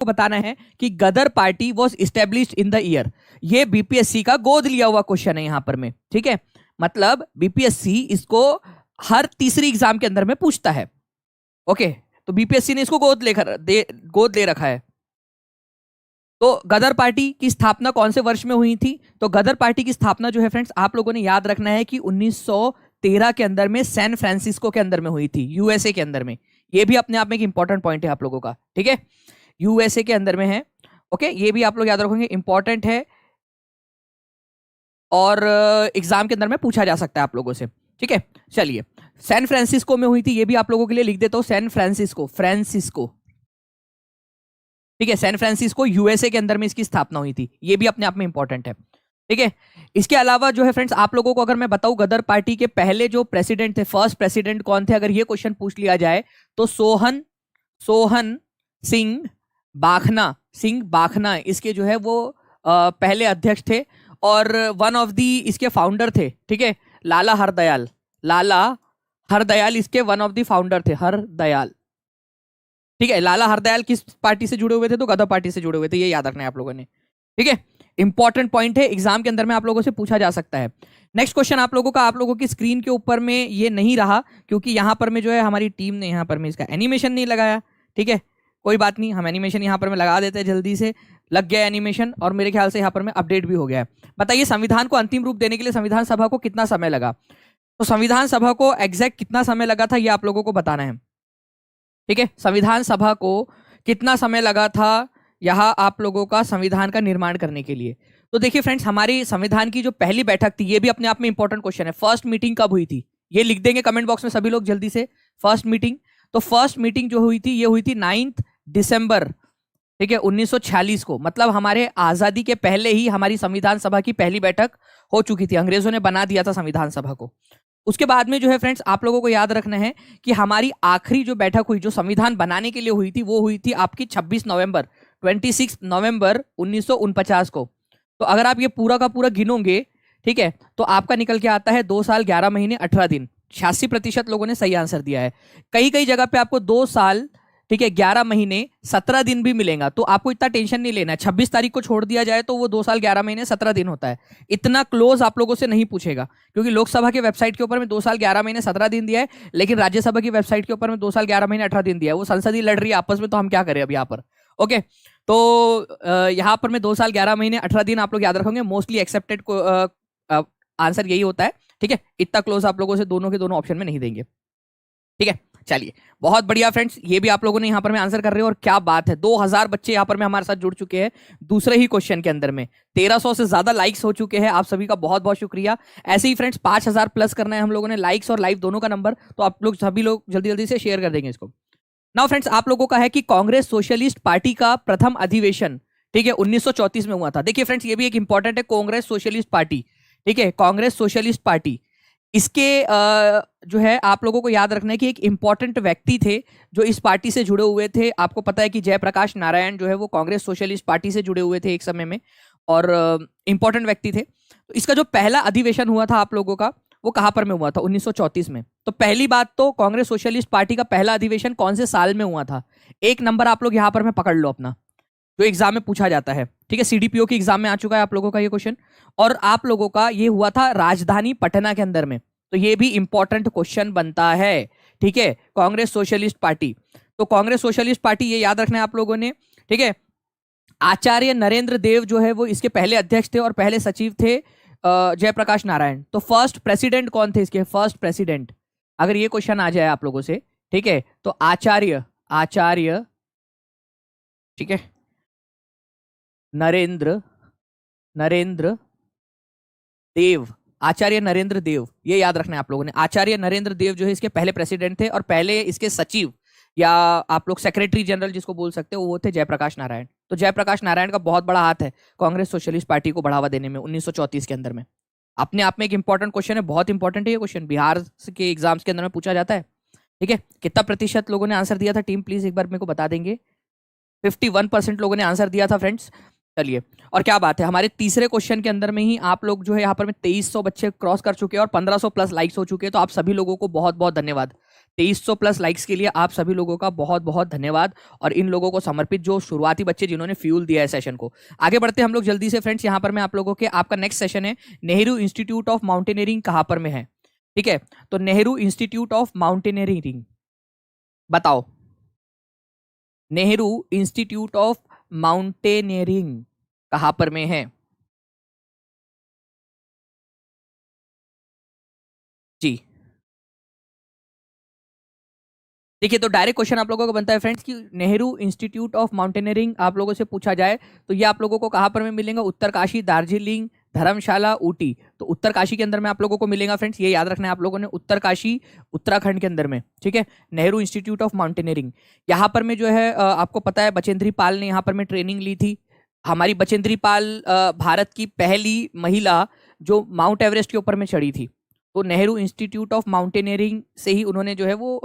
को बताना है कि Ghadar Party was established in the year. ये बीपीएससी का गोद लिया हुआ क्वेश्चन है यहां पर में, ठीक है। मतलब बीपीएससी इसको हर तीसरी एग्जाम के अंदर में पूछता है। ओके, तो बीपीएससी ने इसको गोद ले रखा है। तो गदर पार्टी की स्थापना कौन से वर्ष में हुई थी? तो गदर पार्टी की स्थापना जो है फ्रेंड्स, आप लोगों ने याद रखना है कि 1913 के अंदर में सैन फ्रांसिस्को के अंदर में हुई थी, यूएसए के अंदर में। ये भी अपने आप में एक इंपॉर्टेंट पॉइंट है आप लोगों का, ठीक है। यूएसए के अंदर में है। ओके, ये भी आप लोग याद रखेंगे, इंपॉर्टेंट है और एग्जाम के अंदर में पूछा जा सकता है आप लोगों से, ठीक है। चलिए, सैन फ्रांसिस्को में हुई थी, ये भी आप लोगों के लिए लिख देता हूं, सैन फ्रांसिस्को, ठीक है। सैन फ्रांसिस्को यूएसए के अंदर में इसकी स्थापना हुई थी, ये भी अपने आप में इंपॉर्टेंट है, ठीक है। इसके अलावा जो है फ्रेंड्स, आप लोगों को अगर मैं बताऊं गदर पार्टी के पहले जो प्रेसिडेंट थे, फर्स्ट प्रेसिडेंट कौन थे, अगर ये क्वेश्चन पूछ लिया जाए तो सोहन सिंह बाखना इसके जो है वो पहले अध्यक्ष थे और वन ऑफ दी इसके फाउंडर थे, ठीक है। लाला हरदयाल इसके वन ऑफ दी फाउंडर थे, हरदयाल, ठीक है। लाला हरदयाल किस पार्टी से जुड़े हुए थे? तो गदर पार्टी से जुड़े हुए थे, ये याद रखना है आप लोगों ने, ठीक है। इंपॉर्टेंट पॉइंट है, एग्जाम के अंदर में आप लोगों से पूछा जा सकता है। नेक्स्ट क्वेश्चन आप लोगों का, आप लोगों की स्क्रीन के ऊपर में ये नहीं रहा क्योंकि यहां पर में जो है हमारी टीम ने यहां पर में इसका एनिमेशन नहीं लगाया, ठीक है। कोई बात नहीं, हम एनिमेशन यहां पर में लगा देते हैं, जल्दी से लग गया एनिमेशन और मेरे ख्याल से यहां पर में अपडेट भी हो गया है। बताइए, संविधान को अंतिम रूप देने के लिए संविधान सभा को कितना समय लगा? तो संविधान सभा को एग्जैक्ट कितना समय लगा था, ये आप लोगों को बताना है, ठीक है। संविधान सभा को कितना समय लगा था यहां आप लोगों का संविधान का निर्माण करने के लिए? तो देखिए फ्रेंड्स, हमारी संविधान की जो पहली बैठक थी, ये भी अपने आप में इंपॉर्टेंट क्वेश्चन है। फर्स्ट मीटिंग कब हुई थी? ये लिख देंगे कमेंट बॉक्स में सभी लोग जल्दी से, फर्स्ट मीटिंग। तो फर्स्ट मीटिंग जो हुई थी, ये हुई थी 9 दिसंबर, ठीक है, 1946 को। मतलब हमारे आजादी के पहले ही हमारी संविधान सभा की पहली बैठक हो चुकी थी, अंग्रेजों ने बना दिया था संविधान सभा को। उसके बाद में जो है फ्रेंड्स, आप लोगों को याद रखना है कि हमारी आखिरी जो बैठक हुई, जो संविधान बनाने के लिए हुई थी, वो हुई थी आपकी 26 नवंबर 1949 को। तो अगर आप ये पूरा का पूरा गिनोगे, ठीक है, तो आपका निकल के आता है 2 साल 11 महीने 18 दिन। 86% लोगों ने सही आंसर दिया है। कई कई जगह पे आपको 2 साल, ठीक है, 11 महीने 17 दिन भी मिलेगा, तो आपको इतना टेंशन नहीं लेना है। 26 तारीख को छोड़ दिया जाए तो वो 2 साल 11 महीने 17 दिन होता है। इतना क्लोज आप लोगों से नहीं पूछेगा, क्योंकि लोकसभा की वेबसाइट के ऊपर में 2 साल 11 महीने 17 दिन दिया है, लेकिन राज्यसभा की वेबसाइट के ऊपर में 2 साल 11 महीने 18 दिन दिया है। वो संसद ही लड़ रही है आपस में, तो हम क्या करें अब यहाँ पर। ओके, तो यहाँ पर में 2 साल 11 महीने 18 दिन आप लोग याद रखेंगे। मोस्टली एक्सेप्टेड आंसर यही होता है, ठीक है। इतना क्लोज आप लोगों से दोनों के दोनों ऑप्शन में नहीं देंगे, ठीक है। चलिए, बहुत बढ़िया फ्रेंड्स, ये भी आप लोगों ने यहाँ पर में आंसर कर रहे हो और क्या बात है, 2000 बच्चे यहाँ पर में हमारे साथ जुड़ चुके हैं दूसरे ही क्वेश्चन के अंदर में। 1300 से ज्यादा लाइक्स हो चुके हैं, आप सभी का बहुत बहुत शुक्रिया। ऐसे ही फ्रेंड्स 5000 प्लस करना है हम लोगों ने, लाइक्स और लाइव दोनों का नंबर, तो आप लोग सभी लोग जल्दी जल्दी से शेयर कर देंगे इसको। नाउ फ्रेंड्स, आप लोगों का है कि कांग्रेस सोशलिस्ट पार्टी का प्रथम अधिवेशन, ठीक है, 1934 में हुआ था। देखिए फ्रेंड्स, ये भी एक इंपॉर्टेंट है, कांग्रेस सोशलिस्ट पार्टी, ठीक है, कांग्रेस सोशलिस्ट पार्टी। इसके जो है आप लोगों को याद रखना है कि एक इंपॉर्टेंट व्यक्ति थे जो इस पार्टी से जुड़े हुए थे। आपको पता है कि जयप्रकाश नारायण जो है वो कांग्रेस सोशलिस्ट पार्टी से जुड़े हुए थे एक समय में, और इंपॉर्टेंट व्यक्ति थे। तो इसका जो पहला अधिवेशन हुआ था आप लोगों का, वो कहां पर में हुआ था? 1934 में। तो पहली बात तो, कांग्रेस सोशलिस्ट पार्टी का पहला अधिवेशन कौन से साल में हुआ था? एक नंबर आप लोग यहां पर में पकड़ लो अपना, जो एग्जाम में पूछा जाता है, ठीक है। सीडीपीओ की एग्जाम में आ चुका है आप लोगों का ये क्वेश्चन, और आप लोगों का ये हुआ था राजधानी पटना के अंदर में। तो ये भी इंपॉर्टेंट क्वेश्चन बनता है, ठीक है। कांग्रेस सोशलिस्ट पार्टी, तो कांग्रेस सोशलिस्ट पार्टी ये याद रखना है आप लोगों ने, ठीक है। आचार्य नरेंद्र देव जो है वो इसके पहले अध्यक्ष थे और पहले सचिव थे जयप्रकाश नारायण। तो फर्स्ट प्रेसिडेंट कौन थे इसके? फर्स्ट प्रेसिडेंट, अगर ये क्वेश्चन आ जाए आप लोगों से, ठीक है, तो आचार्य, ठीक है, नरेंद्र देव, आचार्य नरेंद्र देव, ये याद रखना है आप लोगों ने। आचार्य नरेंद्र देव जो है इसके पहले प्रेसिडेंट थे और पहले इसके सचिव या आप लोग सेक्रेटरी जनरल जिसको बोल सकते हो, वो थे जयप्रकाश नारायण। तो जयप्रकाश नारायण का बहुत बड़ा हाथ है कांग्रेस सोशलिस्ट पार्टी को बढ़ावा देने में 1934 के अंदर में। अपने आप में एक इंपॉर्टेंट क्वेश्चन है, बहुत इंपॉर्टेंट है ये क्वेश्चन, बिहार के एग्जाम्स के अंदर में पूछा जाता है, ठीक है। कितना प्रतिशत लोगों ने आंसर दिया था? टीम प्लीज एक बार मेरे को बता देंगे। 51% लोगों ने आंसर दिया था फ्रेंड्स। चलिए, और क्या बात है, हमारे तीसरे क्वेश्चन के अंदर में ही आप लोग जो है यहाँ पर में 2300 बच्चे क्रॉस कर चुके हैं और 1500 प्लस लाइक्स हो चुके हैं। तो आप सभी लोगों को बहुत बहुत धन्यवाद, 2300 प्लस लाइक्स के लिए आप सभी लोगों का बहुत बहुत धन्यवाद, और इन लोगों को समर्पित जो शुरुआती बच्चे जिन्होंने फ्यूल दिया है सेशन को। आगे बढ़ते हम लोग जल्दी से फ्रेंड्स। यहाँ पर मैं आप लोगों के आपका नेक्स्ट सेशन है नेहरू इंस्टीट्यूट ऑफ माउंटेनियरिंग कहाँ पर में है, ठीक है। तो नेहरू इंस्टीट्यूट ऑफ माउंटेनियरिंग, बताओ नेहरू इंस्टीट्यूट ऑफ माउंटेनियरिंग कहाँ पर में है जी। देखिए, तो डायरेक्ट क्वेश्चन आप लोगों को बनता है फ्रेंड्स कि नेहरू इंस्टीट्यूट ऑफ माउंटेनियरिंग आप लोगों से पूछा जाए तो ये आप लोगों को कहाँ पर में मिलेगा, उत्तरकाशी, दार्जिलिंग, धर्मशाला, ऊटी। तो उत्तरकाशी के अंदर में आप लोगों को मिलेगा फ्रेंड्स, ये याद रखना है आप लोगों ने, उत्तरकाशी उत्तराखंड के अंदर में, ठीक है। नेहरू इंस्टीट्यूट ऑफ माउंटेनियरिंग यहाँ पर में जो है आपको पता है बचेंद्री पाल ने यहाँ पर में ट्रेनिंग ली थी। हमारी बचेंद्री पाल भारत की पहली महिला जो माउंट एवरेस्ट के ऊपर में चढ़ी थी। तो नेहरू इंस्टीट्यूट ऑफ माउंटेनियरिंग से ही उन्होंने जो है वो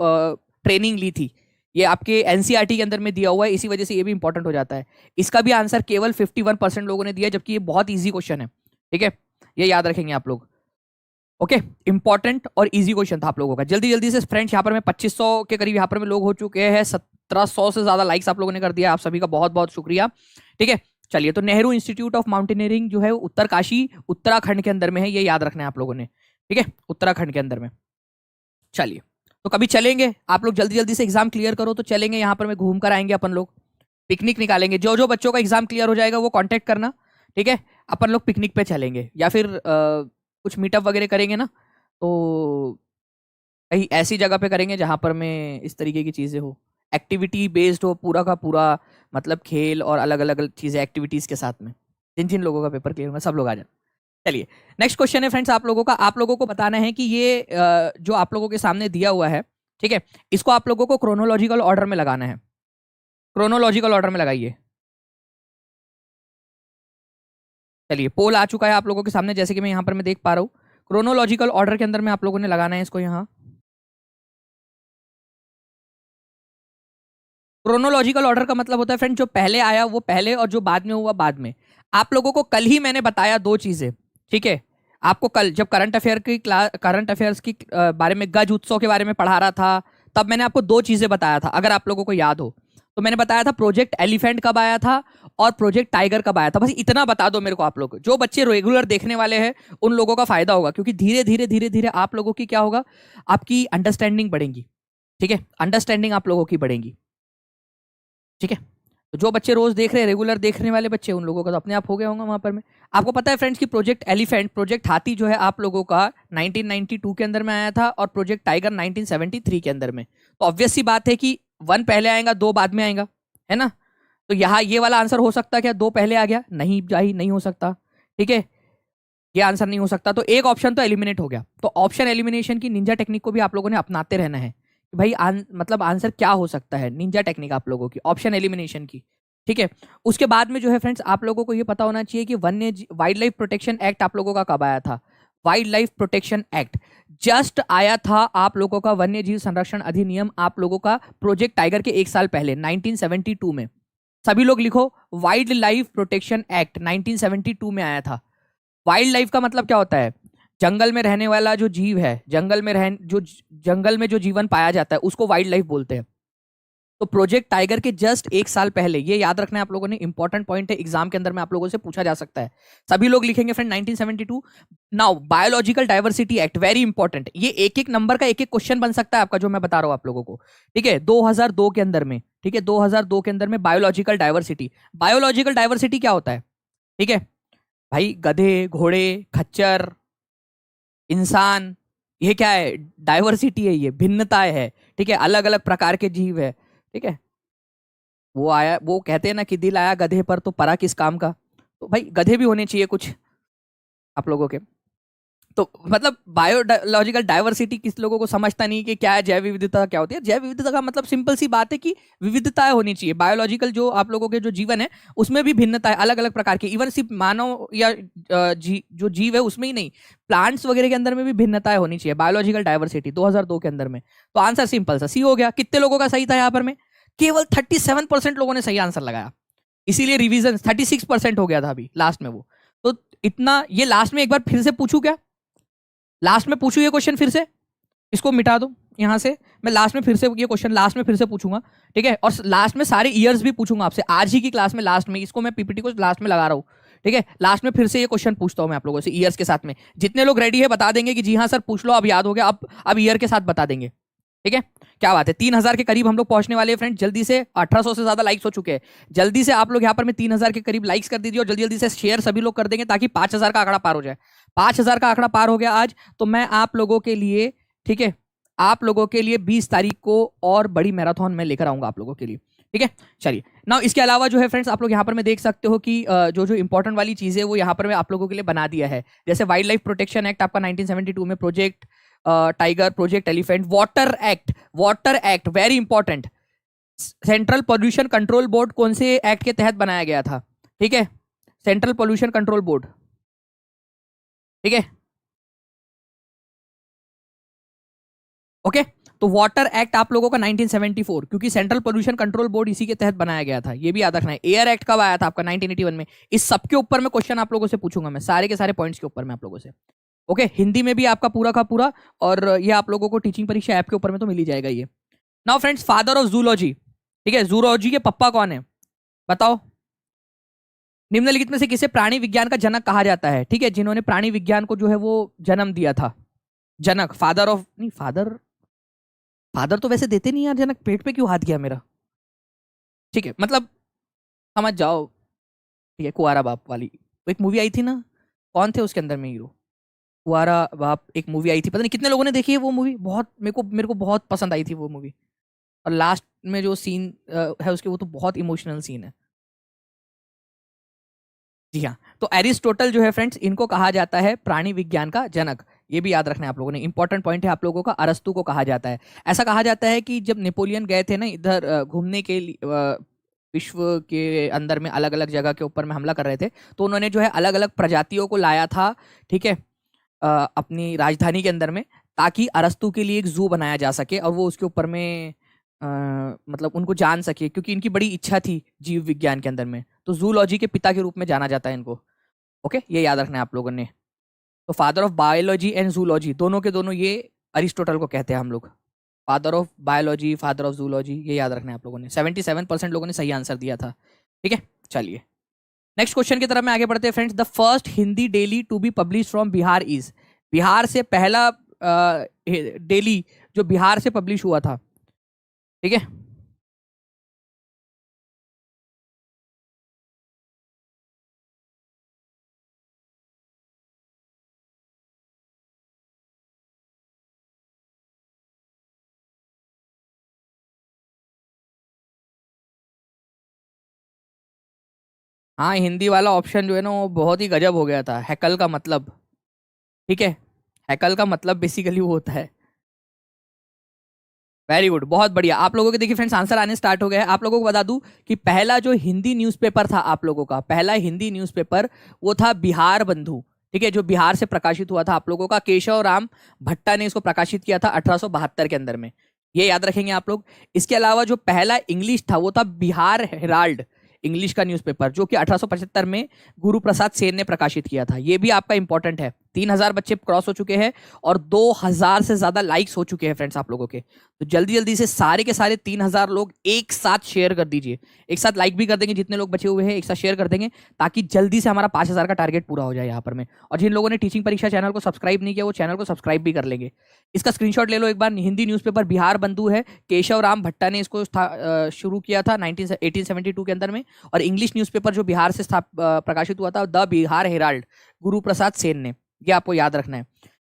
ट्रेनिंग ली थी। ये आपके एनसीईआरटी के अंदर में दिया हुआ है, इसी वजह से ये भी इंपॉर्टेंट हो जाता है। इसका भी आंसर केवल 51% लोगों ने दिया, जबकि ये बहुत इजी क्वेश्चन है, ठीक है। ये याद रखेंगे आप लोग, ओके। इंपॉर्टेंट और इजी क्वेश्चन था आप लोगों का। जल्दी जल्दी से फ्रेंड्स, यहाँ पर मैं 2500 के करीब यहाँ पर में लोग हो चुके हैं, 1700 से ज्यादा लाइक्स आप लोगों ने कर दिया, आप सभी का बहुत बहुत शुक्रिया, ठीक है। चलिए, तो नेहरू इंस्टीट्यूट ऑफ माउंटेनियरिंग जो है उत्तरकाशी उत्तराखंड के अंदर में है, ये याद रखना है आप लोगों ने, ठीक है, उत्तराखंड के अंदर में। चलिए, तो कभी चलेंगे आप लोग, जल्दी जल्दी से एग्जाम क्लियर करो तो चलेंगे, यहाँ पर मैं घूम कर आएंगे अपन लोग, पिकनिक निकालेंगे। जो जो बच्चों का एग्जाम क्लियर हो जाएगा वो कांटेक्ट करना, ठीक है। अपन लोग पिकनिक पे चलेंगे या फिर कुछ मीटअप वगैरह करेंगे ना, तो कहीं ऐसी जगह पे करेंगे जहाँ पर में इस तरीके की चीज़ें हो, एक्टिविटी बेस्ड हो पूरा का पूरा, मतलब खेल और अलग अलग चीज़ें एक्टिविटीज़ के साथ में। जिन जिन लोगों का पेपर क्लियर होगा सब लोग आ जाए। चलिए, नेक्स्ट क्वेश्चन है फ्रेंड्स आप लोगों का। आप लोगों को बताना है कि ये जो आप लोगों के सामने दिया हुआ है, ठीक है, इसको आप लोगों को क्रोनोलॉजिकल ऑर्डर में लगाना है। क्रोनोलॉजिकल ऑर्डर में लगाइए। चलिए, पोल आ चुका है आप लोगों के सामने, जैसे कि मैं यहाँ पर मैं देख पा रहा हूँ। क्रोनोलॉजिकल ऑर्डर के अंदर में आप लोगों ने लगाना है इसको यहाँ। क्रोनोलॉजिकल ऑर्डर का मतलब होता है फ्रेंड, जो पहले आया वो पहले और जो बाद में हुआ बाद में। आप लोगों को कल ही मैंने बताया दो चीजें, ठीक है। आपको कल जब करंट अफेयर्स की बारे में, गज उत्सव के बारे में पढ़ा रहा था, तब मैंने आपको दो चीजें बताया था, अगर आप लोगों को याद हो तो। मैंने बताया था प्रोजेक्ट एलिफेंट कब आया था और प्रोजेक्ट टाइगर कब आया था। बस इतना बता दो मेरे को आप लोग। जो बच्चे रेगुलर देखने वाले हैं उन लोगों का फायदा होगा, क्योंकि धीरे धीरे धीरे धीरे आप लोगों की क्या होगा, आपकी अंडरस्टैंडिंग बढ़ेगी, ठीक है। अंडरस्टैंडिंग आप लोगों की बढ़ेगी, ठीक है। तो जो बच्चे रोज देख रहे हैं, रेगुलर देखने वाले बच्चे, उन लोगों का तो अपने आप हो गया होगा वहां पर में। आपको पता है फ्रेंड्स कि प्रोजेक्ट एलिफेंट, प्रोजेक्ट हाथी जो है आप लोगों का 1992 के अंदर में आया था और प्रोजेक्ट टाइगर 1973 के अंदर में। तो ऑब्वियस सी बात है कि 1 पहले आएगा 2 बाद में आएगा, है ना। तो यहाँ ये वाला आंसर हो सकता है क्या, 2 पहले आ गया, नहीं जाही नहीं हो सकता, ठीक है। ये आंसर नहीं हो सकता, तो एक ऑप्शन तो एलिमिनेट हो गया। तो ऑप्शन एलिमिनेशन की निंजा टेक्निक को भी आप लोगों ने अपनाते रहना है कि भाई मतलब आंसर क्या हो सकता है, निंजा टेक्निक आप लोगों की ऑप्शन एलिमिनेशन की, ठीक है। उसके बाद में जो है फ्रेंड्स आप लोगों को ये पता होना चाहिए कि वाइल्ड लाइफ प्रोटेक्शन एक्ट आप लोगों का कब आया था। Wild life protection act just आया था आप लोगों का। वन्य जीव संरक्षण अधिनियम आप लोगों का प्रोजेक्ट टाइगर के 1 साल पहले 1972 में। सभी लोग लिखो, वाइल्ड लाइफ प्रोटेक्शन एक्ट 1972 में आया था। वाइल्ड लाइफ का मतलब क्या होता है, जंगल में रहने वाला जो जीव है, जंगल में जो जीवन पाया जाता है उसको वाइल्ड लाइफ बोलते हैं। तो प्रोजेक्ट टाइगर के जस्ट 1 साल पहले, ये याद रखना है आप लोगों ने, इंपॉर्टेंट पॉइंट है, एग्जाम के अंदर में आप लोगों से पूछा जा सकता है। सभी लोग लिखेंगे friend 1972। Now biological diversity act, very important. ये एक एक नंबर का एक एक क्वेश्चन बन सकता है आपका, जो मैं बता रहा हूं आप लोगों को, ठीक है। 2002 के अंदर में, ठीक है, 2002 के अंदर में बायोलॉजिकल डाइवर्सिटी। बायोलॉजिकल डाइवर्सिटी क्या होता है, ठीक है भाई, गधे, घोड़े, खच्चर, इंसान, ये क्या है, डाइवर्सिटी है, ये भिन्नताएं है, ठीक है, अलग अलग प्रकार के जीव है, ठीक है। वो कहते हैं ना कि दिल आया गधे पर तो परा किस काम का। तो भाई गधे भी होने चाहिए कुछ आप लोगों के। तो मतलब बायोलॉजिकल डाइवर्सिटी किस लोगों को समझता नहीं कि क्या है, जैव विविधता क्या होती है। जैव विविधता का मतलब सिंपल सी बात है कि विविधताएं होनी चाहिए। बायोलॉजिकल जो आप लोगों के जो जीवन है उसमें भी भिन्नता है, अलग अलग प्रकार की। इवन सिर्फ मानव या जो जीव है उसमें ही नहीं, प्लांट्स वगैरह के अंदर में भी भिन्नताएं होनी चाहिए। बायोलॉजिकल डाइवर्सिटी 2002 के अंदर में। तो आंसर सिंपल सा सी हो गया। कितने लोगों का सही था यहाँ पर में, केवल 37% लोगों ने सही आंसर लगाया, इसीलिए रिवीजन 36% हो गया था अभी लास्ट में वो। तो इतना, ये लास्ट में एक बार फिर से पूछू क्या, लास्ट में पूछू ये क्वेश्चन फिर से, इसको मिटा दो, यहाँ से मैं लास्ट में फिर से ये क्वेश्चन लास्ट में फिर से पूछूंगा, ठीक है, और लास्ट में सारे ईयर्स भी पूछूंगा आपसे आज ही की क्लास में, लास्ट में इसको मैं पीपीटी को लास्ट में लगा रहा हूँ, ठीक है, लास्ट में फिर से ये क्वेश्चन पूछता हूँ मैं आप लोगों से ईयर्स के साथ में। जितने लोग रेडी है बता देंगे कि जी हाँ सर पूछ लो, अब याद हो गया, अब ईयर के साथ बता देंगे, ठीक है। क्या बात है, 3000 के करीब हम लोग पहुंचने वाले हैं फ्रेंड, जल्दी से 1800 से ज्यादा लाइक्स हो चुके हैं, जल्दी से आप लोग यहाँ पर में 3000 के करीब लाइक्स कर दीजिए और जल्दी जल्दी से शेयर सभी लोग कर देंगे ताकि 5000 का आंकड़ा पार हो जाए। 5000 का आंकड़ा पार हो गया आज, तो मैं आप लोगों के लिए, ठीक है, आप लोगों के लिए 20 तारीख को और बड़ी मैराथन में लेकर आऊंगा आप लोगों के लिए, ठीक है। चलिए नाउ इसके अलावा जो है फ्रेंड्स आप लोग यहाँ पर में देख सकते हो कि जो जो इंपॉर्टेंट वाली चीजें वो यहाँ पर मैं आप लोगों के लिए बना दिया है। जैसे वाइल्ड लाइफ प्रोटेक्शन एक्ट आपका 1972 में, project tiger, project elephant, water act very important. Central pollution control board कौन से एक्ट के तहत बनाया गया था, ठीक है, सेंट्रल पॉल्यूशन कंट्रोल बोर्ड, ठीक है, ओके। तो वाटर एक्ट आप लोगों का 1974, क्योंकि सेंट्रल पोल्यूशन कंट्रोल बोर्ड इसी के तहत बनाया गया था, ये भी याद रखना है। एयर एक्ट कब आया था आपका 1981 में। इस सब के ऊपर मैं क्वेश्चन आप लोगों से पूछूंगा, मैं सारे के सारे पॉइंट्स के ऊपर मैं आप लोगों से, ओके। हिंदी में भी आपका पूरा का पूरा, और ये आप लोगों को टीचिंग परीक्षा ऐप के ऊपर में तो मिल ही जाएगा ये। Now friends, father of zoology, ठीक है, जूलॉजी के पप्पा कौन है बताओ। निम्नलिखित में से किसे प्राणी विज्ञान का जनक कहा जाता है, ठीक है, जिन्होंने प्राणी विज्ञान को जो है वो जन्म दिया था। जनक, फादर ऑफ, नहीं फादर, फादर तो वैसे देते नहीं यार, जनक पेट पे क्यों हाथ गया मेरा, ठीक है, मतलब समझ जाओ, ठीक है। कुंवारा बाप वाली एक मूवी आई थी ना, कौन थे उसके अंदर में हीरो, कुंवारा बाप एक मूवी आई थी, पता नहीं कितने लोगों ने देखी है वो मूवी, बहुत मेरे को बहुत पसंद आई थी वो मूवी। और लास्ट में जो सीन है उसके, वो तो बहुत इमोशनल सीन है। जी हाँ, तो एरिस्टोटल जो है फ्रेंड्स, इनको कहा जाता है प्राणी विज्ञान का जनक, ये भी याद रखना है आप लोगों ने, इंपॉर्टेंट पॉइंट है आप लोगों का। अरस्तु को कहा जाता है, ऐसा कहा जाता है कि जब नेपोलियन गए थे ना इधर घूमने के लिए, विश्व के अंदर में अलग अलग जगह के ऊपर में हमला कर रहे थे, तो उन्होंने जो है अलग अलग प्रजातियों को लाया था, ठीक है, अपनी राजधानी के अंदर में, ताकि अरस्तु के लिए एक जू बनाया जा सके और वो उसके ऊपर में मतलब उनको जान सके, क्योंकि इनकी बड़ी इच्छा थी जीव विज्ञान के अंदर में, तो जूलॉजी के पिता के रूप में जाना जाता है इनको, ओके, ये याद रखना है आप लोगों ने। तो father of biology and zoology दोनों के दोनों ये अरिस्टोटल को कहते हैं हम लोग, father of biology, father of zoology, ये याद रखना है आप लोगों ने। 77% लोगों ने सही आंसर दिया था, ठीक है। चलिए नेक्स्ट क्वेश्चन की तरफ में आगे बढ़ते हैं friends. The first Hindi daily to be publish from Bihar is, Bihar से पहला डेली जो बिहार से पब्लिश हुआ था, ठीक है, हाँ हिंदी वाला ऑप्शन जो है ना वो बहुत ही गजब हो गया था, हैकल का मतलब, ठीक है, हैकल का मतलब बेसिकली वो होता है। वेरी गुड, बहुत बढ़िया। आप लोगों के देखिए फ्रेंड्स आंसर आने स्टार्ट हो गए हैं। आप लोगों को बता दूं कि पहला जो हिंदी न्यूज़पेपर था आप लोगों का, पहला हिंदी न्यूज़पेपर वो था बिहार बंधु, ठीक है, जो बिहार से प्रकाशित हुआ था आप लोगों का। केशव राम भट्टा ने इसको प्रकाशित किया था 1872 के अंदर में, ये याद रखेंगे आप लोग। इसके अलावा जो पहला इंग्लिश था वो था बिहार हेराल्ड, इंग्लिश का न्यूज़पेपर, जो कि 1875 में गुरु प्रसाद सेन ने प्रकाशित किया था। ये भी आपका इंपॉर्टेंट है। 3000 बच्चे क्रॉस हो चुके हैं और 2000 से ज्यादा लाइक्स हो चुके हैं फ्रेंड्स आप लोगों के। तो जल्दी जल्दी से सारे के सारे 3000 लोग एक साथ शेयर कर दीजिए, एक साथ लाइक भी कर देंगे, जितने लोग बचे हुए हैं एक साथ शेयर कर देंगे, ताकि जल्दी से हमारा 5000 का टारगेट पूरा हो जाए यहाँ पर में। और जिन लोगों ने टीचिंग परीक्षा चैनल को सब्सक्राइब नहीं किया वो चैनल को सब्सक्राइब भी कर लेंगे। इसका स्क्रीनशॉट ले लो एक बार। हिंदी न्यूज़पेपर बिहार बंधु है, केशव राम भट्टा ने इसको शुरू किया था 1872 के अंदर में। और इंग्लिश न्यूज़पेपर जो बिहार से प्रकाशित हुआ था, द बिहार हेराल्ड, गुरु प्रसाद सेन ने, ये आपको याद रखना है।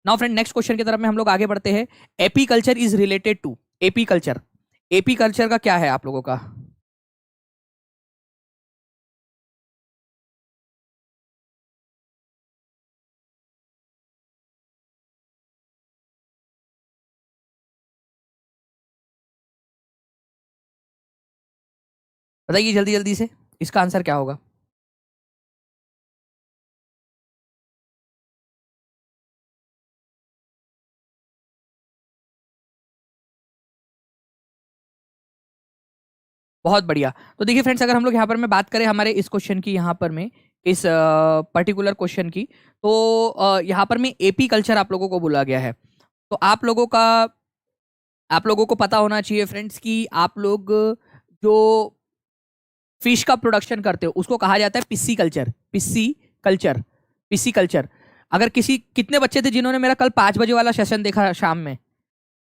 नाउ फ्रेंड नेक्स्ट क्वेश्चन की तरफ में हम लोग आगे बढ़ते हैं। AP culture is related to, AP culture, AP culture का क्या है आप लोगों का? बताइए जल्दी जल्दी से, इसका आंसर क्या होगा? बहुत बढ़िया। तो देखिए फ्रेंड्स, अगर हम लोग यहाँ पर में बात करें हमारे इस क्वेश्चन की, यहाँ पर में इस पर्टिकुलर क्वेश्चन की, तो यहाँ पर में एपी कल्चर आप लोगों को बोला गया है। तो आप लोगों का आप लोगों को पता होना चाहिए फ्रेंड्स कि आप लोग जो फिश का प्रोडक्शन करते हो उसको कहा जाता है pisciculture. Pisciculture, pisciculture. अगर किसी, कितने बच्चे थे जिन्होंने मेरा कल 5 बजे वाला सेशन देखा शाम में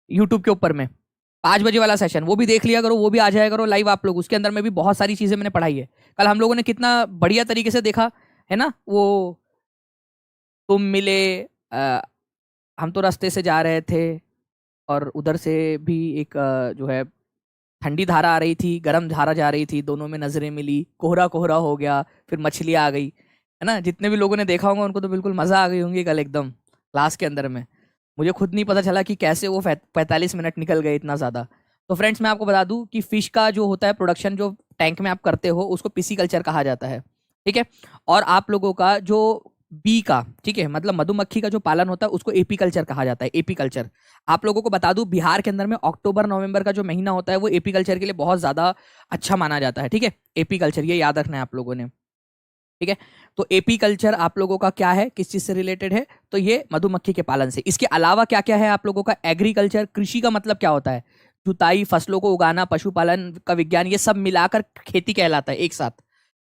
यूट्यूब के ऊपर में? 5 बजे वाला सेशन, वो भी देख लिया करो, वो भी आ जाया करो लाइव आप लोग। उसके अंदर में भी बहुत सारी चीजें मैंने पढ़ाई है। कल हम लोगों ने कितना बढ़िया तरीके से देखा है ना वो। तुम मिले, आ, हम तो रास्ते से जा रहे थे और उधर से भी एक जो है ठंडी धारा आ रही थी, गर्म धारा जा रही थी, दोनों में नजरें मिली, कोहरा कोहरा हो गया, फिर मछलियां आ गई, है ना। जितने भी लोगों ने देखा होगा उनको तो बिल्कुल मजा आ गई होंगी कल एकदम क्लास के अंदर में। मुझे खुद नहीं पता चला कि कैसे वो 45 मिनट निकल गए इतना ज्यादा। तो फ्रेंड्स मैं आपको बता दूं कि फिश का जो होता है प्रोडक्शन, जो टैंक में आप करते हो, उसको पिसी कल्चर कहा जाता है, ठीक है। और आप लोगों का जो बी का, ठीक है, मतलब मधुमक्खी का जो पालन होता है उसको एपी कल्चर कहा जाता है, एपी कल्चर। आप लोगों को बता दूं बिहार के अंदर में अक्टूबर नवंबर का जो महीना होता है वो एपी कल्चर के लिए बहुत ज्यादा अच्छा माना जाता है, ठीक है। एपी कल्चर, ये याद रखना है आप लोगों ने, ठीक है। तो एपी कल्चर आप लोगों का क्या है, किस चीज से रिलेटेड है? तो ये मधुमक्खी के पालन से। इसके अलावा क्या क्या है आप लोगों का? एग्रीकल्चर, कृषि का मतलब क्या होता है? जुताई, फसलों को उगाना, पशुपालन का विज्ञान, ये सब मिलाकर खेती कहलाता है एक साथ।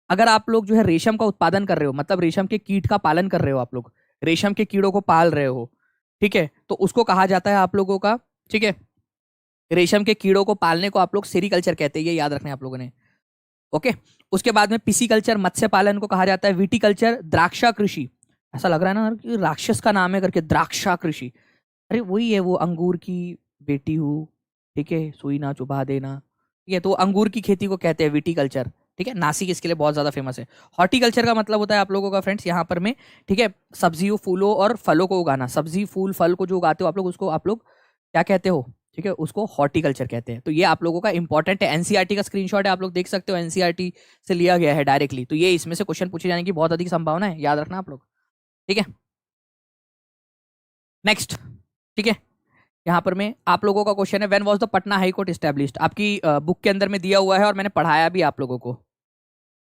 अगर आप लोग जो है रेशम का उत्पादन कर रहे हो, मतलब रेशम के कीट का पालन कर रहे हो, आप लोग रेशम के कीड़ों को पाल रहे हो, ठीक है, तो उसको कहा जाता है आप लोगों का, ठीक है, रेशम के कीड़ों को पालने को आप लोग सेरीकल्चर कहते हैं, ये याद रखना है आप लोगों ने, ओके। उसके बाद में पिसीकल्चर, मत्स्य पालन को कहा जाता है। विटिकल्चर, द्राक्षा कृषि। ऐसा लग रहा है ना कि राक्षस का नाम है करके, द्राक्षा कृषि। अरे वही है, वो अंगूर की बेटी हूँ, ठीक है, सुई ना चुभा देना, ठीक है। तो अंगूर की खेती को कहते हैं विटिकल्चर, ठीक है। नासिक इसके लिए बहुत ज्यादा फेमस है। हॉर्टिकल्चर का मतलब होता है आप लोगों का फ्रेंड्स यहाँ पर में, ठीक है, सब्जियों, फूलों और फलों को उगाना। सब्जी, फूल, फल को जो उगाते हो आप लोग, उसको आप लोग क्या कहते हो? ठीक है, उसको हॉर्टिकल्चर कहते हैं। तो ये आप लोगों का इंपॉर्टेंट है, एनसीईआरटी का स्क्रीनशॉट है, आप लोग देख सकते हो, एनसीईआरटी से लिया गया है डायरेक्टली। तो ये इसमें से क्वेश्चन पूछे जाने की बहुत अधिक संभावना है, याद रखना आप लोग, ठीक है। नेक्स्ट, ठीक है, यहाँ पर में आप लोगों का क्वेश्चन है, when was the Patna high court established? आपकी बुक के अंदर में दिया हुआ है और मैंने पढ़ाया भी आप लोगों को,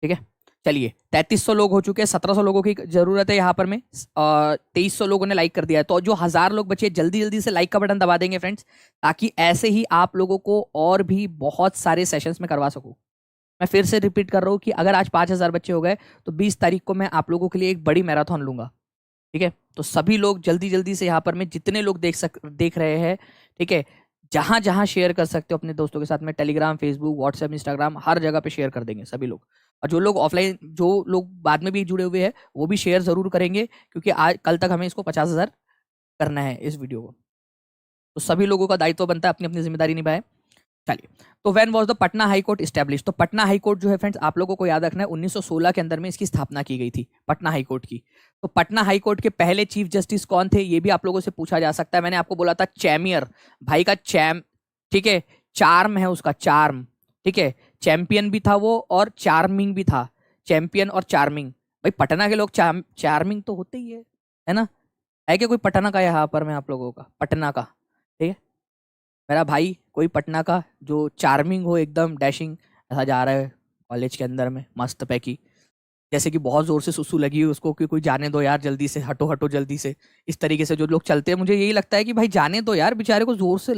ठीक है। चलिए, 3300 लोग हो चुके हैं, 1700 लोगों की जरूरत है यहाँ पर में, 2300 लोगों ने लाइक कर दिया है। तो जो 1000 लोग बचे, जल्दी जल्दी से लाइक का बटन दबा देंगे फ्रेंड्स, ताकि ऐसे ही आप लोगों को और भी बहुत सारे सेशंस में करवा सकूं। मैं फिर से रिपीट कर रहा हूँ कि अगर आज 5000 बच्चे हो गए तो 20 तारीख को मैं आप लोगों के लिए एक बड़ी मैराथन लूंगा, ठीक है। तो सभी लोग जल्दी जल्दी से यहाँ पर में, जितने लोग देख रहे हैं, ठीक है, जहां जहां शेयर कर सकते हो अपने दोस्तों के साथ में, टेलीग्राम, फेसबुक, व्हाट्सएप, इंस्टाग्राम, हर जगह पे शेयर कर देंगे सभी लोग। और जो लोग ऑफलाइन, जो लोग बाद में भी जुड़े हुए हैं, वो भी शेयर जरूर करेंगे, क्योंकि आज कल तक हमें इसको 50,000 करना है इस वीडियो को। तो सभी लोगों का दायित्व बनता है अपनी अपनी जिम्मेदारी निभाए। चलिए, तो when was the Patna high court establish? तो पटना हाई कोर्ट जो है फ्रेंड्स, आप लोगों को याद रखना है, 1916 के अंदर में इसकी स्थापना की गई थी, पटना हाई कोर्ट की। तो पटना हाई कोर्ट के पहले चीफ जस्टिस कौन थे, ये भी आप लोगों से पूछा जा सकता है। मैंने आपको बोला था चैमियर, भाई का चैम, ठीक है, चार्म है उसका, चार्म, ठीक है। चैंपियन भी था वो और चार्मिंग भी था, चैंपियन और चार्मिंग। भाई पटना के लोग चार्मिंग तो होते ही है ना। है क्या कोई पटना का यहाँ पर में आप लोगों का, पटना का, ठीक है, मेरा भाई कोई पटना का जो चार्मिंग हो, एकदम डैशिंग, ऐसा जा रहा है कॉलेज के अंदर में मस्त पैकी, जैसे कि बहुत जोर से सुसु लगी है उसको कि कोई जाने दो यार, जल्दी से हटो हटो जल्दी से। इस तरीके से जो लोग चलते हैं, मुझे यही लगता है कि भाई जाने दो यार बेचारे को, जोर से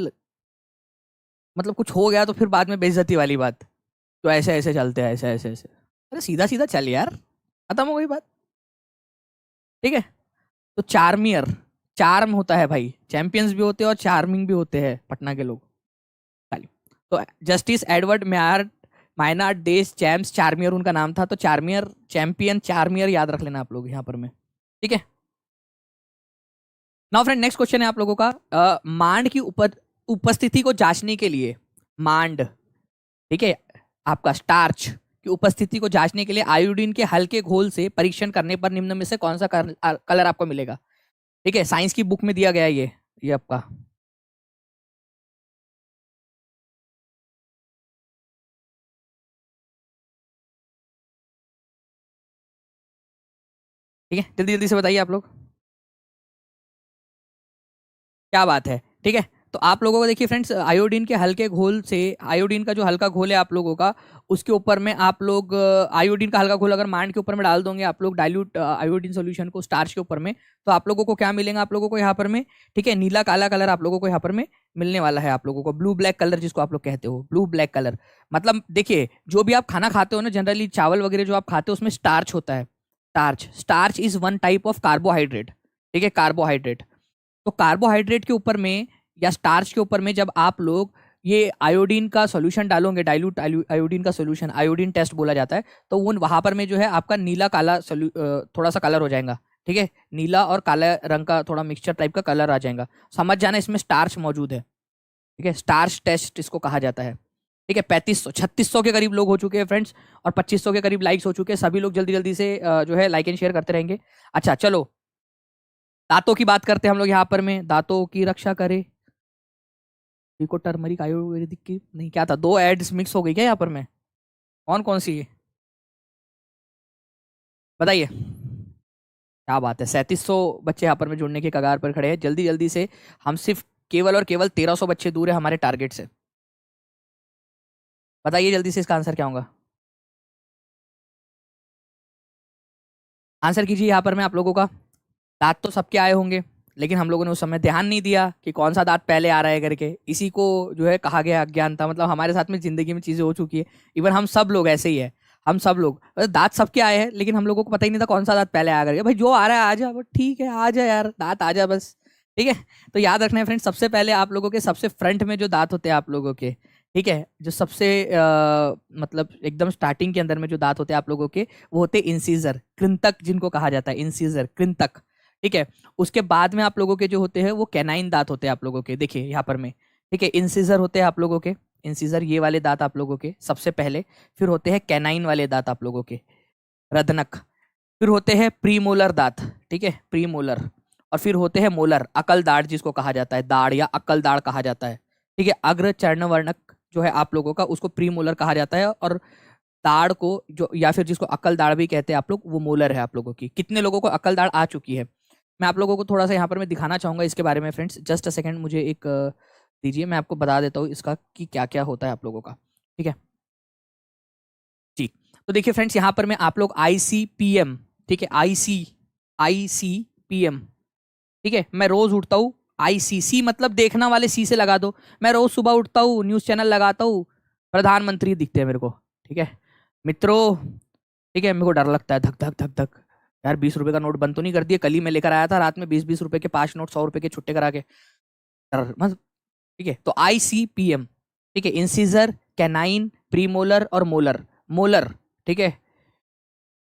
मतलब कुछ हो गया तो फिर बाद में बेइज्जती वाली बात। तो ऐसे ऐसे चलते हैं, ऐसे ऐसे ऐसे, अरे सीधा सीधा चल यार, खत्म हो गई बात, ठीक है। तो चार्मियर, चार्म होता है भाई, चैंपियंस भी होते हैं और चार्मिंग भी होते हैं पटना के लोग। चलिए, तो जस्टिस एडवर्ड मेयर माइनार्ड डेस चैम्स चार्मियर उनका नाम था। तो चार्मियर, चैंपियन, चार्मियर याद रख लेना आप लोग यहाँ पर में, ठीक है। नाउ फ्रेंड, नेक्स्ट क्वेश्चन है आप लोगों का, मांड की उपस्थिति को जांचने के लिए, मांड, ठीक है, आपका स्टार्च की उपस्थिति को जांचने के लिए आयोडीन के हल्के घोल से परीक्षण करने पर निम्न में से कौन सा कलर आपको मिलेगा? ठीक है, साइंस की बुक में दिया गया है ये आपका, ठीक है, जल्दी जल्दी से बताइए आप लोग, क्या बात है, ठीक है। तो आप लोगों को देखिए फ्रेंड्स, आयोडीन के हल्के घोल से, आयोडीन का जो हल्का घोल है आप लोगों का, उसके ऊपर में आप लोग आयोडीन का हल्का घोल अगर मांड के ऊपर में डाल दोगे आप लोग, डाइल्यूट आयोडीन सोल्यूशन को स्टार्च के ऊपर में, तो आप लोगों को क्या मिलेगा आप लोगों को यहाँ पर में, ठीक है, नीला काला कलर आप लोगों को यहाँ पर में मिलने वाला है आप लोगों को, ब्लू ब्लैक कलर जिसको आप लोग कहते हो, ब्लू ब्लैक कलर। मतलब देखिए जो भी आप खाना खाते हो ना, जनरली चावल वगैरह जो आप खाते हो उसमें स्टार्च होता है, starch, starch is one type of carbohydrate, ठीक है, कार्बोहाइड्रेट। तो कार्बोहाइड्रेट के ऊपर में या स्टार्च के ऊपर में जब आप लोग ये आयोडीन का सॉल्यूशन डालोगे, डाइल्यूट आयोडीन का सॉल्यूशन, आयोडीन टेस्ट बोला जाता है, तो वो वहां पर में जो है आपका नीला काला थोड़ा सा कलर हो जाएगा, ठीक है, नीला और काला रंग का थोड़ा मिक्सचर टाइप का कलर आ जाएगा, समझ जाना इसमें स्टार्च मौजूद है, ठीक है, स्टार्च टेस्ट इसको कहा जाता है, ठीक है। 3500 के करीब लोग हो चुके हैं फ्रेंड्स, और 2500 के करीब लाइक्स हो चुके हैं, सभी लोग जल्दी जल्दी से जो है लाइक एंड शेयर करते रहेंगे। अच्छा चलो, दांतों की बात करते हैं हम लोग यहाँ पर में, दांतों की रक्षा करे, को टर्मरिक आयुर्वेदिक की नहीं, क्या था, दो एड्स मिक्स हो गई क्या यहाँ पर में, कौन कौन सी है बताइए। क्या बात है, 3700 बच्चे यहाँ पर में जुड़ने के कगार पर खड़े हैं, जल्दी जल्दी से, हम सिर्फ केवल और केवल 1300 बच्चे दूर है हमारे टारगेट से। बताइए जल्दी से इसका आंसर क्या होगा, आंसर कीजिए यहाँ पर में आप लोगों का। दांत तो सबके आए होंगे, लेकिन हम लोगों ने उस समय ध्यान नहीं दिया कि कौन सा दांत पहले आ रहा है करके, इसी को जो है कहा गया अज्ञानता। मतलब हमारे साथ में जिंदगी में चीजें हो चुकी है, इवन हम सब लोग ऐसे ही है, हम सब लोग दांत सबके आए हैं, लेकिन हम लोगों को पता ही नहीं था कौन सा दांत पहले आया करके। भाई जो आ रहा है आ जा, ठीक है आ जा यार, दांत आ जा बस, ठीक है। तो याद रखना है फ्रेंड्स, सबसे पहले आप लोगों के सबसे फ्रंट में जो दांत होते हैं आप लोगों के, ठीक है, जो सबसे मतलब एकदम स्टार्टिंग के अंदर में जो दांत होते हैं आप लोगों के, वो होते हैं इंसीजर, कृंतक जिनको कहा जाता है, इंसीजर, कृंतक, ठीक है। उसके बाद में आप लोगों के जो होते हैं वो कैनाइन दांत होते हैं आप लोगों के, देखिए यहाँ पर में, ठीक है, इंसीजर होते हैं आप लोगों के, इंसीजर ये वाले दांत आप लोगों के सबसे पहले, फिर होते हैं कैनाइन वाले दांत आप लोगों के, रदनक, फिर होते हैं प्रीमोलर दांत, ठीक है, प्रीमोलर, और फिर होते हैं मोलर, अकल दाढ़ जिसको कहा जाता है, दाढ़ या अकल दाढ़ कहा जाता है, ठीक है। अग्र चर्णवर्णक जो है आप लोगों का, उसको प्रीमोलर कहा जाता है, और दाढ़ को जो, या फिर जिसको अकल दाढ़ भी कहते हैं आप लोग, वो मोलर है आप लोगों की। कितने लोगों को अकल दाढ़ आ चुकी है, मैं आप लोगों को थोड़ा सा यहाँ पर मैं दिखाना चाहूंगा इसके बारे में फ्रेंड्स, जस्ट अ सेकंड मुझे एक दीजिए, मैं आपको बता देता हूँ इसका कि क्या क्या होता है आप लोगों का, ठीक है जी। तो देखिए फ्रेंड्स, यहाँ पर मैं आप लोग ICPM, ठीक है, ICPM, ठीक है, मैं रोज उठता हूँ, ICC मतलब देखना वाले सी से लगा दो, मैं रोज सुबह उठता हूँ, न्यूज चैनल लगाता हूँ, प्रधानमंत्री दिखते हैं मेरे को, ठीक है मित्रों, ठीक है, मेरे को डर लगता है, धक धक धक धक, यार 20 रुपए का नोट बंद तो नहीं कर दिए, कल ही मैं लेकर आया था रात में 20-20 रुपए के 5 नोट 100 रुपए के छुट्टे करा के, ठीक है। तो ICPM, ठीक है, इंसीजर, कैनाइन, प्रीमोलर और मोलर, मोलर, ठीक है,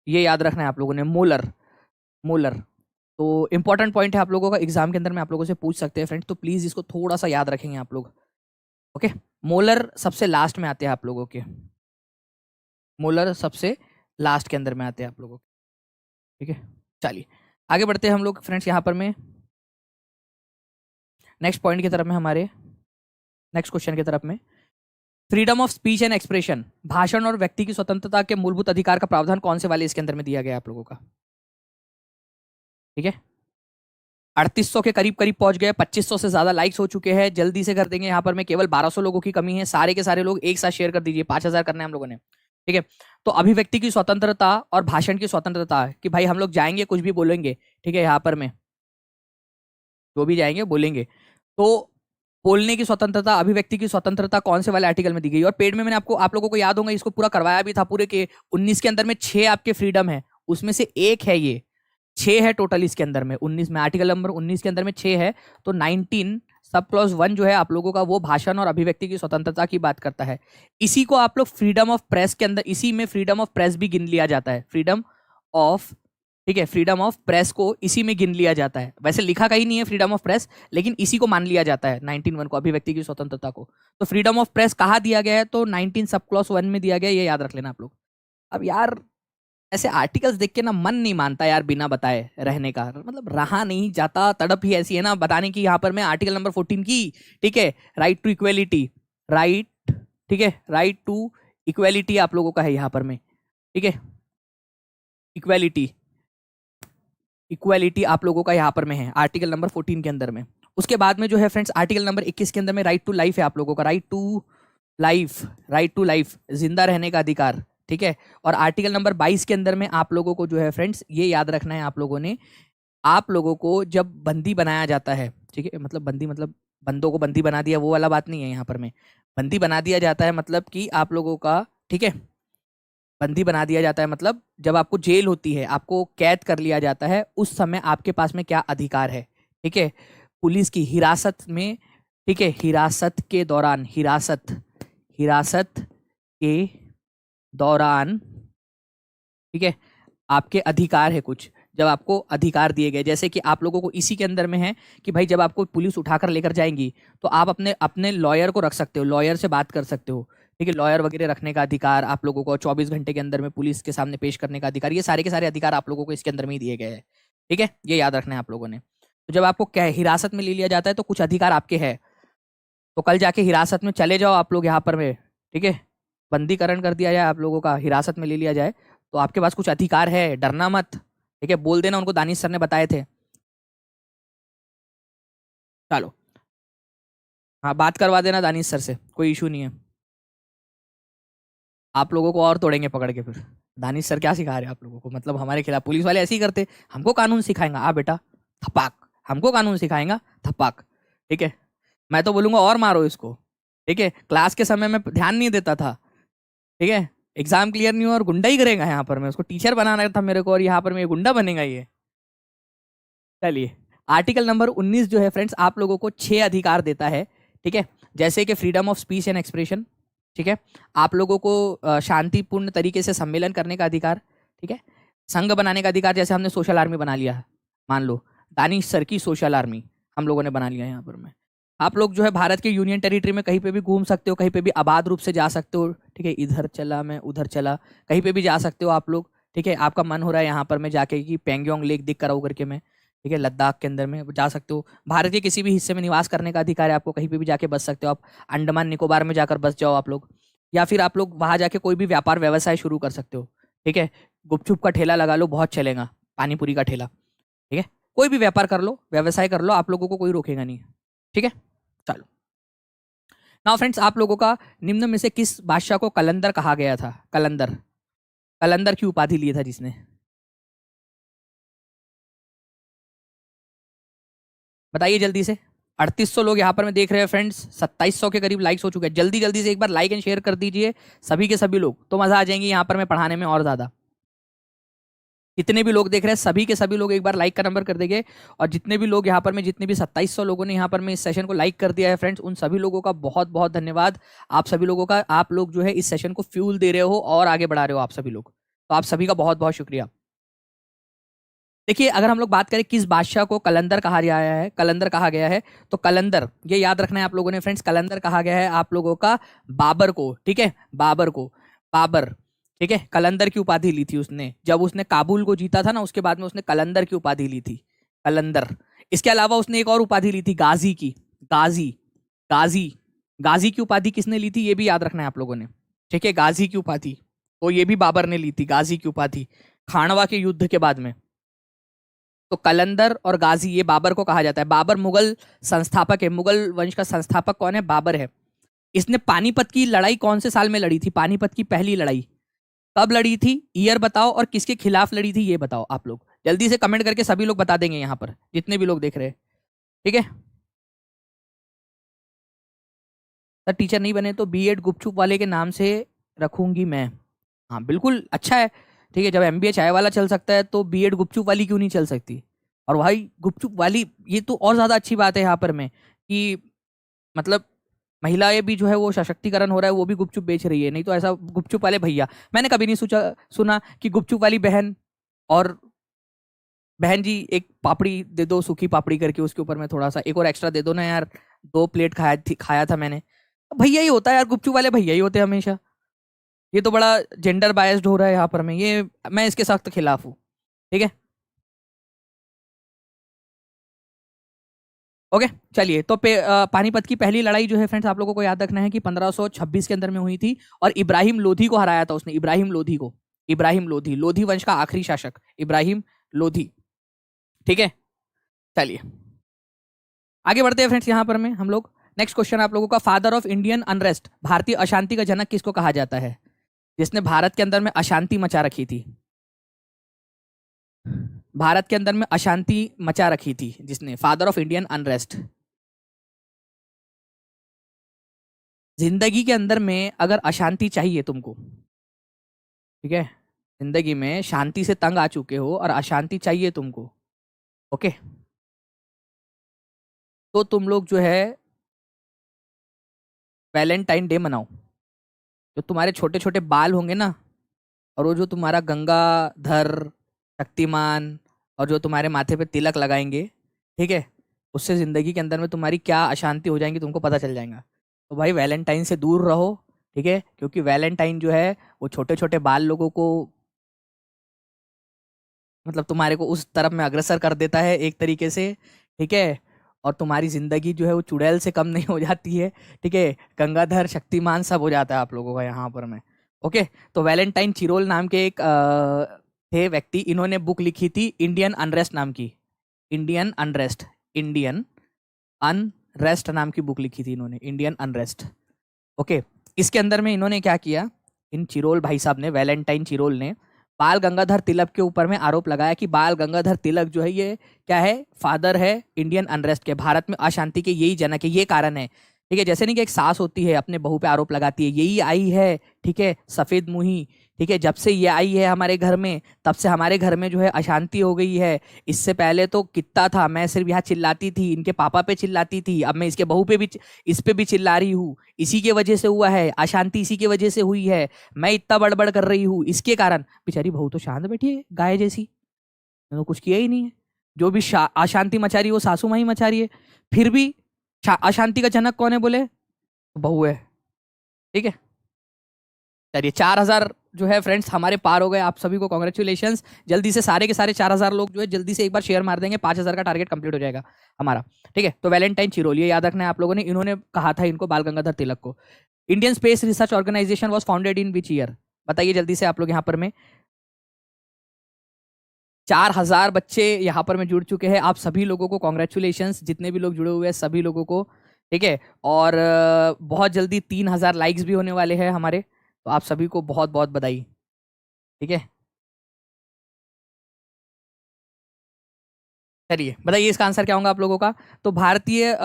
ये याद रखना है आप लोगों ने, मोलर, मोलर। तो इंपॉर्टेंट पॉइंट है आप लोगों का, एग्जाम के अंदर में आप लोगों से पूछ सकते हैं फ्रेंड, तो प्लीज इसको थोड़ा सा याद रखेंगे आप लोग, ओके। मोलर सबसे लास्ट में आते हैं आप लोगों के, मोलर सबसे लास्ट के अंदर में आते हैं आप लोगों के, ठीक है। चलिए आगे बढ़ते हैं हम लोग फ्रेंड्स, यहाँ पर में नेक्स्ट पॉइंट की तरफ में, हमारे नेक्स्ट क्वेश्चन की तरफ में, freedom of speech and expression, भाषण और व्यक्ति की स्वतंत्रता के मूलभूत अधिकार का प्रावधान कौन से वाले इसके अंदर में दिया गया है आप लोगों का, ठीक है। 3800 के करीब करीब पहुंच गए, 2500 से ज्यादा लाइक्स हो चुके हैं, जल्दी से कर देंगे। यहाँ पर में केवल 1200 लोगों की कमी है, सारे के सारे लोग एक साथ शेयर कर दीजिए, 5000 करना है हम लोगों ने, ठीक है। तो अभिव्यक्ति की स्वतंत्रता और भाषण की स्वतंत्रता, कि भाई हम लोग जाएंगे कुछ भी बोलेंगे, ठीक है, यहाँ पर में जो भी जाएंगे बोलेंगे, तो बोलने की स्वतंत्रता, अभिव्यक्ति की स्वतंत्रता कौन से वाले आर्टिकल में दी गई। और पेड में मैंने आपको, आप लोगों को याद होगा, इसको पूरा करवाया भी था, पूरे के 19 के अंदर में 6 आपके फ्रीडम है, उसमें से एक है ये, 6 है टोटल इसके अंदर में, 19 में, आर्टिकल नंबर 19 के अंदर में 6 है, तो 19 सब क्लॉज 1 जो है आप लोगों का, वो भाषण और अभिव्यक्ति की स्वतंत्रता की बात करता है। इसी को आप लोग फ्रीडम ऑफ प्रेस के अंदर, इसी में फ्रीडम ऑफ प्रेस भी गिन लिया जाता है, फ्रीडम ऑफ, ठीक है, फ्रीडम ऑफ प्रेस को इसी में गिन लिया जाता है। वैसे लिखा कहीं नहीं है फ्रीडम ऑफ प्रेस, लेकिन इसी को मान लिया जाता है 19(1) को, अभिव्यक्ति की स्वतंत्रता को। तो फ्रीडम ऑफ प्रेस कहाँ दिया गया है, तो 19 सब क्लॉज 1 में दिया गया, ये याद रख लेना आप लोग। अब यार ऐसे आर्टिकल्स देख के ना मन नहीं मानता यार, बिना बताए रहने का मतलब रहा नहीं जाता, तड़प ही ऐसी है ना बताने की। यहाँ पर मैं आर्टिकल नंबर 14 की, ठीक है, राइट टू इक्वेलिटी, राइट, ठीक है, राइट टू इक्वेलिटी आप लोगों का है यहाँ पर में, ठीक है, इक्वेलिटी, इक्वेलिटी आप लोगों का यहाँ पर में है आर्टिकल नंबर 14 के अंदर में। उसके बाद में जो है फ्रेंड्स आर्टिकल नंबर 21 के अंदर में राइट टू लाइफ है आप लोगों का, राइट टू लाइफ, जिंदा रहने का अधिकार, ठीक है। और आर्टिकल नंबर 22 के अंदर में आप लोगों को जो है फ्रेंड्स ये याद रखना है आप लोगों ने, आप लोगों को जब बंदी बनाया जाता है, ठीक है, मतलब बंदी मतलब बंदों को बंदी बना दिया वो वाला बात नहीं है यहाँ पर, में बंदी बना दिया जाता है मतलब कि आप लोगों का, ठीक है, बंदी बना दिया जाता है मतलब जब आपको जेल होती है, आपको कैद कर लिया जाता है, उस समय आपके पास में क्या अधिकार है, ठीक है। पुलिस की हिरासत में, ठीक है, हिरासत के दौरान, हिरासत के दौरान, ठीक है, आपके अधिकार है कुछ, जब आपको अधिकार दिए गए, जैसे कि आप लोगों को इसी के अंदर में है कि भाई जब आपको पुलिस उठाकर लेकर जाएंगी तो आप अपने अपने लॉयर को रख सकते हो, लॉयर से बात कर सकते हो, ठीक है, लॉयर वगैरह रखने का अधिकार आप लोगों को, 24 घंटे के अंदर में पुलिस के सामने पेश करने का अधिकार, ये सारे के सारे अधिकार आप लोगों को इसके अंदर में ही दिए गए हैं, ठीक है, ये याद रखना है आप लोगों ने। तो जब आपको क्या हिरासत में ले लिया जाता है तो कुछ अधिकार आपके हैं, तो कल जाके हिरासत में चले जाओ आप लोग यहाँ पर में, ठीक है, बंदीकरण कर दिया जाए आप लोगों का, हिरासत में ले लिया जाए तो आपके पास कुछ अधिकार है, डरना मत, ठीक है, बोल देना उनको, दानिश सर ने बताए थे। चलो, हाँ बात करवा देना दानिश सर से, कोई इशू नहीं है। आप लोगों को और तोड़ेंगे पकड़ के फिर, दानिश सर क्या सिखा रहे हैं आप लोगों को, मतलब हमारे खिलाफ पुलिस वाले ऐसे ही करते, हमको कानून सिखाएंगा, आ बेटा थपाक, हमको कानून सिखाएंगा थपाक, ठीक है, मैं तो बोलूंगा और मारो इसको, ठीक है, क्लास के समय में ध्यान नहीं देता था, ठीक है, एग्जाम क्लियर नहीं हुआ और गुंडा ही करेगा यहाँ पर, मैं उसको टीचर बनाना था मेरे को और यहाँ पर मैं गुंडा बनेगा ये। चलिए, आर्टिकल नंबर 19 जो है फ्रेंड्स आप लोगों को 6 अधिकार देता है, ठीक है, जैसे कि freedom of speech and expression, ठीक है, आप लोगों को शांतिपूर्ण तरीके से सम्मेलन करने का अधिकार, ठीक है, संघ बनाने का अधिकार, जैसे हमने सोशल आर्मी बना लिया, मान लो दानिश सर की सोशल आर्मी हम लोगों ने बना लिया यहाँ पर, में आप लोग जो है भारत के यूनियन टेरिटरी में कहीं पे भी घूम सकते हो, कहीं पे भी आबाद रूप से जा सकते हो, ठीक है, इधर चला मैं उधर चला, कहीं पे भी जा सकते हो आप लोग, ठीक है, आपका मन हो रहा है यहाँ पर मैं जाके कि पेंगोंग लेक दिख कर आऊँ करके मैं, ठीक है, लद्दाख के अंदर में जा सकते हो, भारत के किसी भी हिस्से में निवास करने का अधिकार है आपको, कहीं पे भी जाके बस सकते हो आप, अंडमान निकोबार में जाकर बस जाओ आप लोग, या फिर आप लोग वहां जाके कोई भी व्यापार व्यवसाय शुरू कर सकते हो, ठीक है, गुपचुप का ठेला लगा लो, बहुत चलेगा, पानी पूरी का ठेला, ठीक है, कोई भी व्यापार कर लो, व्यवसाय कर लो, आप लोगों को कोई रोकेगा नहीं, ठीक है। चलो, नाउ फ्रेंड्स आप लोगों का निम्न में से किस बादशाह को कलंदर कहा गया था, कलंदर, कलंदर की उपाधि लिए था जिसने, बताइए जल्दी से। 3800 लोग यहाँ पर मैं देख रहे हैं फ्रेंड्स, 2700 के करीब लाइक्स हो चुके हैं, जल्दी जल्दी से एक बार लाइक एंड शेयर कर दीजिए सभी के सभी लोग, तो मजा आ जाएंगे यहाँ पर मैं पढ़ाने में और ज्यादा। जितने भी लोग देख रहे हैं सभी के सभी लोग एक बार लाइक का नंबर कर देंगे, और जितने भी लोग यहाँ पर में, जितने भी 2700 लोगों ने यहाँ पर में इस सेशन को लाइक कर दिया है फ्रेंड्स, उन सभी लोगों का बहुत बहुत धन्यवाद, आप सभी लोगों का, आप लोग जो है इस सेशन को फ्यूल दे रहे हो और आगे बढ़ा रहे हो आप सभी लोग, तो आप सभी का बहुत बहुत शुक्रिया। देखिए, अगर हम लोग बात करें किस बादशाह को कलंदर कहा गया है, कलंदर कहा गया है, तो कलंदर, ये याद रखना है आप लोगों ने फ्रेंड्स, कलंदर कहा गया है आप लोगों का बाबर को, ठीक है, बाबर को, बाबर, ठीक है, कलंदर की उपाधि ली थी उसने, जब उसने काबुल को जीता था ना, उसके बाद में उसने कलंदर की उपाधि ली थी, कलंदर। इसके अलावा उसने एक और उपाधि ली थी, गाजी की, गाजी, गाजी, गाजी की उपाधि किसने ली थी ये भी याद रखना है आप लोगों ने, ठीक है, गाजी की उपाधि तो ये भी बाबर ने ली थी, गाजी की उपाधि, खानवा के युद्ध के बाद में। तो कलंदर और गाजी ये बाबर को कहा जाता है, बाबर मुगल संस्थापक है, मुगल वंश का संस्थापक कौन है, बाबर है। इसने पानीपत की लड़ाई कौन से साल में लड़ी थी, पानीपत की पहली लड़ाई कब लड़ी थी, ईयर बताओ, और किसके खिलाफ लड़ी थी ये बताओ, आप लोग जल्दी से कमेंट करके सभी लोग बता देंगे यहाँ पर जितने भी लोग देख रहे हैं, ठीक है। सर टीचर नहीं बने तो बीएड गुपचुप वाले के नाम से रखूंगी मैं, हाँ बिल्कुल अच्छा है, ठीक है, जब एमबीए चाय वाला चल सकता है तो बीएड गुपचुप वाली क्यों नहीं चल सकती, और भाई गुपचुप वाली ये तो और ज्यादा अच्छी बात है यहाँ पर में कि मतलब महिलाएं भी जो है वो सशक्तिकरण हो रहा है, वो भी गुपचुप बेच रही है, नहीं तो ऐसा गुपचुप वाले भैया मैंने कभी नहीं सुना कि गुपचुप वाली बहन और बहन जी एक पापड़ी दे दो, सूखी पापड़ी करके उसके ऊपर में थोड़ा सा एक और एक्स्ट्रा दे दो ना यार, 2 प्लेट खाया था मैंने, भैया ही होता है यार, गुपचुप वाले भैया ही होते हैं हमेशा, ये तो बड़ा जेंडर बायस्ड हो रहा है यहाँ पर में, ये मैं इसके सख्त खिलाफ हूँ, ठीक है। ओके, चलिए तो पानीपत की पहली लड़ाई जो है फ्रेंड्स आप लोगों को याद रखना है कि 1526 के अंदर में हुई थी, और इब्राहिम लोधी को हराया था उसने, इब्राहिम लोधी को, इब्राहिम लोधी, लोधी वंश का आखिरी शासक इब्राहिम लोधी, ठीक है। चलिए, आगे बढ़ते हैं फ्रेंड्स यहाँ पर में हम लोग। नेक्स्ट क्वेश्चन आप लोगों का, फादर ऑफ इंडियन अनरेस्ट, भारतीय अशांति का जनक किसको कहा जाता है? जिसने भारत के अंदर में अशांति मचा रखी थी, भारत के अंदर में अशांति मचा रखी थी जिसने, फादर ऑफ इंडियन अनरेस्ट। जिंदगी के अंदर में अगर अशांति चाहिए तुमको, ठीक है, जिंदगी में शांति से तंग आ चुके हो और अशांति चाहिए तुमको, ओके, तो तुम लोग जो है वैलेंटाइन डे मनाओ। जो तुम्हारे छोटे छोटे बाल होंगे ना, और वो जो तुम्हारा गंगाधर, शक्तिमान, और जो तुम्हारे माथे पे तिलक लगाएंगे, ठीक है, उससे जिंदगी के अंदर में तुम्हारी क्या अशांति हो जाएंगी तुमको पता चल जाएगा। तो भाई वैलेंटाइन से दूर रहो, ठीक है, क्योंकि वैलेंटाइन जो है वो छोटे छोटे बाल लोगों को, मतलब तुम्हारे को उस तरफ में अग्रसर कर देता है एक तरीके से, ठीक है, और तुम्हारी जिंदगी जो है वो चुड़ैल से कम नहीं हो जाती है, ठीक है, गंगाधर शक्तिमान सब हो जाता है आप लोगों का यहाँ पर में, ओके। तो वैलेंटाइन चिरोल नाम के एक थे व्यक्ति, इन्होंने बुक लिखी थी इंडियन अनरेस्ट नाम की, इंडियन अनरेस्ट, इंडियन अनरेस्ट नाम की बुक लिखी थी इन्होंने, इंडियन अनरेस्ट, ओके। इसके अंदर में इन्होंने क्या किया, इन चिरोल भाई साहब ने, वैलेंटाइन चिरोल ने बाल गंगाधर तिलक के ऊपर में आरोप लगाया कि बाल गंगाधर तिलक जो है ये क्या है, फादर है इंडियन अनरेस्ट के, भारत में अशांति के यही जनक है, ये कारण है, ठीक है। जैसे नहीं कि एक सास होती है अपने बहू पे आरोप लगाती है, यही आई है, ठीक है, सफेद मुही, ठीक है, जब से ये आई है हमारे घर में तब से हमारे घर में जो है अशांति हो गई है। इससे पहले तो कितना था, मैं सिर्फ यहाँ चिल्लाती थी, इनके पापा पे चिल्लाती थी, अब मैं इसके बहू पे भी, इस पे भी चिल्ला रही हूँ, इसी के वजह से हुआ है, अशांति इसी की वजह से हुई है, मैं इतना बड़बड़ कर रही हूँ इसके कारण। बेचारी बहू तो शांत बैठी है गाय जैसी, तो कुछ किया ही नहीं है। जो भी अशांति मचा रही है वो सासू माँ ही मचा रही है, फिर भी अशांति का जनक कौन है बोले, बहू है, ठीक है। चलिए 4000 जो है फ्रेंड्स हमारे पार हो गए, आप सभी को कॉन्ग्रेचुलेशंस। जल्दी से सारे के सारे 4000 लोग जो है जल्दी से एक बार शेयर मार देंगे, 5000 का टारगेट कंप्लीट हो जाएगा हमारा, ठीक है। तो वैलेंटाइन चिरोल, ये याद रखना है आप लोगों ने, इन्होंने कहा था इनको बाल गंगाधर तिलक को। Indian space research organisation was founded in which year, बताइए जल्दी से आप लोग यहाँ पर में। 4000 बच्चे यहाँ पर में जुड़ चुके हैं, आप सभी लोगों को कॉन्ग्रेचुलेशंस, जितने भी लोग जुड़े हुए हैं सभी लोगों को, ठीक है। और बहुत जल्दी 3000 लाइक्स भी होने वाले हैं हमारे, तो आप सभी को बहुत बहुत बधाई, ठीक है। चलिए बताइए इसका आंसर क्या होगा आप लोगों का। तो भारतीय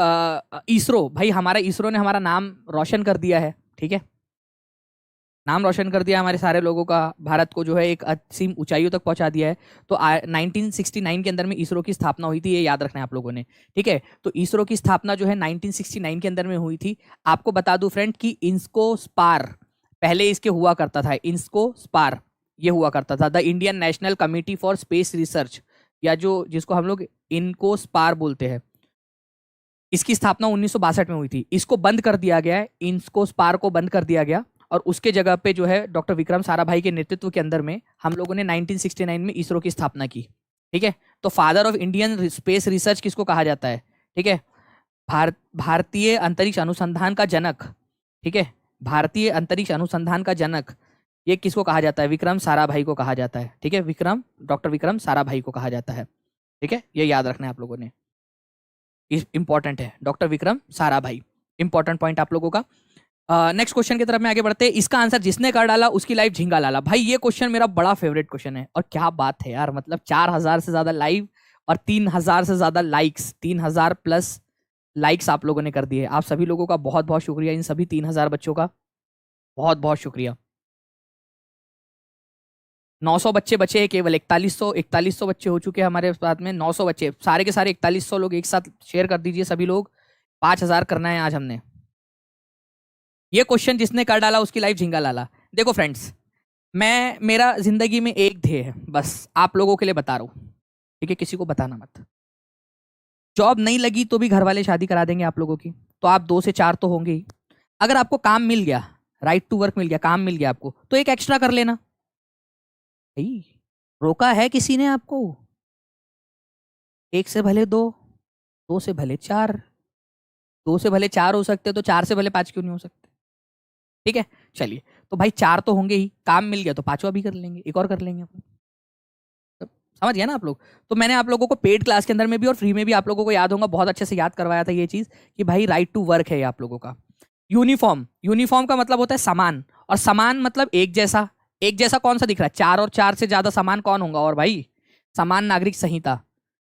इसरो, भाई हमारा इसरो ने हमारा नाम रोशन कर दिया है, ठीक है, नाम रोशन कर दिया हमारे सारे लोगों का, भारत को जो है एक असीम ऊंचाइयों तक पहुंचा दिया है। तो 1969 के अंदर में इसरो की स्थापना हुई थी, ये याद रखना है आप लोगों ने, ठीक है। तो इसरो की स्थापना जो है 1969 के अंदर में हुई थी। आपको बता दूं फ्रेंड कि इंस्को स्पार पहले इसके हुआ करता था, इंस्को स्पार ये हुआ करता था, the Indian national committee for space research, या जो जिसको हम लोग इनको स्पार बोलते हैं। इसकी स्थापना 1962 में हुई थी, इसको बंद कर दिया गया है, इंस्को स्पार को बंद कर दिया गया, और उसके जगह पे जो है डॉक्टर विक्रम साराभाई के नेतृत्व के अंदर में हम लोगों ने 1969 में इसरो की स्थापना की, ठीक है। तो father of Indian space research किसको कहा जाता है, ठीक है, भारतीय अंतरिक्ष अनुसंधान का जनक, ठीक है, भारतीय अंतरिक्ष अनुसंधान का जनक ये किसको कहा जाता है, विक्रम साराभाई को कहा जाता है, ठीक है, विक्रम, डॉक्टर विक्रम साराभाई को कहा जाता है, ठीक है, ये याद रखना है आप लोगों ने, इंपॉर्टेंट है, doctor Vikram Sarabhai, important point आप लोगों का। नेक्स्ट क्वेश्चन की तरफ में आगे बढ़ते हैं। इसका आंसर जिसने कर डाला उसकी लाइफ झिंगा लाला। भाई ये क्वेश्चन मेरा बड़ा फेवरेट क्वेश्चन है, और क्या बात है यार, मतलब 4000 से ज्यादा लाइव और 3000 से ज्यादा लाइक्स, 3000 प्लस लाइक्स आप लोगों ने कर दिए। आप सभी लोगों का बहुत बहुत शुक्रिया, इन सभी 3000 बच्चों का बहुत बहुत शुक्रिया। 900 बच्चे बचे हैं केवल, 4100 बच्चे हो चुके हैं हमारे साथ में, 900 बच्चे, सारे के सारे 4100 लोग एक साथ शेयर कर दीजिए सभी लोग। 5000 करना है आज हमने। ये क्वेश्चन जिसने कर डाला उसकी लाइफ झिंगा लाला। देखो फ्रेंड्स, मैं, मेरा जिंदगी में एक ध्येय है, बस आप लोगों के लिए बता रहा हूँ, ठीक है, किसी को बताना मत। जॉब नहीं लगी तो भी घर वाले शादी करा देंगे आप लोगों की, तो आप 2 से 4 तो होंगे ही। अगर आपको काम मिल गया, राइट टू वर्क मिल गया, काम मिल गया आपको, तो एक एक्स्ट्रा कर लेना। रोका है किसी ने आपको? एक से भले दो, दो से भले चार, दो से भले चार हो सकते, तो चार से भले 5 क्यों नहीं हो सकते, ठीक है। चलिए, तो भाई 4 तो होंगे ही, काम मिल गया तो 5वां भी कर लेंगे, एक और कर लेंगे अपन, तो समझ गया ना आप लोग। तो मैंने आप लोगों को पेड क्लास के अंदर में भी और फ्री में भी आप लोगों को याद होगा, बहुत अच्छे से याद करवाया था ये चीज कि भाई राइट टू वर्क है ये आप लोगों का। यूनिफॉर्म, यूनिफॉर्म का मतलब होता है समान, और समान मतलब एक जैसा। एक जैसा कौन सा दिख रहा है? 4 और 4 से ज्यादा समान कौन होगा? और भाई समान नागरिक संहिता,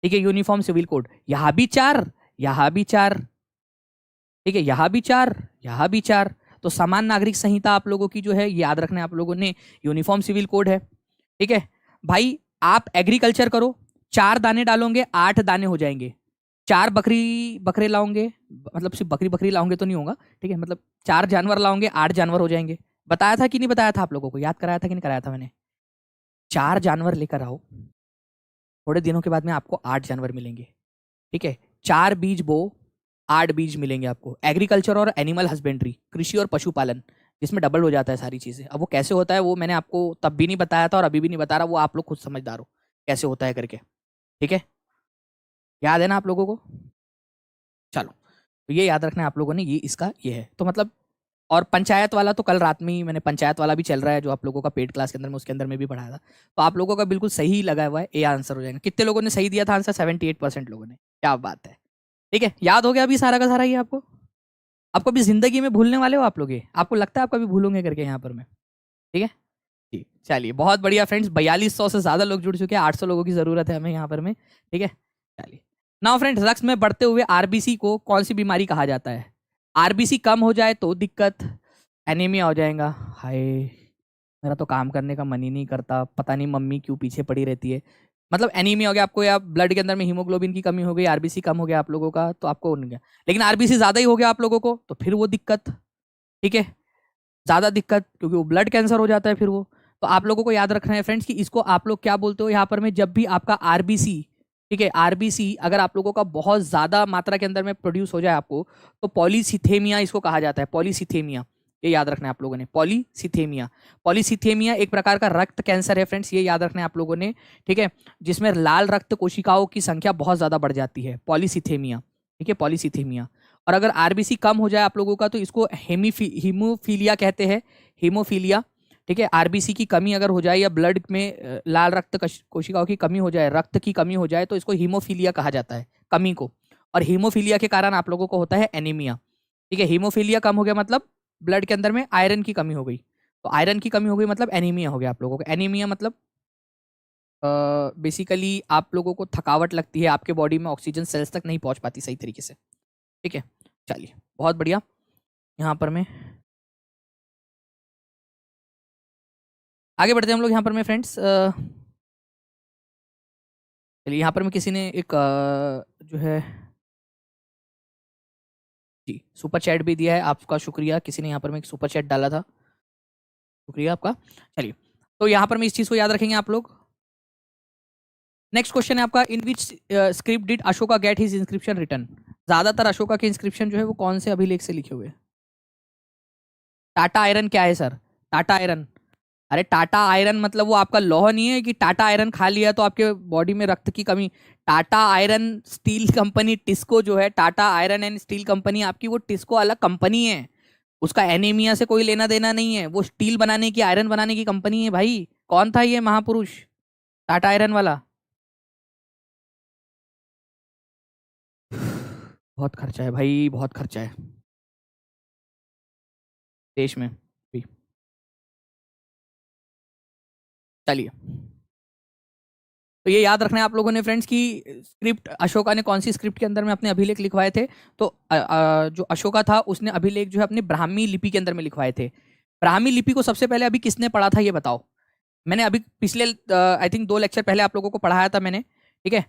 ठीक है, यूनिफॉर्म सिविल कोड। यहां भी 4, यहां भी 4, ठीक है, यहां भी 4, यहां भी 4। तो समान नागरिक संहिता आप लोगों की जो है याद रखना है आप लोगों ने, यूनिफॉर्म सिविल कोड है, ठीक है भाई। आप एग्रीकल्चर करो, 4 दाने डालोगे 8 दाने हो जाएंगे। 4 बकरी बकरे लाओगे, मतलब सिर्फ बकरी बकरी लाओगे तो नहीं होगा, ठीक है, मतलब 4 जानवर लाओगे 8 जानवर हो जाएंगे। बताया था कि नहीं बताया था आप लोगों को? याद कराया था कि नहीं कराया था मैंने? 4 जानवर लेकर आओ, थोड़े दिनों के बाद में आपको 8 जानवर मिलेंगे, ठीक है। 4 बीज बो, 8 बीज मिलेंगे आपको। एग्रीकल्चर और एनिमल हस्बेंड्री, कृषि और पशुपालन, जिसमें डबल हो जाता है सारी चीजें। अब वो कैसे होता है वो मैंने आपको तब भी नहीं बताया था और अभी भी नहीं बता रहा, वो आप लोग खुद समझदार हो कैसे होता है करके, ठीक है। याद है ना आप लोगों को? चलो, तो ये याद रखना है आप लोगों ने, ये इसका ये है तो मतलब। और पंचायत वाला तो कल रात में ही मैंने, पंचायत वाला भी चल रहा है जो आप लोगों का पेड क्लास के अंदर में, उसके अंदर में भी पढ़ाया था। तो आप लोगों का बिल्कुल सही लगा हुआ है, ए आंसर हो जाएगा। कितने लोगों ने सही दिया था आंसर? 78% लोगों ने। क्या बात है, ठीक है। याद हो गया अभी सारा का सारा ये आपको? आपको अभी जिंदगी में भूलने वाले हो आप लोग ये? आपको लगता है आप कभी भूलोगे करके यहाँ पर मैं? ठीक है, ठीक, चलिए बहुत बढ़िया फ्रेंड्स। 4200 से ज्यादा लोग जुड़ चुके हैं, 800 लोगों की जरूरत है हमें यहाँ पर में, ठीक है। चलिए नाउ फ्रेंड्स, रक्त में बढ़ते हुए आरबीसी को कौन सी बीमारी कहा जाता है? आरबीसी कम हो जाए तो दिक्कत, एनीमिया हो जाएगा। हाय, मेरा तो काम करने का मन ही नहीं करता, पता नहीं मम्मी क्यों पीछे पड़ी रहती है। मतलब एनीमिया हो गया आपको, या ब्लड के अंदर में हीमोग्लोबिन की कमी हो गई, आरबीसी कम हो गया आप लोगों का, तो आपको उन गया। लेकिन आरबीसी ज्यादा ही हो गया आप लोगों को तो फिर वो दिक्कत, ठीक है, ज्यादा दिक्कत, क्योंकि वो ब्लड कैंसर हो जाता है फिर वो। तो आप लोगों को याद रखना है फ्रेंड्स कि इसको आप लोग क्या बोलते हो यहाँ पर में, जब भी आपका आरबीसी, ठीक है, आरबीसी अगर आप लोगों का बहुत ज्यादा मात्रा के अंदर में प्रोड्यूस हो जाए आपको, तो पॉलीसिथेमिया इसको कहा जाता है, पॉलीसिथेमिया। ये याद रखना है आप लोगों ने, पॉलीसिथेमिया। पॉलीसिथेमिया एक प्रकार का रक्त कैंसर है फ्रेंड्स, ये याद रखना है आप लोगों ने, ठीक है, जिसमें लाल रक्त कोशिकाओं की संख्या बहुत ज्यादा बढ़ जाती है, पॉलीसिथेमिया, ठीक है, पॉलीसिथेमिया। और अगर आरबीसी कम हो जाए आप लोगों का तो इसको हीमोफीलिया कहते हैं, हीमोफीलिया, ठीक है। आरबीसी की कमी अगर हो जाए या ब्लड में लाल रक्त कोशिकाओं की कमी हो जाए, रक्त की कमी हो जाए, तो इसको हीमोफीलिया कहा जाता है, कमी को। और हीमोफीलिया के कारण आप लोगों को होता है एनीमिया, ठीक है। हीमोफीलिया कम हो गया मतलब ब्लड के अंदर में आयरन की कमी हो गई, तो आयरन की कमी हो गई मतलब एनीमिया हो गया आप लोगों को। एनीमिया मतलब बेसिकली आप लोगों को थकावट लगती है, आपके बॉडी में ऑक्सीजन सेल्स तक नहीं पहुंच पाती सही तरीके से, ठीक है। चलिए बहुत बढ़िया, यहाँ पर मैं आगे बढ़ते हैं हम लोग यहाँ पर में फ्रेंड्स। चलिए यहाँ पर में किसी ने एक जो है जी सुपर चैट भी दिया है, आपका शुक्रिया। किसी ने यहाँ पर में एक सुपर चैट डाला था, शुक्रिया आपका। चलिए, तो यहाँ पर में इस चीज को याद रखेंगे आप लोग। नेक्स्ट क्वेश्चन है आपका, in which script did Ashoka get his inscription written? ज्यादातर अशोका के इंस्क्रिप्शन जो है वो कौन से अभिलेख से लिखे हुए हैं? टाटा आयरन क्या है सर? टाटा आयरन, अरे टाटा आयरन मतलब वो आपका लौह नहीं है कि टाटा आयरन खा लिया तो आपके बॉडी में रक्त की कमी। Tata iron steel company TISCO जो है, Tata iron and steel company आपकी, वो टिस्को अलग कंपनी है, उसका एनीमिया से कोई लेना देना नहीं है। वो स्टील बनाने की, आयरन बनाने की कंपनी है भाई। कौन था ये महापुरुष टाटा आयरन वाला? बहुत खर्चा है भाई, बहुत खर्चा है देश में भी। चलिए, तो ये याद रखना है आप लोगों ने फ्रेंड्स कि स्क्रिप्ट अशोका ने कौन सी स्क्रिप्ट के अंदर में अपने अभिलेख लिखवाए थे? तो जो अशोका था उसने अभिलेख जो है अपने ब्राह्मी लिपि के अंदर में लिखवाए थे। ब्राह्मी लिपि को सबसे पहले अभी किसने पढ़ा था ये बताओ? मैंने अभी पिछले आई थिंक 2 लेक्चर पहले आप लोगों को पढ़ाया था मैंने, ठीक है,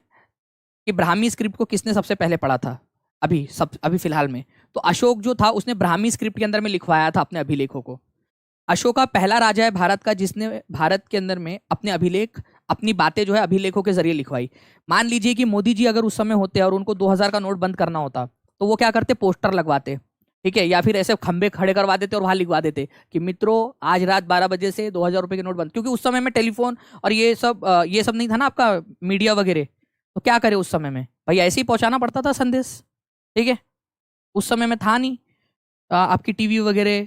कि ब्राह्मी स्क्रिप्ट को किसने सबसे पहले पढ़ा था अभी फिलहाल में? तो अशोक जो था उसने ब्राह्मी स्क्रिप्ट के अंदर में लिखवाया था अपने अभिलेखों को। अशोका पहला राजा है भारत का जिसने भारत के अंदर में अपने अभिलेख, अपनी बातें जो है अभिलेखों के जरिए लिखवाई। मान लीजिए कि मोदी जी अगर उस समय होते और उनको 2000 का नोट बंद करना होता, तो वो क्या करते? पोस्टर लगवाते, ठीक है, या फिर ऐसे खंबे खड़े करवा देते और वहां लिखवा देते कि मित्रों आज रात 12 बजे से 2000 रुपए के नोट बंद। क्योंकि उस समय में टेलीफोन और ये सब नहीं था ना आपका, मीडिया वगैरह। तो क्या करे उस समय में भाई, ऐसे ही पहुंचाना पड़ता था संदेश, ठीक है। उस समय में था नहीं आपकी टीवी वगैरह,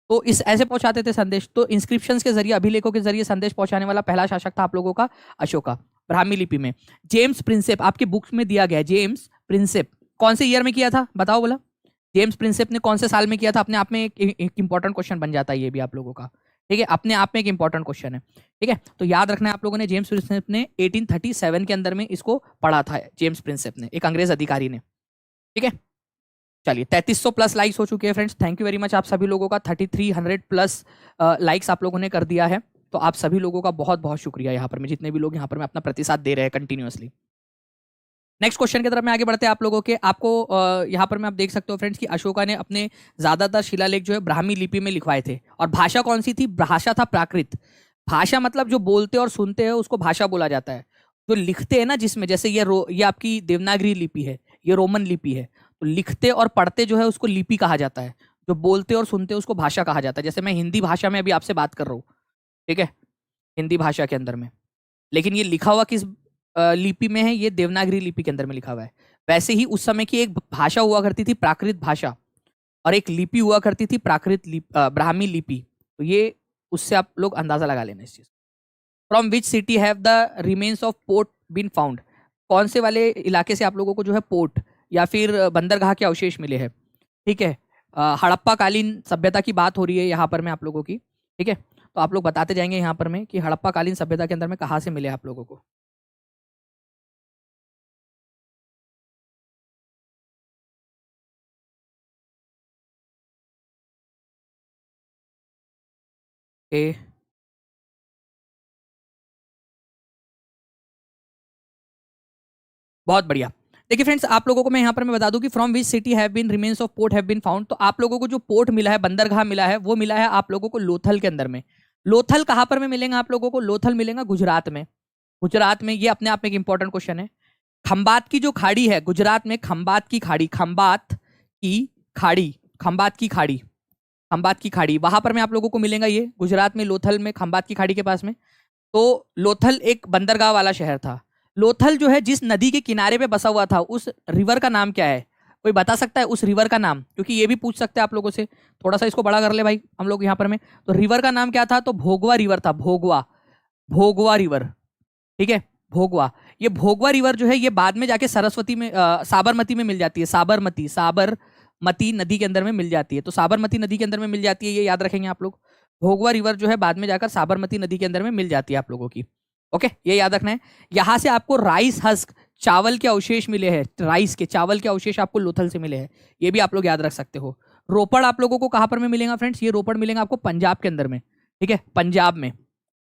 तो इस ऐसे पहुंचाते थे संदेश। तो इंस्क्रिप्शंस के जरिए, अभिलेखों के जरिए संदेश पहुंचाने वाला पहला शासक था आप लोगों का अशोका। ब्राह्मी लिपि में। जेम्स प्रिंसेप आपके बुक्स में दिया गया है, जेम्स प्रिंसेप कौन से ईयर में किया था बताओ बोला, जेम्स प्रिंसेप ने कौन से साल में किया था? अपने आप में एक इंपॉर्टेंट क्वेश्चन बन जाता है ये भी आप लोगों का, ठीक है, अपने आप में एक इंपॉर्टेंट क्वेश्चन है, ठीक है। तो याद रखना है आप लोगों ने, जेम्स प्रिंसेप ने 1837 के अंदर में इसको पढ़ा था, जेम्स प्रिंसेप ने, एक अंग्रेज अधिकारी ने, ठीक है। चलिए 3300 प्लस लाइक्स हो चुके हैं friends, thank you very much आप सभी लोगों का, 3300 प्लस लाइक्स आप लोगों ने कर दिया है, तो आप सभी लोगों का बहुत बहुत शुक्रिया यहाँ पर में, जितने भी लोग यहाँ पर में अपना प्रतिसाद दे रहे हैं कंटिन्यूअसली। नेक्स्ट क्वेश्चन की तरफ में आगे बढ़ते हैं आप लोगों के। आपको यहाँ पर में आप देख सकते हो फ्रेंड्स कि अशोका ने अपने ज्यादातर शिलालेख जो है ब्राह्मी लिपि में लिखवाए थे, और भाषा कौन सी थी? भाषा था प्राकृत। भाषा मतलब जो बोलते और सुनते हैं उसको भाषा बोला जाता है, जो लिखते हैं ना जिसमें, जैसे ये आपकी देवनागरी लिपि है, ये रोमन लिपि है, तो लिखते और पढ़ते जो है उसको लिपि कहा जाता है, जो बोलते और सुनते उसको भाषा कहा जाता है। जैसे मैं हिंदी भाषा में अभी आपसे बात कर रहा हूँ, ठीक है, हिंदी भाषा के अंदर में, लेकिन ये लिखा हुआ किस लिपि में है? ये देवनागरी लिपि के अंदर में लिखा हुआ है। वैसे ही उस समय की एक भाषा हुआ करती थी प्राकृत भाषा, और एक लिपि हुआ करती थी प्राकृत ब्राह्मी लिपि। तो ये उससे आप लोग अंदाजा लगा लेना इस चीज। From which city have the remains of port been found? कौन से वाले इलाके से आप लोगों को जो है पोर्ट या फिर बंदरगाह के अवशेष मिले हैं, ठीक है। हड़प्पा कालीन सभ्यता की बात हो रही है यहाँ पर में आप लोगों की, ठीक है। तो आप लोग बताते जाएंगे यहाँ पर में कि हड़प्पा कालीन सभ्यता के अंदर में कहाँ से मिले आप लोगों को। ए, बहुत बढ़िया। देखिए फ्रेंड्स, आप लोगों को मैं यहाँ पर मैं बता दूं कि from which city have been remains of port have been found, तो आप लोगों को जो पोर्ट मिला है, बंदरगाह मिला है, वो मिला है आप लोगों को लोथल के अंदर में। लोथल कहाँ पर में मिलेगा आप लोगों को? लोथल मिलेगा गुजरात में। गुजरात में, ये अपने आप में एक इंपॉर्टेंट क्वेश्चन है। खंबात की जो खाड़ी है गुजरात में, खंबात की खाड़ी, खंबात की खाड़ी, खंबात की खाड़ी, खंबात की खाड़ी, वहां पर में आप लोगों को मिलेगा ये गुजरात में, लोथल में, खंबात की खाड़ी के पास में। तो लोथल एक बंदरगाह वाला शहर था। लोथल जो है जिस नदी के किनारे पे बसा हुआ था, उस रिवर का नाम क्या है? कोई बता सकता है उस रिवर का नाम? क्योंकि ये भी पूछ सकते हैं आप लोगों से, थोड़ा सा इसको बड़ा कर ले भाई हम लोग यहाँ पर में। तो रिवर का नाम क्या था? तो भोगवा रिवर था, भोगवा, भोगवा रिवर, ठीक है, भोगवा। ये भोगवा रिवर जो है ये बाद में जाके सरस्वती में साबरमती में मिल जाती है, साबरमती, साबरमती नदी के अंदर में मिल जाती है। तो साबरमती नदी के अंदर में मिल जाती है, ये याद रखेंगे आप लोग। भोगवा रिवर जो है बाद में जाकर साबरमती नदी के अंदर में मिल जाती है आप लोगों की, ओके, ये याद रखना है। यहां से आपको राइस हस्क, चावल के अवशेष मिले हैं, राइस के चावल के अवशेष आपको लोथल से मिले हैं, ये भी आप लोग याद रख सकते हो। रोपड़ आप लोगों को कहां पर में मिलेगा फ्रेंड्स? ये रोपड़ मिलेगा आपको पंजाब के अंदर में, ठीक है, पंजाब में,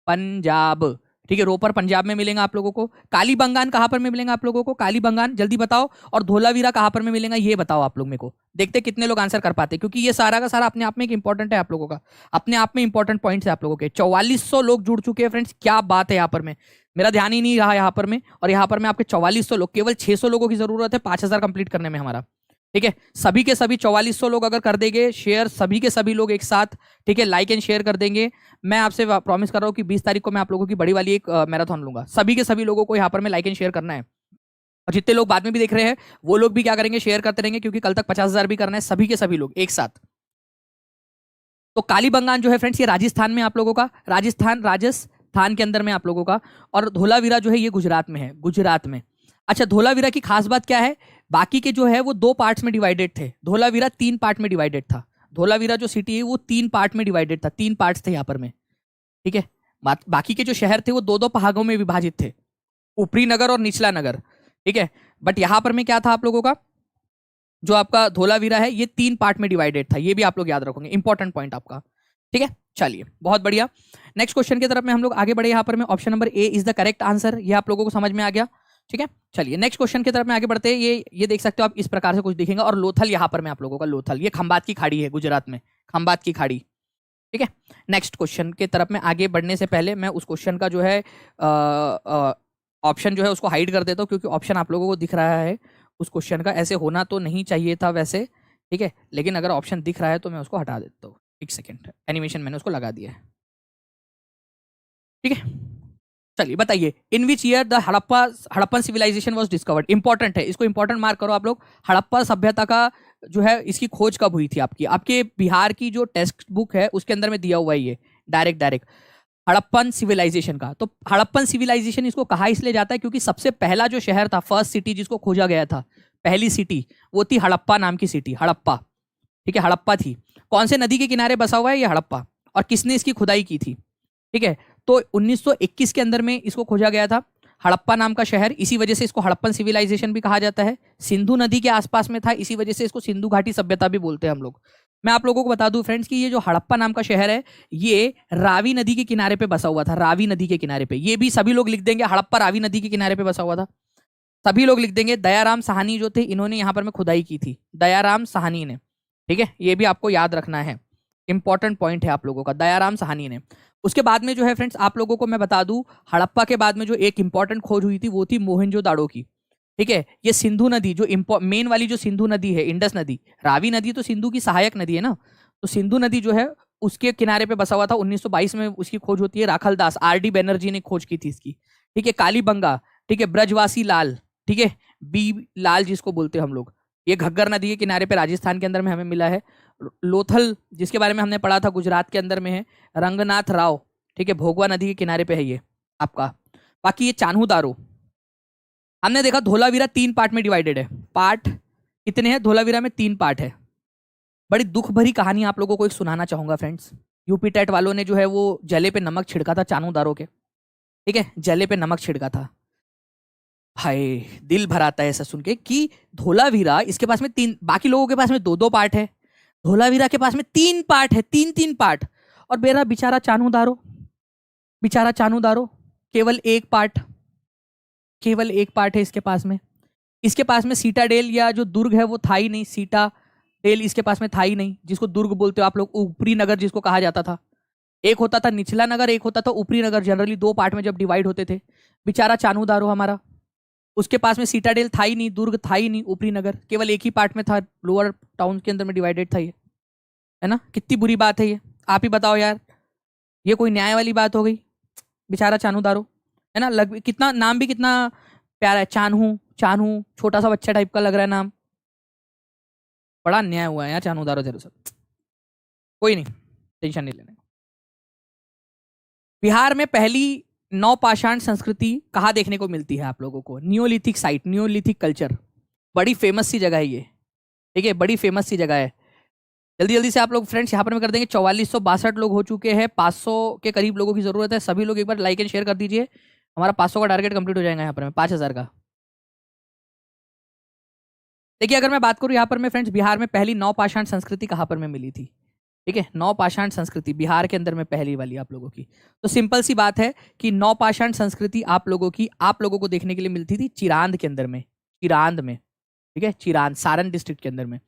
पंजाब, ठीक है, रोपड़ पंजाब में मिलेगा आप लोगों को। कालीबंगान कहां पर में मिलेगा आप लोगों को? कालीबंगान जल्दी बताओ। और धोलावीरा कहां पर में मिलेगा ये बताओ आप लोग मेरे को, देखते कितने लोग आंसर कर पाते, क्योंकि ये सारा का सारा अपने आप में एक इंपॉर्टेंट है आप लोगों का, अपने आप में इंपॉर्टेंट पॉइंट्स है आप लोगों के। 4400 लोग जुड़ चुके हैं फ्रेंड्स, क्या बात है यहाँ पर में, मेरा ध्यान ही नहीं रहा यहाँ पर में, और यहाँ पर में आपके 4400 लोग, केवल 600 लोगों की जरूरत है 5000 कंप्लीट करने में हमारा, ठीक है। सभी के सभी 4400 लोग अगर कर देंगे शेयर, सभी के सभी लोग एक साथ, ठीक है, लाइक एंड शेयर कर देंगे, मैं आपसे प्रॉमिस कर रहा हूँ कि 20 तारीख को मैं आप लोगों की बड़ी वाली एक मैराथन लूंगा। सभी के सभी लोगों को यहाँ पर मैं लाइक एंड शेयर करना है, और जितने लोग बाद में भी देख रहे हैं वो लोग भी क्या करेंगे, शेयर करते रहेंगे, क्योंकि कल तक 50,000 भी करना है, सभी के सभी लोग एक साथ। तो कालीबंगान जो है फ्रेंड्स ये राजस्थान में आप लोगों का, राजस्थान के अंदर में आप लोगों का, और धोलावीरा जो है ये गुजरात में है, गुजरात में। अच्छा, धोलावीरा की खास बात क्या है? बाकी के जो है वो 2 पार्ट्स में डिवाइडेड थे, धोलावीरा 3 पार्ट में डिवाइडेड था। धोलावीरा जो सिटी है वो 3 पार्ट में डिवाइडेड था, 3 पार्ट्स थे यहाँ पर में, ठीक है। बाकी के जो शहर थे वो 2-2 भागों में विभाजित थे, ऊपरी नगर और निचला नगर, ठीक है। बट यहाँ पर में क्या था आप लोगों का, जो आपका धोलावीरा है ये 3 पार्ट में डिवाइडेड था, ये भी आप लोग याद रखोगे, इंपॉर्टेंट पॉइंट आपका, ठीक है। चलिए बहुत बढ़िया, नेक्स्ट क्वेश्चन की तरफ में हम लोग आगे बढ़े। यहाँ पर में option number A is the correct answer, ये आप लोगों को समझ में आ गया, ठीक है। चलिए नेक्स्ट क्वेश्चन की तरफ में आगे बढ़ते हैं। ये देख सकते हो आप, इस प्रकार से कुछ दिखेगा। और लोथल यहाँ पर में आप लोगों का, लोथल ये खंबात की खाड़ी है गुजरात में, खंबात की खाड़ी, ठीक है। नेक्स्ट क्वेश्चन की तरफ में आगे बढ़ने से पहले मैं उस क्वेश्चन का जो है ऑप्शन जो है उसको हाइड कर देता हूँ, क्योंकि ऑप्शन आप लोगों को दिख रहा है उस क्वेश्चन का, ऐसे होना तो नहीं चाहिए था वैसे, ठीक है, लेकिन अगर ऑप्शन दिख रहा है तो मैं उसको हटा देता हूँ। एक सेकेंड, एनिमेशन मैंने उसको लगा दिया है, ठीक है। चलिए बताइए, in which year the Harappan civilization was discovered? Important है, इसको इंपॉर्टेंट मार्क करो आप लोग। हड़प्पा सभ्यता का जो है इसकी खोज कब हुई थी? आपके बिहार की जो टेक्स्ट बुक है उसके अंदर में दिया हुआ है ये, डायरेक्ट हड़प्पन सिविलाइजेशन का। तो हड़प्पन सिविलाइजेशन इसको कहा इसलिए जाता है क्योंकि सबसे पहला जो शहर था, फर्स्ट सिटी जिसको खोजा गया था, पहली सिटी वो थी हड़प्पा नाम की सिटी, हड़प्पा। ठीक है, हड़प्पा थी। कौन से नदी के किनारे बसा हुआ है ये हड़प्पा, और किसने इसकी खुदाई की थी? ठीक है, तो 1921 के अंदर में इसको खोजा गया था, हड़प्पा नाम का शहर। इसी वजह से इसको हड़प्पन सिविलाइजेशन भी कहा जाता है। सिंधु नदी के आसपास में था, इसी वजह से इसको सिंधु घाटी सभ्यता भी बोलते हैं हम लोग। मैं आप लोगों को बता दूं फ्रेंड्स कि ये जो हड़प्पा नाम का शहर है, ये रावी नदी के किनारे पे बसा हुआ था, रावी नदी के किनारे पे। ये भी सभी लोग लिख देंगे, हड़प्पा रावी नदी के किनारे पे बसा हुआ था, सभी लोग लिख देंगे। दयाराम साहनी जो थे, इन्होंने यहाँ पर में खुदाई की थी, दयाराम साहनी ने। ठीक है, ये भी आपको याद रखना है, इंपॉर्टेंट पॉइंट है आप लोगों का, दयाराम साहनी ने। उसके बाद में जो है फ्रेंड्स, आप लोगों को मैं बता दूं, हड़प्पा के बाद में जो एक इंपॉर्टेंट खोज हुई थी वो थी मोहनजोदाड़ो की। ठीक है, ये सिंधु नदी जो मेन वाली जो सिंधु नदी है, इंडस नदी, रावी नदी तो सिंधु की सहायक नदी है ना, तो सिंधु नदी जो है उसके किनारे पे बसा हुआ था। 1922 में उसकी खोज होती है, राखलदास आर डी बैनर्जी ने खोज की थी इसकी। ठीक है, कालीबंगा, ठीक है, ब्रजवासी लाल, ठीक है, बी लाल जिसको बोलते हैं हम लोग, ये घग्गर नदी के किनारे पे राजस्थान के अंदर में हमें मिला है। लोथल जिसके बारे में हमने पढ़ा था, गुजरात के अंदर में है। रंगनाथ राव, ठीक है, भोगवा नदी के किनारे पे है ये आपका। बाकी ये चान्हू दारो, हमने देखा धोलावीरा 3 पार्ट में डिवाइडेड है। पार्ट कितने हैं धोलावीरा में? 3 पार्ट है। बड़ी दुख भरी कहानी आप लोगों को एक सुनाना चाहूंगा फ्रेंड्स। यूपी टेट वालों ने जो है वो जले पे नमक छिड़का था चानू दारो के। ठीक है, जले पे नमक छिड़का था। हाय, दिल भर आता है ऐसा सुन के कि धोलावीरा, इसके पास में 3, बाकी लोगों के पास में 2-2 पार्ट है, धोलावीरा के पास में 3 पार्ट है, 3-3 पार्ट। और मेरा बेचारा चानू दारो, बेचारा चानू दारो केवल 1 पार्ट, केवल 1 पार्ट है इसके पास में। इसके पास में सीटाडेल या जो दुर्ग है वो था ही नहीं, सीटाडेल इसके पास में था ही नहीं, जिसको दुर्ग बोलते हो आप लोग, ऊपरी नगर जिसको कहा जाता था। एक होता था निचला नगर, एक होता था ऊपरी नगर, जनरली 2 पार्ट में जब डिवाइड होते थे। बेचारा चानू दारो हमारा, उसके पास में सीटाडेल था ही नहीं, दुर्ग था ही नहीं, ऊपरी नगर केवल एक ही पार्ट में था, लोअर टाउन के अंदर में डिवाइडेड था ये, है ना। कितनी बुरी बात है ये, आप ही बताओ यार, ये कोई न्याय वाली बात हो गई? बेचारा चानू दारो, है ना। कितना नाम भी कितना प्यारा है, चानू, चानू, छोटा सा बच्चा टाइप का लग रहा है नाम। बड़ा अन्याय हुआ है यार चानू दारो जरूर सब। कोई नहीं, टेंशन नहीं लेना। बिहार में पहली नौपाषाण संस्कृति कहाँ देखने को मिलती है आप लोगों को? नियोलिथिक साइट, नियोलिथिक कल्चर, बड़ी फेमस सी जगह है ये। ठीक है, बड़ी फेमस सी जगह है। जल्दी जल्दी से आप लोग फ्रेंड्स यहाँ पर मैं कर देंगे। 4462 लोग हो चुके हैं, 500 के करीब लोगों की जरूरत है। सभी लोग एक बार लाइक एंड शेयर कर दीजिए, हमारा 500 का टारगेट कंप्लीट हो जाएगा यहाँ पर में, 5000 का। देखिए, अगर मैं बात करूँ यहाँ पर में फ्रेंड्स, बिहार में पहली नौपाषाण संस्कृति कहाँ पर में मिली थी? ठीक है, नौपाषाण संस्कृति बिहार के अंदर में पहली वाली आप लोगों की। तो सिंपल सी बात है कि नौपाषाण संस्कृति आप लोगों को देखने के लिए मिलती थी चिरांद के अंदर में, चिरांद में। ठीक है, चिरांद सारण डिस्ट्रिक्ट के अंदर में।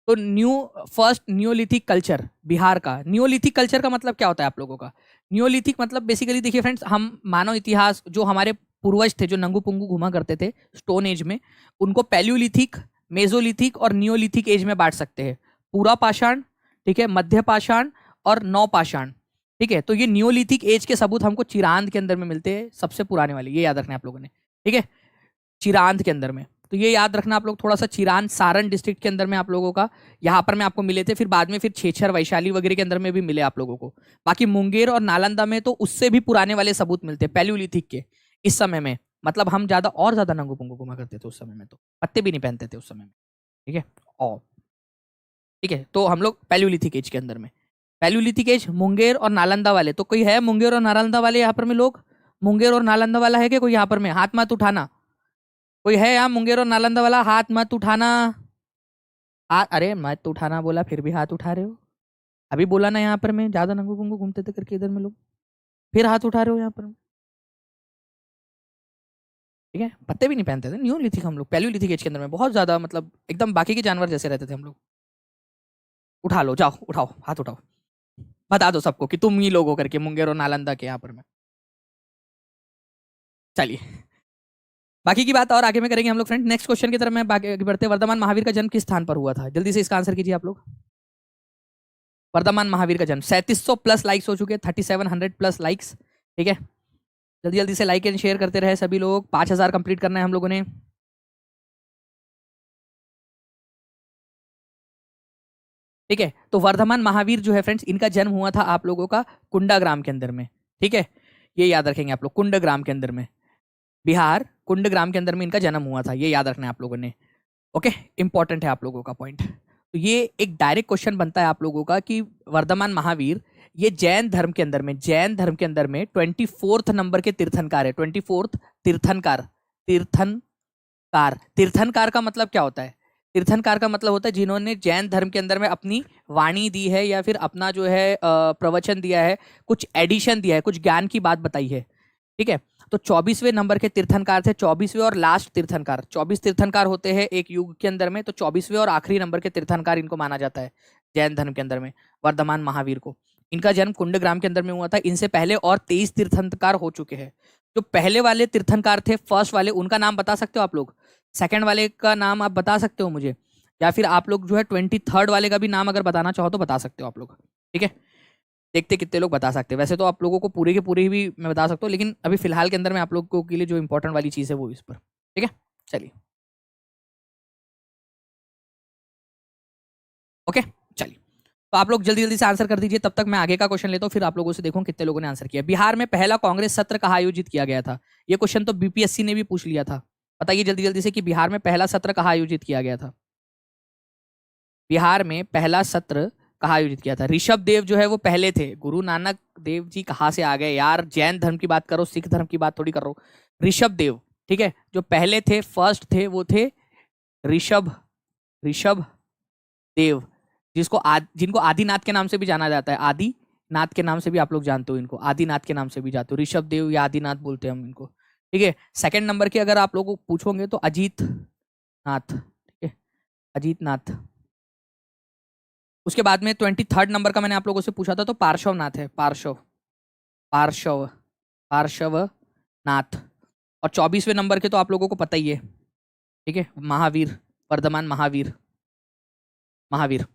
तो फर्स्ट न्योलिथिक कल्चर बिहार का। न्योलिथिक कल्चर का मतलब क्या होता है आप लोगों का? न्योलिथिक मतलब बेसिकली देखिए फ्रेंड्स, हम मानव इतिहास, जो हमारे पूर्वज थे जो नंगू पुंगू घुमा करते थे स्टोन एज में, उनको पैल्योलिथिक, मेजोलिथिक और नियोलिथिक एज में बांट सकते हैं। पूरा पाषाण, ठीक है, मध्य पाषाण और नवपाषाण। ठीक है, तो ये नियोलिथिक एज के सबूत हमको चिरांद के अंदर में मिलते हैं, सबसे पुराने वाले, ये याद रखना है आप लोगों ने। ठीक है, चिरांद के अंदर में, तो ये याद रखना आप लोग थोड़ा सा। चिरांद सारण डिस्ट्रिक्ट के अंदर में आप लोगों का, यहाँ पर में आपको मिले थे, फिर बाद में फिर छेछर वैशाली वगैरह के अंदर में भी मिले आप लोगों को। बाकी मुंगेर और नालंदा में तो उससे भी पुराने वाले सबूत मिलते हैं, पैल्योलिथिक के। इस समय में मतलब हम ज्यादा और ज्यादा नंगू पुंगू घुमा करते थे उस समय में, तो पत्ते भी नहीं पहनते थे उस समय में। ठीक है, और ठीक है, तो हम लोग पैल्योलिथिक एज के अंदर में, पैल्योलिथिक एज मुंगेर और नालंदा वाले। तो कोई है मुंगेर और नालंदा वाले यहाँ पर में लोग? मुंगेर और नालंदा वाला है क्या कोई यहाँ पर में? हाथ मत उठाना। कोई है यहाँ मुंगेर और नालंदा वाला? हाथ मत उठाना। अरे मत उठाना बोला, फिर भी हाथ उठा रहे हो। अभी बोला ना यहाँ पर में ज्यादा नंगू पुंगू घूमते थे करके इधर में लोग, फिर हाथ उठा रहे हो यहाँ पर। ठीक है, पत्ते भी नहीं पहनते थे, न्यूलिथिक हम लोग, पैल्योलिथिक एज के अंदर में बहुत ज्यादा, मतलब एकदम बाकी के जानवर जैसे रहते थे हम लोग। उठा लो, जाओ उठाओ, हाथ उठाओ, बता दो सबको कि तुम ही लोग हो करके, मुंगेर और नालंदा के यहाँ पर में। चलिए, बाकी की बात और आगे में करेंगे हम लोग फ्रेंड। नेक्स्ट क्वेश्चन की तरफ में आगे बढ़ते। वर्धमान महावीर का जन्म किस स्थान पर हुआ था? जल्दी से इसका आंसर कीजिए आप लोग। वर्धमान महावीर का जन्म, 3700 प्लस लाइक्स हो चुके हैं, 3700 प्लस लाइक्स। ठीक है, जल्दी जल्दी से लाइक एंड शेयर करते रहे सभी लोग, 5000 कंप्लीट करना है हम लोगों ने। ठीक है, तो वर्धमान महावीर जो है फ्रेंड्स, इनका जन्म हुआ था आप लोगों का कुंडा ग्राम के अंदर में। ठीक है, ये याद रखेंगे आप लोग। कुंडग्राम के अंदर में, बिहार कुंडग्राम के अंदर में इनका जन्म हुआ था, ये याद रखना है आप लोगों ने। ओके, इंपॉर्टेंट है आप लोगों का पॉइंट। तो ये एक डायरेक्ट क्वेश्चन बनता है आप लोगों का कि वर्धमान महावीर ये जैन धर्म के अंदर में, जैन धर्म के अंदर में 24th नंबर के तीर्थंकार है। 24th तीर्थंकार, तीर्थंकार, तीर्थंकार का मतलब क्या होता है? तीर्थंकार का मतलब होता है जिन्होंने जैन धर्म के अंदर में अपनी वाणी दी है या फिर अपना जो है प्रवचन दिया है, कुछ एडिशन दिया है, कुछ ज्ञान की बात बताई है। ठीक है, तो 24वें नंबर के तीर्थंकार थे, 24वें और लास्ट तीर्थंकार। 24 तीर्थंकार होते हैं एक युग के अंदर में, तो 24वें और आखिरी नंबर के तीर्थंकार इनको माना जाता है जैन धर्म के अंदर में, वर्धमान महावीर को। इनका जन्म कुंडग्राम के अंदर में हुआ था। इनसे पहले और 23 तीर्थंकार हो चुके हैं। जो पहले वाले तीर्थंकार थे, फर्स्ट वाले, उनका नाम बता सकते हो आप लोग? सेकंड वाले का नाम आप बता सकते हो मुझे? या फिर आप लोग जो है 23rd वाले का भी नाम अगर बताना चाहो तो बता सकते हो आप लोग। ठीक है, देखते कितने लोग बता सकते हैं। वैसे तो आप लोगों को पूरे के पूरे ही भी मैं बता सकता हूँ, लेकिन अभी फिलहाल के अंदर मैं आप लोगों के लिए जो इंपॉर्टेंट वाली चीज़ है वो इस पर। ठीक है, चलिए। ओके, चलिए। तो आप लोग जल्दी जल्दी से आंसर कर दीजिए, तब तक मैं आगे का क्वेश्चन लेता हूँ, फिर आप लोगों से देखूँ कितने लोगों ने आंसर किया। बिहार में पहला कांग्रेस सत्र कहाँ आयोजित किया गया था? ये क्वेश्चन तो बीपीएससी ने भी पूछ लिया था। बताइए जल्दी जल्दी से कि बिहार में पहला सत्र कहाँ आयोजित किया गया था? बिहार में पहला सत्र कहाँ आयोजित किया था? ऋषभ देव जो है वो पहले थे। गुरु नानक देव जी कहाँ से आ गए यार? जैन धर्म की बात करो, सिख धर्म की बात थोड़ी कर रहा हूँ। ऋषभ देव, ठीक है, जो पहले थे, फर्स्ट थे, वो थे ऋषभ, ऋषभ देव, जिनको आदिनाथ के नाम से भी जाना जाता है। आदिनाथ के नाम से भी आप लोग जानते हो इनको, आदिनाथ के नाम से भी जानते हो। ऋषभ देव या आदिनाथ बोलते हैं हम इनको। ठीक है, सेकंड नंबर की अगर आप लोगों को पूछोगे तो अजीत नाथ। ठीक है, अजीत नाथ। उसके बाद में 23rd नंबर का मैंने आप लोगों से पूछा था, तो पार्श्व नाथ है। पार्श्व, पार्श्व, पार्श्व नाथ। और 24वें नंबर के तो आप लोगों को पता ही है। ठीक है, महावीर, वर्धमान महावीर, महावीर।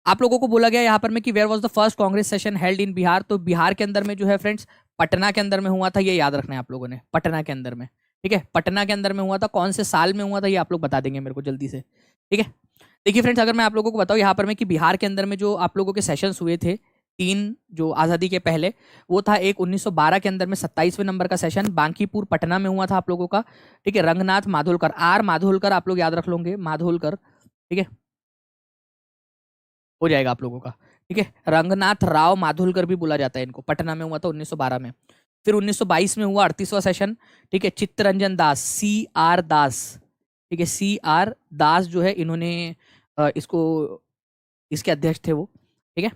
आप लोगों को बोला गया यहाँ पर में कि where was the first Congress session held in Bihar. तो बिहार के अंदर में जो है फ्रेंड्स, पटना के अंदर में हुआ था। ये याद रखना है आप लोगों ने, पटना के अंदर में। ठीक है, पटना के अंदर में हुआ था। कौन से साल में हुआ था ये आप लोग बता देंगे मेरे को जल्दी से। ठीक है, देखिए फ्रेंड्स, अगर मैं आप लोगों को बताऊं यहाँ पर में कि बिहार के अंदर में जो आप लोगों के सेशंस हुए थे, 3 जो आज़ादी के पहले, वो था एक 1912 के अंदर में 27वें नंबर का सेशन बांकीपुर पटना में हुआ था आप लोगों का। ठीक है, रंगनाथ माधोलकर, आर माधोलकर आप लोग याद रख लोगे, माधोलकर। ठीक है, हो जाएगा आप लोगों का। ठीक है, रंगनाथ राव माधोलकर भी बोला जाता है इनको। पटना में हुआ था 1912 में। फिर 1922 में हुआ 38वां सेशन। ठीक है, चित्तरंजन दास, CR दास। ठीक है, CR दास जो है, इन्होंने इसको, इसके अध्यक्ष थे वो। ठीक है,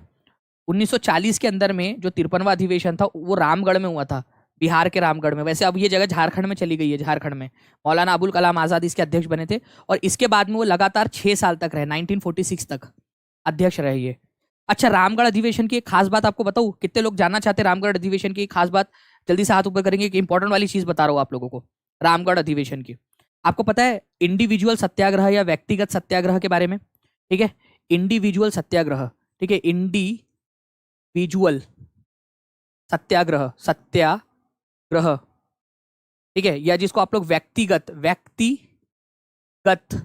1940 के अंदर में जो 53वां अधिवेशन था वो रामगढ़ में हुआ था, बिहार के रामगढ़ में। वैसे अब ये जगह झारखंड में चली गई है, झारखंड में। मौलाना अबुल कलाम आजाद इसके अध्यक्ष बने थे। और इसके बाद में वो लगातार 6 साल तक रहे, 1946 तक अध्यक्ष रहे ये। अच्छा, रामगढ़ अधिवेशन की एक खास बात आपको बताऊं? कितने लोग जानना चाहते हैं रामगढ़ अधिवेशन की एक खास बात? जल्दी से हाथ ऊपर करेंगे कि इंपॉर्टेंट वाली चीज बता रहा हूं आप लोगों को रामगढ़ अधिवेशन की। आपको पता है इंडिविजुअल सत्याग्रह या व्यक्तिगत सत्याग्रह के बारे में? ठीक है, इंडिविजुअल सत्याग्रह। ठीक है, इंडिविजुअल सत्याग्रह, सत्याग्रह। ठीक है, या जिसको आप लोग व्यक्तिगत, व्यक्तिगत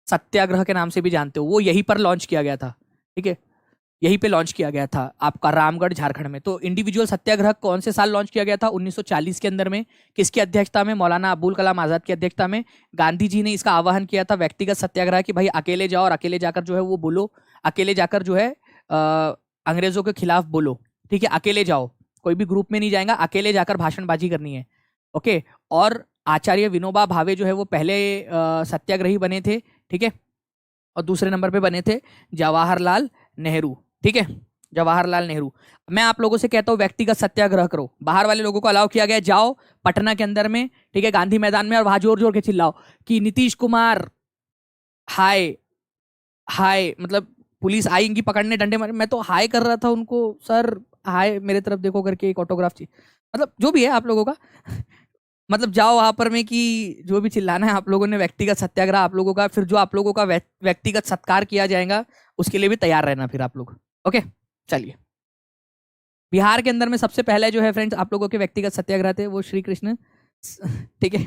सत्याग्रह के नाम से भी जानते हो, वो यहीं पर लॉन्च किया गया था। ठीक है, यहीं पे लॉन्च किया गया था आपका रामगढ़, झारखंड में। तो इंडिविजुअल सत्याग्रह कौन से साल लॉन्च किया गया था? 1940 के अंदर में। किसकी अध्यक्षता में? मौलाना अबुल कलाम आजाद की अध्यक्षता में। गांधी जी ने इसका आह्वान किया था, व्यक्तिगत सत्याग्रह, कि भाई अकेले जाओ और अकेले जाकर जो है वो बोलो, अकेले जाकर जो है अंग्रेजों के खिलाफ बोलो। ठीक है, अकेले जाओ, कोई भी ग्रुप में नहीं जाएगा, अकेले जाकर भाषणबाजी करनी है। ओके, और आचार्य विनोबा भावे जो है वो पहले सत्याग्रही बने थे। ठीक है, और दूसरे नंबर पे बने थे जवाहरलाल नेहरू। ठीक है, जवाहरलाल नेहरू। मैं आप लोगों से कहता हूँ व्यक्तिगत सत्याग्रह करो। बाहर वाले लोगों को अलाउ किया गया, जाओ पटना के अंदर में, ठीक है, गांधी मैदान में, और वहां जोर जोर के चिल्लाओ कि नीतीश कुमार हाय, हाय। मतलब पुलिस आएंगी पकड़ने, डंडे मारे। मैं तो हाय कर रहा था उनको, सर हाय मेरे तरफ देखो करके, एक ऑटोग्राफ चाहिए। मतलब जो भी है आप लोगों का मतलब जाओ वहां पर में कि जो भी चिल्लाना है आप लोगों ने, व्यक्तिगत सत्याग्रह आप लोगों का। फिर जो आप लोगों का व्यक्तिगत सत्कार किया जाएगा उसके लिए भी तैयार रहना फिर आप लोग। ओके, चलिए। बिहार के अंदर में सबसे पहले जो है फ्रेंड्स आप लोगों के व्यक्तिगत सत्याग्रह थे वो श्री कृष्ण, ठीक है,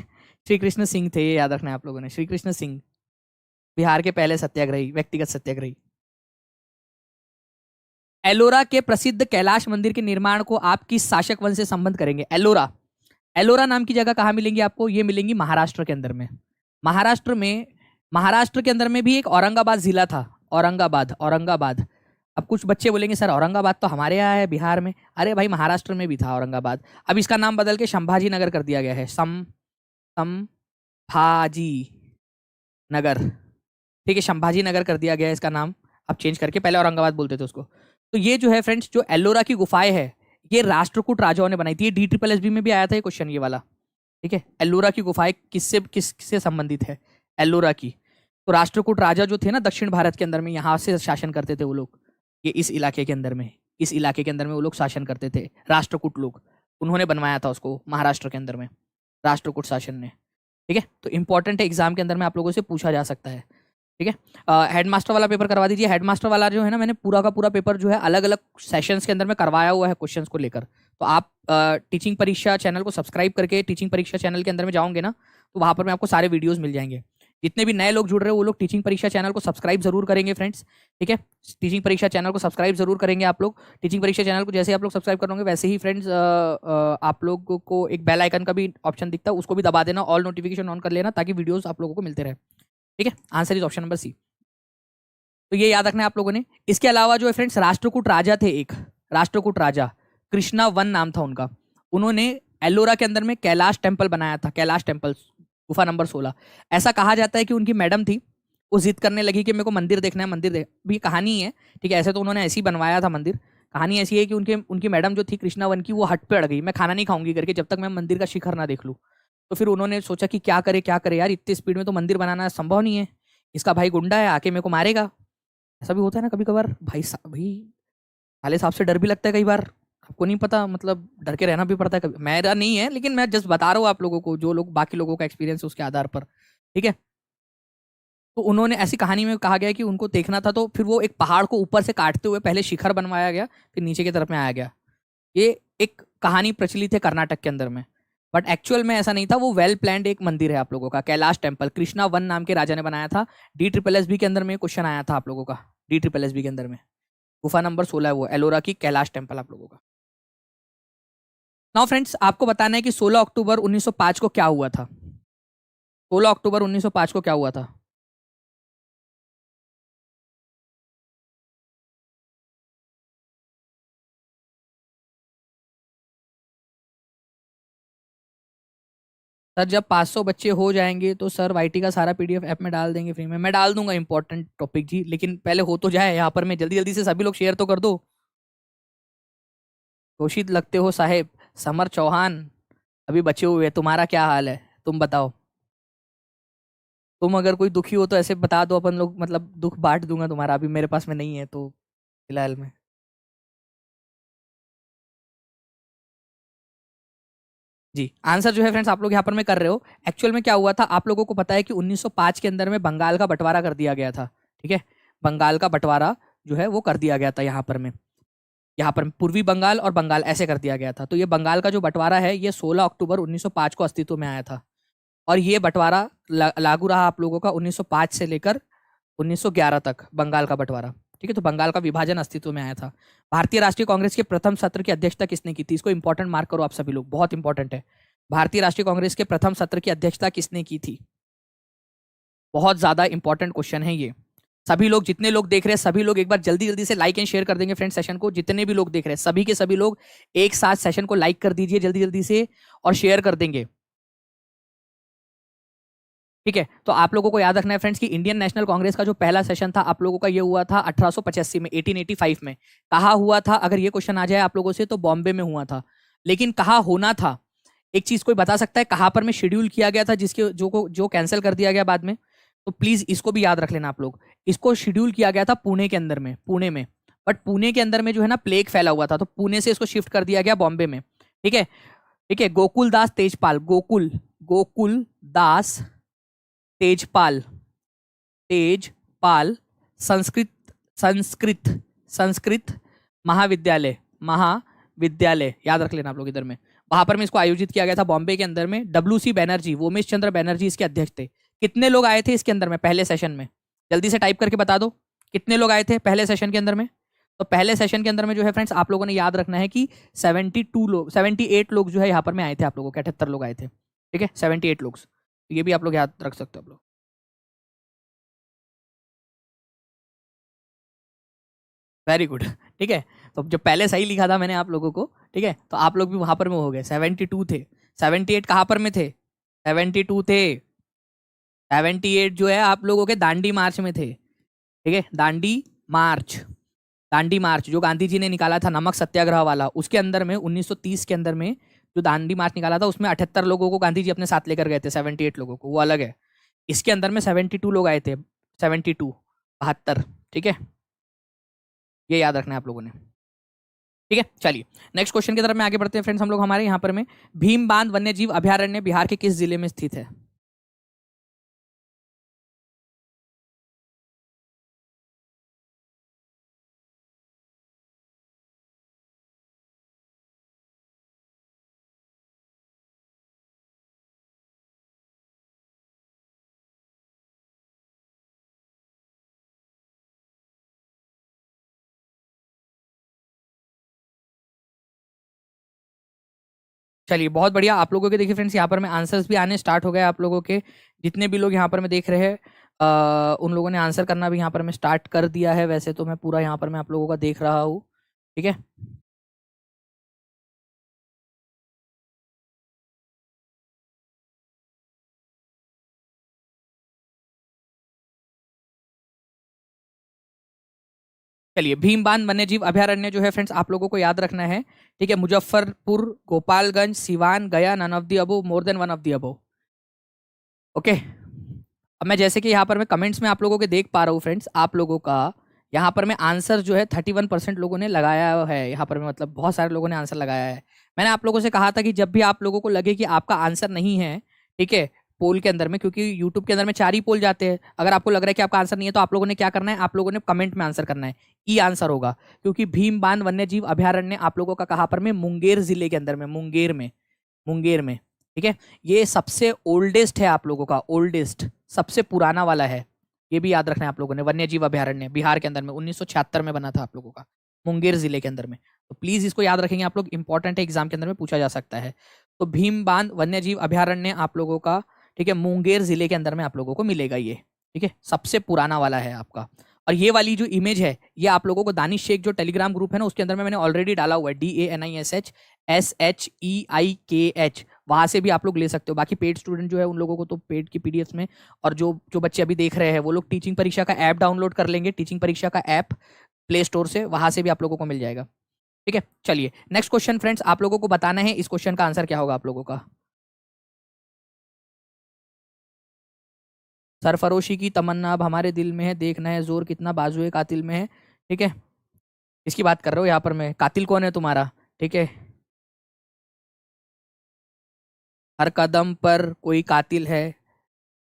श्री कृष्ण सिंह थे। ये याद रखना है आप लोगों ने, श्री कृष्ण सिंह बिहार के पहले सत्याग्रही, व्यक्तिगत सत्याग्रही। एलोरा के प्रसिद्ध कैलाश मंदिर के निर्माण को आप किस शासक वंश से संबंध करेंगे? एलोरा, एलोरा नाम की जगह कहाँ मिलेंगी आपको? ये मिलेंगी महाराष्ट्र के अंदर में। महाराष्ट्र में, महाराष्ट्र के अंदर में भी एक औरंगाबाद जिला था। औरंगाबाद, औरंगाबाद। अब कुछ बच्चे बोलेंगे सर औरंगाबाद तो हमारे यहाँ है बिहार में। अरे भाई महाराष्ट्र में भी था औरंगाबाद। अब इसका नाम बदल के संभाजी नगर कर दिया गया है। संभाजी नगर, ठीक है, संभाजी नगर कर दिया गया है इसका नाम अब चेंज करके। पहले औरंगाबाद बोलते थे उसको। तो ये जो है फ्रेंड्स, जो एलोरा की गुफाएं है, ये राष्ट्रकूट राजाओं ने बनाई थी। ये DSSB में भी आया था ये क्वेश्चन, ये वाला, ठीक है। एलोरा की गुफाएं किससे संबंधित है? एलोरा की। तो राष्ट्रकूट राजा जो थे ना दक्षिण भारत के अंदर में, यहाँ से शासन करते थे वो लोग। ये इस इलाके के अंदर में, इस इलाके के अंदर में वो लोग शासन करते थे, राष्ट्रकूट लोग। उन्होंने बनवाया था उसको महाराष्ट्र के अंदर में, राष्ट्रकूट शासन ने, ठीक है। तो इंपॉर्टेंट है, एग्जाम के अंदर में आप लोगों से पूछा जा सकता है, ठीक है। हेडमास्टर वाला पेपर करवा दीजिए। हेडमास्टर वाला जो है ना, मैंने पूरा का पूरा पेपर जो है अलग अलग सेशंस के अंदर में करवाया हुआ है क्वेश्चंस को लेकर। तो आप टीचिंग परीक्षा चैनल को सब्सक्राइब करके टीचिंग परीक्षा चैनल के अंदर में जाओगे ना, तो वहाँ पर में आपको सारे वीडियोस मिल जाएंगे। जितने भी नए लोग जुड़ रहे हो वो लोग टीचिंग परीक्षा चैनल को सब्सक्राइब जरूर करेंगे फ्रेंड्स, ठीक है। टीचिंग परीक्षा चैनल को सब्सक्राइब जरूर करेंगे आप लोग। टीचिंग परीक्षा चैनल को जैसे आप लोग सब्सक्राइब करोगे वैसे ही फ्रेंड्स आप लोगों को एक बेल आइकन का भी ऑप्शन दिखता है, उसको भी दबा देना, ऑल नोटिफिकेशन ऑन कर लेना, ताकि वीडियोस आप लोगों को मिलते रहे, ठीक है। Answer is option number C. तो ये याद रखना है आप लोगों ने। इसके अलावा जो है फ्रेंड्स, राष्ट्रकूट राजा थे एक, राष्ट्रकूट राजा कृष्णा वन नाम था उनका। उन्होंने एलोरा के अंदर में कैलाश टेम्पल बनाया था, कैलाश टेम्पल, गुफा नंबर 16। ऐसा कहा जाता है कि उनकी मैडम थी, वो जिद करने लगी कि मेरे को मंदिर देखना है, मंदिर देख। भी कहानी है, ठीक है, ऐसे तो उन्होंने ऐसे ही बनवाया था मंदिर। कहानी ऐसी है कि उनकी मैडम जो थी कृष्णा वन की, वो हट पे अड़ गई, मैं खाना नहीं खाऊंगी करके, जब तक मैं मंदिर का शिखर ना देख लूँ। तो फिर उन्होंने सोचा कि क्या करे क्या करे यार, इतनी स्पीड में तो मंदिर बनाना संभव नहीं है, इसका भाई गुंडा है, आके मेरे को मारेगा। ऐसा भी होता है ना कभी कभार, भाई साले साहब से डर भी लगता है कई बार, आपको नहीं पता, मतलब डर के रहना भी पड़ता है कभी। मेरा नहीं है, लेकिन मैं जस्ट बता रहा हूँ आप लोगों को, जो लोग बाकी लोगों का एक्सपीरियंस है उसके आधार पर, ठीक है। तो उन्होंने ऐसी कहानी में कहा गया कि उनको देखना था, तो फिर वो एक पहाड़ को ऊपर से काटते हुए पहले शिखर बनवाया गया, फिर नीचे की तरफ में आया गया। ये एक कहानी प्रचलित है कर्नाटक के अंदर में, बट एक्चुअल में ऐसा नहीं था। वो वेल प्लान्ड एक मंदिर है आप लोगों का, कैलाश टेम्पल, कृष्णा वन नाम के राजा ने बनाया था। DSSB के अंदर में क्वेश्चन आया था आप लोगों का, DSSB के अंदर में। गुफा नंबर 16 है वो, एलोरा की कैलाश टेम्पल आप लोगों का। नाउ फ्रेंड्स, आपको बताना है कि 16 अक्टूबर 1905 को क्या हुआ था। 16 अक्टूबर 1905 को क्या हुआ था? सर जब 500 बच्चे हो जाएंगे तो सर YT का सारा PDF ऐप में डाल देंगे फ्री में। मैं डाल दूंगा इंपॉर्टेंट टॉपिक जी, लेकिन पहले हो तो जाए यहाँ पर। मैं जल्दी जल्दी से सभी लोग शेयर तो कर दो। घोषित लगते हो साहेब। समर चौहान अभी बचे हुए हैं, तुम्हारा क्या हाल है तुम बताओ। तुम अगर कोई दुखी हो तो ऐसे बता दो, अपन लोग मतलब दुख बांट दूंगा तुम्हारा। अभी मेरे पास में नहीं है तो फिलहाल में। जी, आंसर जो है फ्रेंड्स आप लोग यहाँ पर में कर रहे हो। एक्चुअल में क्या हुआ था, आप लोगों को पता है कि 1905 के अंदर में बंगाल का बंटवारा कर दिया गया था, ठीक है। बंगाल का बंटवारा जो है वो कर दिया गया था यहाँ पर में, यहाँ पर पूर्वी बंगाल और बंगाल ऐसे कर दिया गया था। तो ये बंगाल का जो बंटवारा है ये 16 अक्टूबर 1905 को अस्तित्व में आया था। और ये बंटवारा लागू रहा आप लोगों का 1905 से लेकर 1911 तक, बंगाल का बंटवारा, ठीक है। तो बंगाल का विभाजन अस्तित्व में आया था। भारतीय राष्ट्रीय कांग्रेस के प्रथम सत्र की अध्यक्षता किसने की थी? इसको इंपॉर्टेंट मार्क करो आप सभी लोग, बहुत इंपॉर्टेंट है। भारतीय राष्ट्रीय कांग्रेस के प्रथम सत्र की अध्यक्षता किसने की थी? बहुत ज्यादा इंपॉर्टेंट क्वेश्चन है ये। सभी लोग, जितने लोग देख रहे हैं सभी लोग एक बार जल्दी जल्दी से लाइक एंड शेयर कर देंगे फ्रेंड सेशन को। जितने भी लोग देख रहे हैं सभी के सभी लोग एक साथ सेशन को लाइक कर दीजिए जल्दी जल्दी से, और शेयर कर देंगे, ठीक है। तो आप लोगों को याद रखना है फ्रेंड्स कि इंडियन नेशनल कांग्रेस का जो पहला सेशन था आप लोगों का ये हुआ था 1885 में, 1885 में। कहा हुआ था, अगर ये क्वेश्चन आ जाए आप लोगों से, तो बॉम्बे में हुआ था। लेकिन कहा होना था, एक चीज कोई बता सकता है कहां पर में शेड्यूल किया गया था, जिसके जो कैंसिल कर दिया गया बाद में? तो प्लीज इसको भी याद रख लेना आप लोग। इसको शेड्यूल किया गया था पुणे के अंदर में, पुणे में। बट पुणे के अंदर में जो है ना प्लेग फैला हुआ था, तो पुणे से इसको शिफ्ट कर दिया गया बॉम्बे में, ठीक है। ठीक है, गोकुल दास तेजपाल, गोकुल दास तेजपाल, तेजपाल संस्कृत संस्कृत संस्कृत महाविद्यालय याद रख लेना आप लोग इधर में। वहां पर में इसको आयोजित किया गया था बॉम्बे के अंदर में। WC बैनर्जी, वोमेश चंद्र बैनर्जी इसके अध्यक्ष थे। कितने लोग आए थे इसके अंदर में पहले सेशन में? जल्दी से टाइप करके बता दो कितने लोग आए थे पहले सेशन के अंदर में। तो पहले सेशन के अंदर में जो है फ्रेंड्स आप लोगों ने याद रखना है कि 78 लोग जो है यहाँ पर में आए थे, आप लोगों के 78 लोग आए थे, ठीक है, 78 लोग, ये भी आप लोग याद रख सकते हो आप लोग। Very good. ठीक है, तो जब पहले सही लिखा था मैंने आप लोगों को, ठीक है, तो आप लोग भी वहां पर में हो गए, 72 थे। 78 कहाँ पर में थे? 72 थे। 78 जो है आप लोगों के दांडी मार्च में थे, ठीक है, दांडी मार्च। दांडी मार्च जो गांधी जी ने निकाला था, नमक सत्याग्रह वाला, उसके अंदर में 1930 के अंदर में जो दांडी मार्च निकाला था उसमें 78 लोगों को गांधी जी अपने साथ लेकर गए थे, 78 लोगों को, वो अलग है। इसके अंदर में 72 लोग आए थे, 72, 72, ठीक है, ये याद रखना है आप लोगों ने। ठीक है, चलिए नेक्स्ट क्वेश्चन की तरफ में आगे बढ़ते हैं फ्रेंड्स। हम लोग हमारे यहाँ पर में भीम बांध वन्य जीव अभयारण्य बिहार के किस जिले में स्थित है? चलिए बहुत बढ़िया, आप लोगों के देखिए फ्रेंड्स यहाँ पर में आंसर्स भी आने स्टार्ट हो गए। आप लोगों के जितने भी लोग यहाँ पर में देख रहे हैं उन लोगों ने आंसर करना भी यहाँ पर में स्टार्ट कर दिया है। वैसे तो मैं पूरा यहाँ पर मैं आप लोगों का देख रहा हूँ, ठीक है। चलिए भीम बांध वन्य जीव अभयारण्य जो है फ्रेंड्स आप लोगों को याद रखना है, ठीक है, Muzaffarpur, Gopalganj, Siwan, Gaya, none of the above, more than one of the above. Okay, अब मैं जैसे कि यहाँ पर मैं कमेंट्स में आप लोगों के देख पा रहा हूँ फ्रेंड्स, आप लोगों का यहाँ पर मैं आंसर जो है 31% लोगों ने लगाया है यहाँ पर में, मतलब बहुत सारे लोगों ने आंसर लगाया है। मैंने आप लोगों से कहा था कि जब भी आप लोगों को लगे कि आपका आंसर नहीं है, ठीक है, पोल के अंदर में, क्योंकि यूट्यूब के अंदर में 4 ही पोल जाते हैं, अगर आपको लग रहा है कि आपका आंसर नहीं है तो आप लोगों ने क्या करना है, आप लोगों ने कमेंट में आंसर करना है, ई आंसर होगा। क्योंकि भीम बांध वन्य जीव अभयारण्य आप लोगों का कहाँ पर में, मुंगेर जिले के अंदर में, मुंगेर में, मुंगेर में, ठीक है। ये सबसे ओल्डेस्ट है आप लोगों का, ओल्डेस्ट, सबसे पुराना वाला है, ये भी याद रखना है आप लोगों ने। वन्य जीव अभयारण्य बिहार के अंदर में 1976 में बना था आप लोगों का, मुंगेर जिले के अंदर में। तो प्लीज इसको याद रखेंगे आप लोग, इंपॉर्टेंट है, एग्जाम के अंदर में पूछा जा सकता है। तो भीम बांध वन्य जीव अभयारण्य आप लोगों का, ठीक है, मुंगेर जिले के अंदर में आप लोगों को मिलेगा ये, ठीक है, सबसे पुराना वाला है आपका। और ये वाली जो इमेज है ये आप लोगों को दानिश शेख जो टेलीग्राम ग्रुप है ना उसके अंदर में मैंने ऑलरेडी डाला हुआ है, DANISHSHEIKH, वहां से भी आप लोग ले सकते हो। बाकी पेड स्टूडेंट जो है उन लोगों को तो पेड की पीडीएफ में, और जो जो बच्चे अभी देख रहे हैं वो लोग टीचिंग परीक्षा का ऐप डाउनलोड कर लेंगे, टीचिंग परीक्षा का ऐप प्ले स्टोर से, वहां से भी आप लोगों को मिल जाएगा, ठीक है। चलिए नेक्स्ट क्वेश्चन फ्रेंड्स, आप लोगों को बताना है इस क्वेश्चन का आंसर क्या होगा आप लोगों का। सरफरोशी की तमन्ना अब हमारे दिल में है, देखना है जोर कितना बाजुए कातिल में है, ठीक है, इसकी बात कर रहे हो यहाँ पर मैं, कातिल कौन है तुम्हारा, ठीक है। हर कदम पर कोई कातिल है,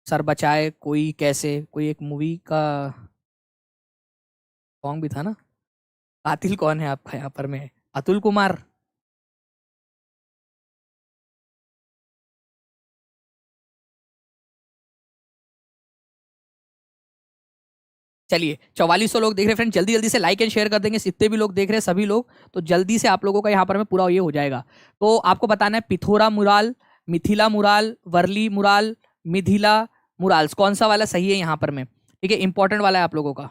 सर बचाए कोई कैसे, कोई एक मूवी का सॉन्ग भी था ना। कातिल कौन है आपका यहाँ पर में, अतुल कुमार। चलिए 4400 लोग देख रहे हैं फ्रेंड, जल्दी जल्दी से लाइक एंड शेयर कर देंगे, जितने भी लोग देख रहे हैं सभी लोग, तो जल्दी से आप लोगों का यहाँ पर में पूरा ये हो जाएगा। तो आपको बताना है Pithora mural, Mithila mural, Warli mural, Mithila murals, कौन सा वाला सही है यहाँ पर में, ठीक है, इंपॉर्टेंट वाला है आप लोगों का।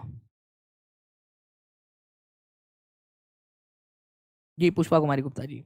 जी पुष्पा कुमारी गुप्ता जी।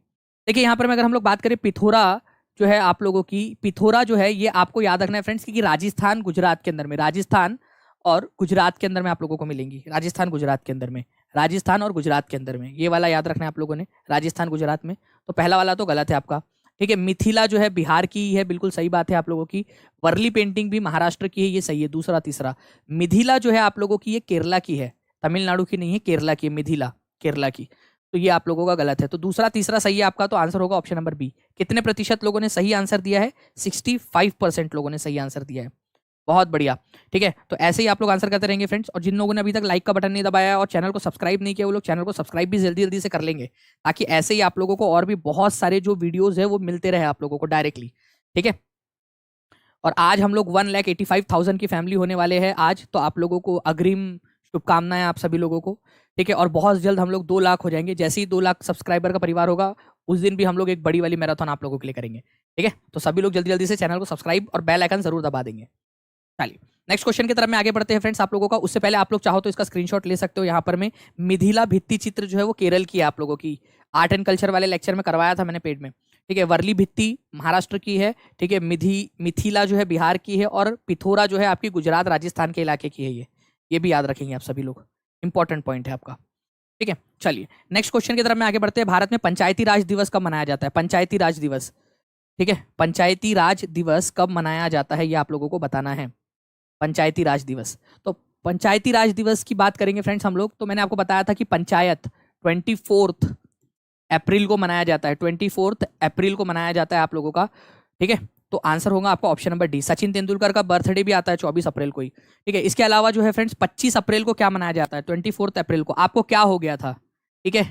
देखिए यहाँ पर में अगर हम लोग बात करें पिथोरा जो है आप लोगों की, पिथोरा जो है ये आपको याद रखना है फ्रेंड्स, क्योंकि राजस्थान गुजरात के अंदर में, राजस्थान और गुजरात के अंदर में आप लोगों को मिलेंगी, राजस्थान गुजरात के अंदर में, राजस्थान और गुजरात के अंदर में, ये वाला याद रखना है आप लोगों ने, राजस्थान गुजरात में। तो पहला वाला तो गलत है आपका, ठीक है। मिथिला जो है बिहार की ही है, बिल्कुल सही बात है आप लोगों की। वर्ली पेंटिंग भी महाराष्ट्र की है, ये सही है, दूसरा तीसरा। मिथिला जो है आप लोगों की ये केरला की है, तमिलनाडु की नहीं है, केरला की है मिथिला, केरला की। तो ये आप लोगों का गलत है, तो दूसरा तीसरा सही है आपका, तो आंसर होगा ऑप्शन नंबर बी। कितने प्रतिशत लोगों ने सही आंसर दिया है? 65% लोगों ने सही आंसर दिया है, बहुत बढ़िया, ठीक है। तो ऐसे ही आप लोग आंसर करते रहेंगे फ्रेंड्स, और जिन लोगों ने अभी तक लाइक का बटन नहीं दबाया और चैनल को सब्सक्राइब नहीं किया वो लोग चैनल को सब्सक्राइब भी जल्दी जल्दी से कर लेंगे, ताकि ऐसे ही आप लोगों को और भी बहुत सारे जो वीडियोज है वो मिलते रहे आप लोगों को डायरेक्टली, ठीक है। और आज हम लोग 1,85,000 की फैमिली होने वाले हैं आज, तो आप लोगों को अग्रिम शुभकामनाएं आप सभी लोगों को, ठीक है। और बहुत जल्द हम लोग 2 लाख हो जाएंगे। जैसे ही 2 लाख सब्सक्राइबर का परिवार होगा उस दिन भी हम लोग एक बड़ी वाली मैराथन आप लोगों के लिए करेंगे, ठीक है। तो सभी लोग जल्दी जल्दी से चैनल को सब्सक्राइब और बेल आइकन जरूर दबा देंगे। चलिए नेक्स्ट क्वेश्चन की तरफ में आगे बढ़ते हैं फ्रेंड्स आप लोगों का। उससे पहले आप लोग चाहो तो इसका स्क्रीनशॉट ले सकते हो। यहाँ पर मैं मिथिला भित्ति चित्र जो है वो केरल की है आप लोगों की। आर्ट एंड कल्चर वाले लेक्चर में करवाया था मैंने पेड में, ठीक है। वर्ली भित्ति महाराष्ट्र की है, ठीक है। मिथिला जो है बिहार की है, और पिथोरा जो है आपकी गुजरात राजस्थान के इलाके की है। ये भी याद रखेंगे आप सभी लोग, इंपॉर्टेंट पॉइंट है आपका, ठीक है। चलिए नेक्स्ट क्वेश्चन की तरफ में आगे बढ़ते हैं। भारत में पंचायती राज दिवस कब मनाया जाता है? पंचायती राज दिवस, ठीक है। पंचायती राज दिवस कब मनाया जाता है ये आप लोगों को बताना है। पंचायती राज दिवस, तो पंचायती राज दिवस की बात करेंगे फ्रेंड्स हम लोग। तो मैंने आपको बताया था कि पंचायत 24 अप्रैल को मनाया जाता है। 24 अप्रैल को मनाया जाता है आप लोगों का, ठीक है। तो आंसर होगा आपका option number D. Sachin Tendulkar का बर्थडे भी आता है 24 अप्रैल को ही, ठीक है। इसके अलावा जो है फ्रेंड्स 25 अप्रैल को क्या मनाया जाता है? 24 अप्रैल को आपको क्या हो गया था, ठीक है।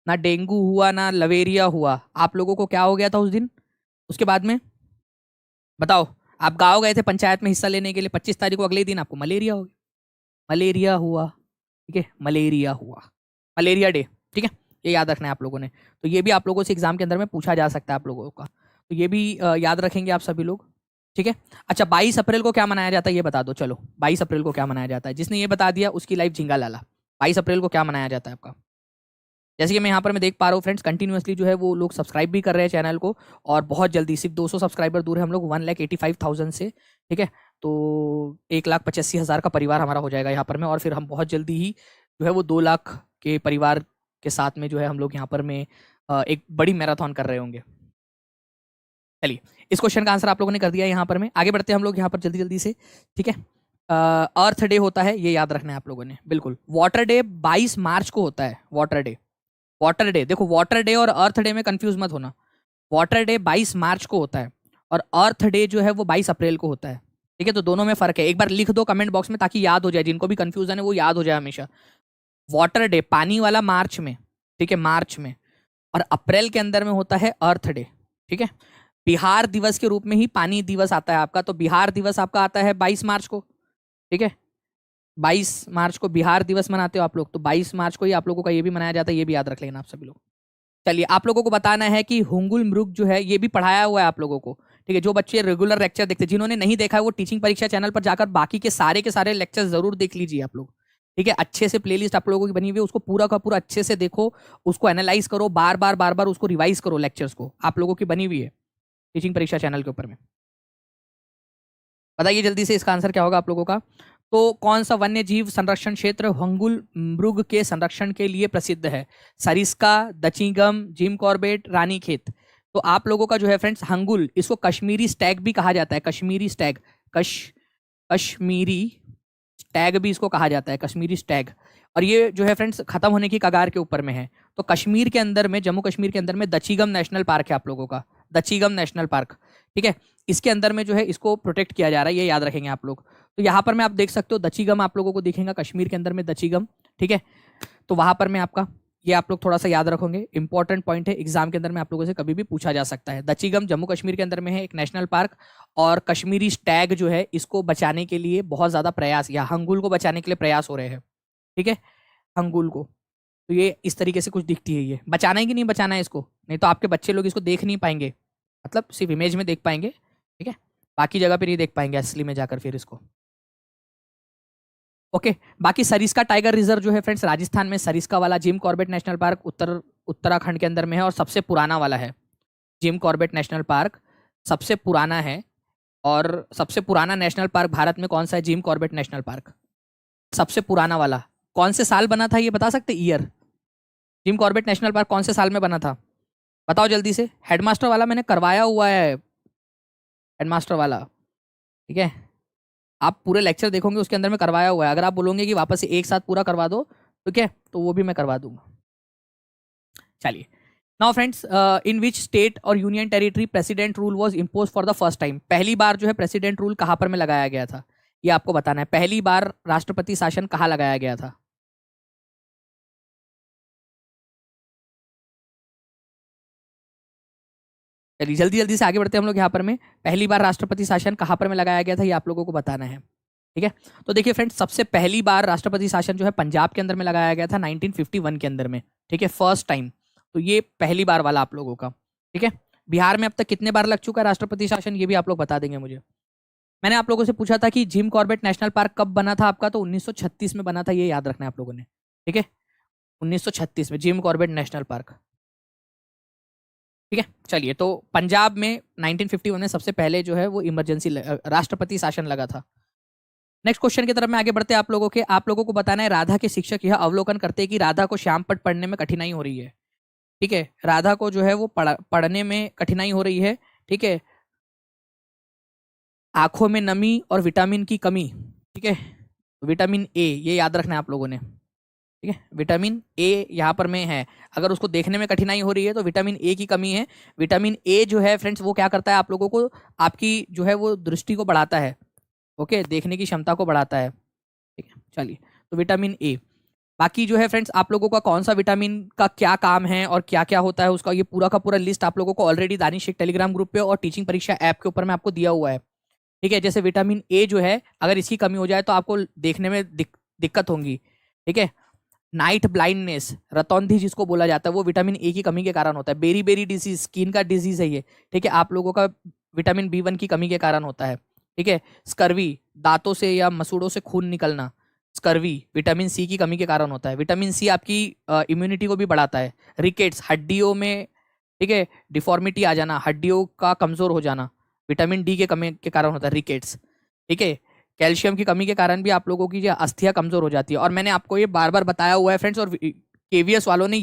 ना डेंगू हुआ ना लवेरिया हुआ, आप लोगों को क्या हो गया था उस दिन? उसके बाद में बताओ, आप गाँव गए थे पंचायत में हिस्सा लेने के लिए, 25 तारीख को अगले दिन आपको मलेरिया हो गया। मलेरिया हुआ, ठीक है, मलेरिया हुआ, मलेरिया डे, ठीक है। ये याद रखना है आप लोगों ने। तो ये भी आप लोगों से एग्जाम के अंदर में पूछा जा सकता है आप लोगों का, तो ये भी याद रखेंगे आप सभी लोग, ठीक है। अच्छा 22 अप्रैल को क्या मनाया जाता है ये बता दो। चलो 22 अप्रैल को क्या मनाया जाता है? जिसने ये बता दिया उसकी लाइफ झिंगा लाला। 22 अप्रैल को क्या मनाया जाता है आपका? जैसे कि मैं यहाँ पर मैं देख पा रहा हूँ फ्रेंड्स, कंटिन्यूअसली जो है वो लोग सब्सक्राइब भी कर रहे हैं चैनल को, और बहुत जल्दी सिर्फ 200 सब्सक्राइबर दूर है हम लोग 1,85,000 से, ठीक है। तो 1,85,000 का परिवार हमारा हो जाएगा यहाँ पर में, और फिर हम बहुत जल्दी ही जो है वो 2 लाख के परिवार के साथ में जो है हम लोग यहाँ पर में एक बड़ी मैराथन कर रहे होंगे। चलिए इस क्वेश्चन का आंसर आप लोगों ने कर दिया यहाँ पर में। आगे बढ़ते हैं हम लोग यहाँ पर जल्दी जल्दी से, ठीक है। अर्थ डे होता है, ये याद रखना है आप लोगों ने बिल्कुल। वाटर डे 22 मार्च को होता है। वाटर डे, वाटर डे देखो, वाटर डे और अर्थ डे में कंफ्यूज मत होना। वाटर डे 22 मार्च को होता है और अर्थ डे जो है वो 22 अप्रैल को होता है, ठीक है। तो दोनों में फर्क है, एक बार लिख दो कमेंट बॉक्स में ताकि याद हो जाए, जिनको भी कंफ्यूजन है वो याद हो जाए हमेशा। वाटर डे पानी वाला मार्च में, ठीक है, मार्च में, और अप्रैल के अंदर में होता है अर्थ डे, ठीक है। बिहार दिवस के रूप में ही पानी दिवस आता है आपका, तो बिहार दिवस आपका आता है 22 मार्च को, ठीक है। 22 मार्च को बिहार दिवस मनाते हो आप लोग, तो 22 मार्च को ही आप लोगों का ये भी मनाया जाता है, ये भी याद रख लेना आप सभी लोग। चलिए आप लोगों को बताना है कि हुंगुल मृग जो है ये भी पढ़ाया हुआ है आप लोगों को, ठीक है। जो बच्चे रेगुलर लेक्चर देखते हैं, जिन्होंने नहीं देखा है वो टीचिंग परीक्षा चैनल पर जाकर बाकी के सारे लेक्चर जरूर देख लीजिए आप लोग, ठीक है। अच्छे से प्लेलिस्ट आप लोगों की बनी हुई है, उसको पूरा का पूरा अच्छे से देखो, उसको एनालाइज करो, बार बार उसको रिवाइज करो, लेक्चर्स को आप लोगों की बनी हुई है टीचिंग परीक्षा चैनल के ऊपर में। बताइए जल्दी से इसका आंसर क्या होगा आप लोगों का। तो कौन सा वन्य जीव संरक्षण क्षेत्र हुंगुल मृग के संरक्षण के लिए प्रसिद्ध है? Sariska, Dachigam, Jim Corbett, Ranikhet. तो आप लोगों का जो है फ्रेंड्स हंगुल, इसको कश्मीरी स्टैग भी कहा जाता है। कश्मीरी स्टैग, कश्मीरी स्टैग भी इसको कहा जाता है, कश्मीरी स्टैग। और ये जो है फ्रेंड्स खत्म होने की कगार के ऊपर में है। तो कश्मीर के अंदर में, जम्मू कश्मीर के अंदर में दचिगम नेशनल पार्क है आप लोगों का, दचिगम नेशनल पार्क, ठीक है। इसके अंदर में जो है इसको प्रोटेक्ट किया जा रहा है, ये याद रखेंगे आप लोग। तो यहाँ पर मैं आप देख सकते हो दचिगम आप लोगों को दिखेगा कश्मीर के अंदर में, दचिगम, ठीक है। तो वहां पर मैं आपका ये आप लोग थोड़ा सा याद रखोगे, इंपॉर्टेंट पॉइंट है, एग्जाम के अंदर में आप लोगों से कभी भी पूछा जा सकता है। दचिगम जम्मू कश्मीर के अंदर में है एक नेशनल पार्क, और कश्मीरी स्टैग जो है इसको बचाने के लिए बहुत ज्यादा प्रयास, या हंगुल को बचाने के लिए प्रयास हो रहे हैं, ठीक है, हंगुल को। तो ये इस तरीके से कुछ दिखती है, ये बचाना है कि नहीं बचाना है इसको, नहीं तो आपके बच्चे लोग इसको देख नहीं पाएंगे, मतलब सिर्फ इमेज में देख पाएंगे, ठीक है, बाकी जगह पे नहीं देख पाएंगे असली में जाकर फिर इसको। ओके बाकी सरिस्का टाइगर रिजर्व जो है फ्रेंड्स राजस्थान में, सरिस्का वाला। Jim Corbett national park Uttarakhand के अंदर में है और सबसे पुराना वाला है। जिम कॉर्बेट नेशनल पार्क सबसे पुराना है, और सबसे पुराना नेशनल पार्क भारत में कौन सा है? जिम कॉर्बेट नेशनल पार्क सबसे पुराना वाला। कौन से साल बना था ये बता सकते? Year. Jim Corbett national park कौन से साल में बना था बताओ जल्दी से। हेडमास्टर वाला मैंने करवाया हुआ है, हेडमास्टर वाला, ठीक है। आप पूरे लेक्चर देखोगे उसके अंदर में करवाया हुआ है। अगर आप बोलोगे कि वापस से एक साथ पूरा करवा दो, ठीक है, तो वो भी मैं करवा दूंगा। चलिए now friends, in which state और union territory president rule was impose for the first time? पहली बार जो है प्रेसिडेंट रूल कहाँ पर में लगाया गया था, ये आपको बताना है। पहली बार राष्ट्रपति शासन कहाँ लगाया गया था? चलिए जल्दी जल्दी से आगे बढ़ते हैं हम लोग यहाँ पर में। पहली बार राष्ट्रपति शासन कहाँ पर में लगाया गया था ये आप लोगों को बताना है, ठीक है। तो देखिए फ्रेंड्स, सबसे पहली बार राष्ट्रपति शासन जो है पंजाब के अंदर में लगाया गया था 1951 के अंदर में, ठीक है, फर्स्ट टाइम। तो ये पहली बार वाला आप लोगों का, ठीक है। बिहार में अब तक कितने बार लग चुका है राष्ट्रपति शासन, ये भी आप लोग बता देंगे मुझे। मैंने आप लोगों से पूछा था कि जिम कॉर्बेट नेशनल पार्क कब बना था आपका, तो 1936 में बना था, ये याद रखना है आप लोगों ने, ठीक है। 1936 में जिम कॉर्बेट नेशनल पार्क, ठीक है। चलिए, तो पंजाब में 1951 में सबसे पहले जो है वो इमरजेंसी राष्ट्रपति शासन लगा था। नेक्स्ट क्वेश्चन की तरफ में आगे बढ़ते हैं आप लोगों को बताना है, राधा के शिक्षक यह अवलोकन करते हैं कि राधा को श्याम पट पढ़ने में कठिनाई हो रही है, ठीक है। राधा को जो है वो पढ़ने में कठिनाई हो रही है, ठीक है। आंखों में नमी और विटामिन की कमी, ठीक है। विटामिन ए, ये याद रखना है आप लोगों ने, ठीक है। विटामिन ए यहाँ पर में है, अगर उसको देखने में कठिनाई हो रही है तो विटामिन ए की कमी है। विटामिन ए जो है फ्रेंड्स वो क्या करता है, आप लोगों को आपकी जो है वो दृष्टि को बढ़ाता है, ओके, देखने की क्षमता को बढ़ाता है, ठीक है। चलिए, तो विटामिन ए। बाकी जो है फ्रेंड्स, आप लोगों का कौन सा विटामिन का क्या काम है और क्या क्या होता है उसका, ये पूरा का पूरा लिस्ट आप लोगों को ऑलरेडी दानिश टेलीग्राम ग्रुप पे और टीचिंग परीक्षा ऐप के ऊपर में आपको दिया हुआ है, ठीक है। जैसे विटामिन ए जो है, अगर इसकी कमी हो जाए तो आपको देखने में दिक्कत होगी, ठीक है। नाइट ब्लाइंडनेस, रतौंधी जिसको बोला जाता है, वो विटामिन ए की कमी के कारण होता है। बेरी बेरी डिजीज, स्किन का डिजीज है ये, ठीक है, आप लोगों का विटामिन B1 की कमी के कारण होता है, ठीक है। स्कर्वी, दांतों से या मसूड़ों से खून निकलना, स्कर्वी विटामिन सी की कमी के कारण होता है। विटामिन सी आपकी इम्यूनिटी को भी बढ़ाता है। रिकेट्स, हड्डियों में, ठीक है, डिफॉर्मिटी आ जाना, हड्डियों का कमजोर हो जाना, विटामिन डी के कमी के कारण होता है रिकेट्स, ठीक है। कैल्शियम की कमी के कारण भी आप लोगों की जो अस्थियां कमजोर हो जाती है, और मैंने आपको ये बार बार बताया हुआ है फ्रेंड्स, और केवीएस वालों ने